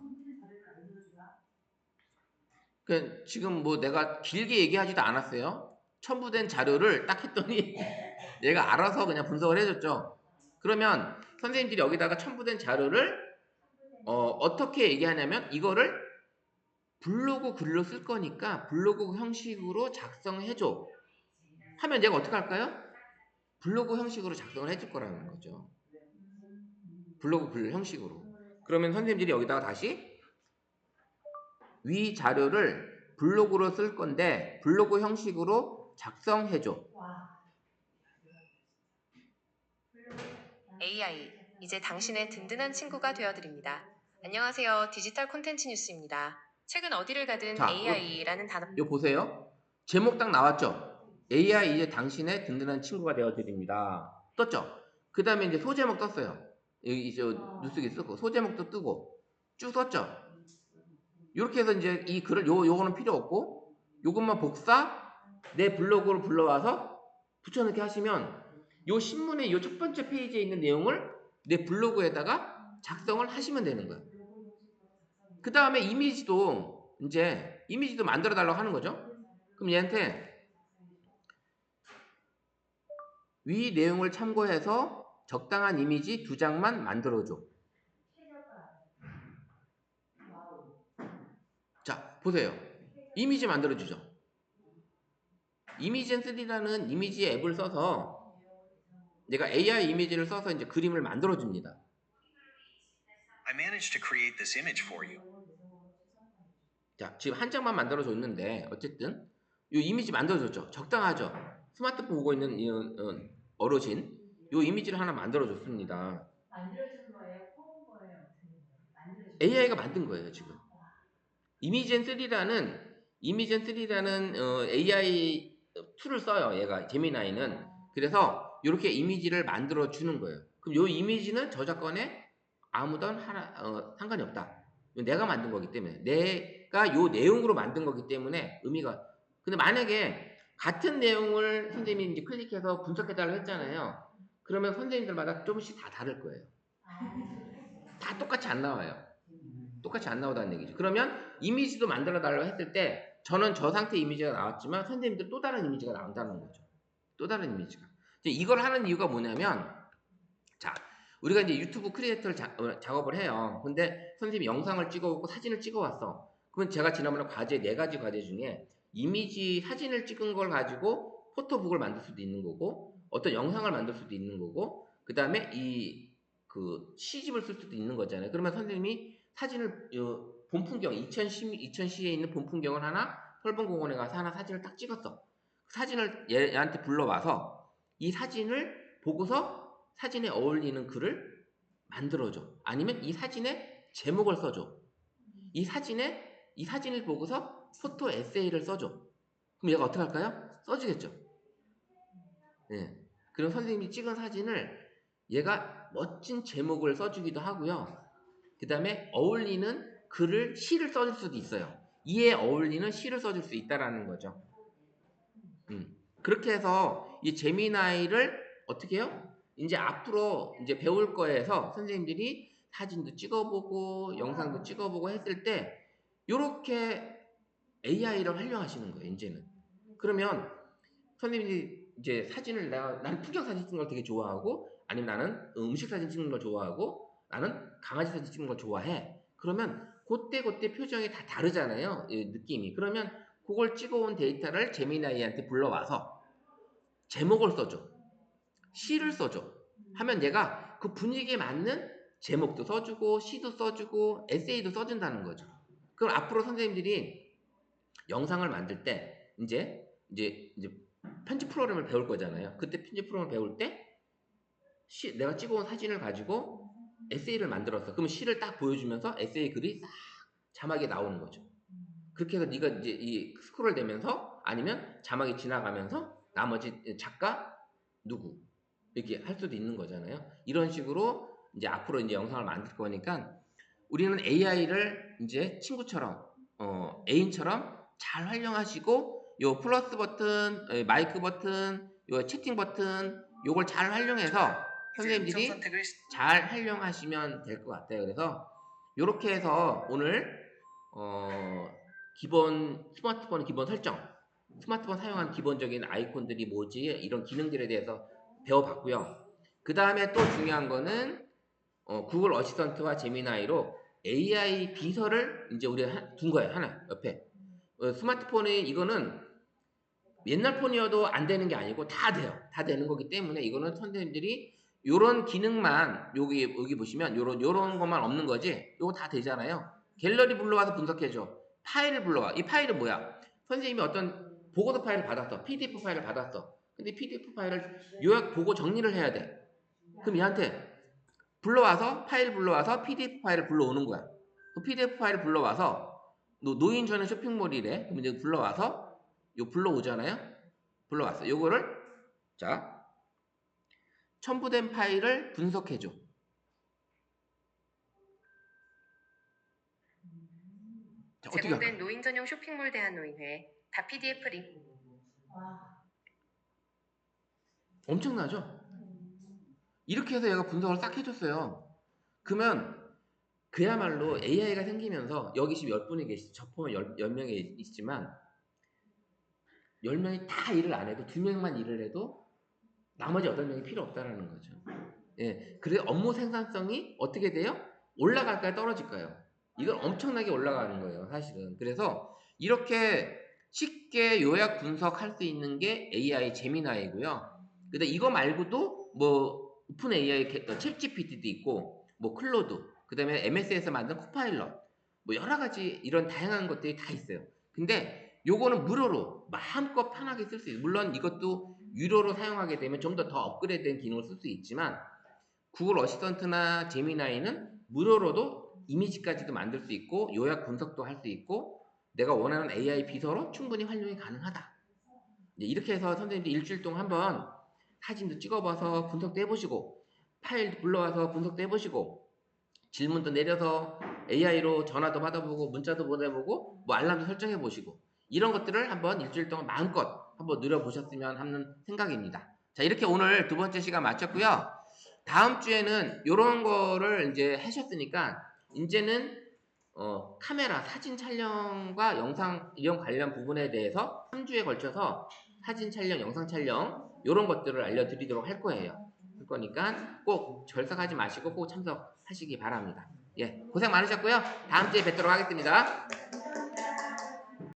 그 지금 뭐 내가 길게 얘기하지도 않았어요. 첨부된 자료를 딱 했더니 얘가 알아서 그냥 분석을 해줬죠. 그러면 선생님들이 여기다가 첨부된 자료를 어떻게 얘기하냐면 이거를 블로그 글로 쓸 거니까 블로그 형식으로 작성해줘 하면 얘가 어떻게 할까요? 블로그 형식으로 작성을 해줄 거라는 거죠. 블로그 글 형식으로. 그러면 선생님들이 여기다가 다시 위 자료를 블로그로 쓸 건데 블로그 형식으로 작성해줘. AI, 이제 당신의 든든한 친구가 되어드립니다. 안녕하세요. 디지털 콘텐츠 뉴스입니다. 최근 어디를 가든 자, AI라는 단어 이거 보세요. 제목 딱 나왔죠? AI 이제 당신의 든든한 친구가 되어드립니다. 떴죠? 그 다음에 이제 소제목 떴어요. 여기 이제 뉴스기 쓰고 소제목도 뜨고 쭉 썼죠? 이렇게 해서 이제 이 글을 요거는 필요 없고 요것만 복사 내 블로그로 불러와서 붙여넣기 하시면 요 신문의 요 첫 번째 페이지에 있는 내용을 내 블로그에다가 작성을 하시면 되는 거예요. 그 다음에 이미지도 만들어 달라고 하는 거죠. 그럼 얘한테 위 내용을 참고해서 적당한 이미지 2장만 만들어줘. 자, 보세요. 이미지 만들어주죠. 이미젠3라는 이미지 앱을 써서 내가 AI 이미지를 써서 이제 그림을 만들어줍니다. I managed to create this image for you. 자, 지금 한 장만 만들어줬는데 어쨌든 이 이미지 만들어줬죠. 적당하죠. 스마트폰 보고 있는 이 어르신 이 이미지를 하나 만들어줬습니다. 만들어준 거예요? 퍼온 거예요? AI가 만든 거예요 지금. 이미젠3라는 AI 툴을 써요. 얘가 제미나이는. 그래서 이렇게 이미지를 만들어 주는 거예요. 그럼 이 이미지는 저작권에 아무런 상관이 없다. 내가 만든 거기 때문에 내가 요 내용으로 만든 거기 때문에 의미가. 근데 만약에 같은 내용을 선생님이 이제 클릭해서 분석해달라고 했잖아요. 그러면 선생님들마다 조금씩 다 다를 거예요. 다 똑같이 안 나와요. 똑같이 안 나오다는 얘기죠. 그러면 이미지도 만들어 달라고 했을 때 저는 저 상태 이미지가 나왔지만 선생님들 또 다른 이미지가 나온다는 거죠. 또 다른 이미지가. 이제 이걸 하는 이유가 뭐냐면 자, 우리가 이제 유튜브 크리에이터를 작업을 해요. 근데 선생님이 영상을 찍어오고 사진을 찍어왔어. 그러면 제가 지난번에 4가지 과제 중에 이미지 사진을 찍은 걸 가지고 포토북을 만들 수도 있는 거고 어떤 영상을 만들 수도 있는 거고 그 다음에 시집을 쓸 수도 있는 거잖아요. 그러면 선생님이 사진을 본 풍경 2010시에 있는 본 풍경을 하나 설봉공원에 가서 하나 사진을 딱 찍었어. 사진을 얘한테 불러와서 이 사진을 보고서 사진에 어울리는 글을 만들어줘. 아니면 이 사진에 제목을 써줘. 이 사진을 보고서 포토 에세이를 써줘. 그럼 얘가 어떻게 할까요? 써주겠죠. 네. 그럼 선생님이 찍은 사진을 얘가 멋진 제목을 써주기도 하고요. 그 다음에 어울리는 글을 시를 써줄 수도 있어요. 이에 어울리는 시를 써줄 수 있다라는 거죠. 그렇게 해서 이 제미나이를 어떻게 해요? 이제 앞으로 이제 배울 거에서 선생님들이 사진도 찍어보고 영상도 찍어보고 했을 때 요렇게 AI를 활용하시는 거예요. 이제는. 그러면 선생님이 이제 사진을 나는 풍경 사진 찍는 걸 되게 좋아하고 아니면 나는 음식 사진 찍는 걸 좋아하고 나는 강아지 사진 찍는 걸 좋아해. 그러면 그때 표정이 다 다르잖아요. 이 느낌이. 그러면 그걸 찍어온 데이터를 제미나이한테 불러와서 제목을 써줘. 시를 써줘. 하면 얘가 그 분위기에 맞는 제목도 써주고 시도 써주고 에세이도 써준다는 거죠. 그럼 앞으로 선생님들이 영상을 만들 때 이제 편집 프로그램을 배울 거잖아요. 그때 편집 프로그램을 배울 때 내가 찍어온 사진을 가지고 에세이를 만들었어. 그럼 시를 딱 보여주면서 에세이 글이 싹 자막이 나오는 거죠. 그렇게 해서 네가 이제 이 스크롤 되면서 아니면 자막이 지나가면서 나머지 작가 누구 이렇게 할 수도 있는 거잖아요. 이런 식으로 이제 앞으로 이제 영상을 만들 거니까 우리는 AI를 이제 친구처럼 애인처럼 잘 활용하시고 요 플러스 버튼, 마이크 버튼, 요 채팅 버튼 요걸 잘 활용해서 선생님들이 잘 활용하시면 될 것 같아요. 그래서 요렇게 해서 오늘 기본 스마트폰 기본 설정, 스마트폰 사용하는 기본적인 아이콘들이 뭐지 이런 기능들에 대해서 배워봤고요. 그 다음에 또 중요한 거는 구글 어시스턴트와 제미나이로 AI 비서를 이제 우리가 둔 거예요. 하나 옆에 스마트폰에 이거는 옛날 폰이어도 안 되는 게 아니고 다 돼요. 다 되는 거기 때문에 이거는 선생님들이 요런 기능만 여기 보시면 요런 것만 없는 거지. 요거 다 되잖아요. 갤러리 불러와서 분석해줘. 파일을 불러와. 이 파일은 뭐야? 선생님이 어떤 보고서 파일을 받았어. PDF 파일을 받았어. 근데 PDF 파일을 요약 보고 정리를 해야 돼. 그럼 얘한테 불러와서 파일 불러와서 PDF 파일을 불러오는 거야. 그 PDF 파일을 불러와서 노인 전용 쇼핑몰이래. 그럼 이제 불러와서 요 불러오잖아요. 불러왔어. 요거를 자 첨부된 파일을 분석해줘. 자, 어떻게 제공된 할까? 노인 전용 쇼핑몰 대한노인회 다 PDF 링크. 엄청나죠? 이렇게 해서 얘가 분석을 싹 해줬어요. 그러면 그야말로 AI가 생기면서 여기 지금 10분이 계시죠. 저 포함 10명이 있지만 10명이 다 일을 안 해도 2명만 일을 해도 나머지 8명이 필요 없다라는 거죠. 예, 그래서 업무 생산성이 어떻게 돼요? 올라갈까요? 떨어질까요? 이건 엄청나게 올라가는 거예요, 사실은. 그래서 이렇게 쉽게 요약 분석할 수 있는 게 AI 제미나이고요. 근데 이거 말고도 뭐 오픈 AI 챗 GPT도 있고 뭐 클로드, 그다음에 MS에서 만든 코파일럿, 뭐 여러 가지 이런 다양한 것들이 다 있어요. 근데 요거는 무료로 마음껏 편하게 쓸 수 있어요. 물론 이것도 유료로 사용하게 되면 좀 더 업그레이드된 기능을 쓸 수 있지만 구글 어시스턴트나 제미나이는 무료로도 이미지까지도 만들 수 있고 요약 분석도 할 수 있고 내가 원하는 AI 비서로 충분히 활용이 가능하다. 이렇게 해서 선생님들 일주일 동안 한번 사진도 찍어봐서 분석도 해보시고 파일도 불러와서 분석도 해보시고 질문도 내려서 AI로 전화도 받아보고 문자도 보내보고 뭐 알람도 설정해보시고 이런 것들을 한번 일주일 동안 마음껏 한번 누려보셨으면 하는 생각입니다. 자, 이렇게 오늘 두 번째 시간 마쳤고요. 다음 주에는 이런 거를 이제 하셨으니까 이제는 카메라 사진 촬영과 영상 이런 관련 부분에 대해서 3주에 걸쳐서 사진 촬영, 영상 촬영 이런 것들을 알려드리도록 할 거예요. 할 거니까 꼭 절삭하지 마시고 꼭 참석하시기 바랍니다. 예, 고생 많으셨고요. 다음 주에 뵙도록 하겠습니다.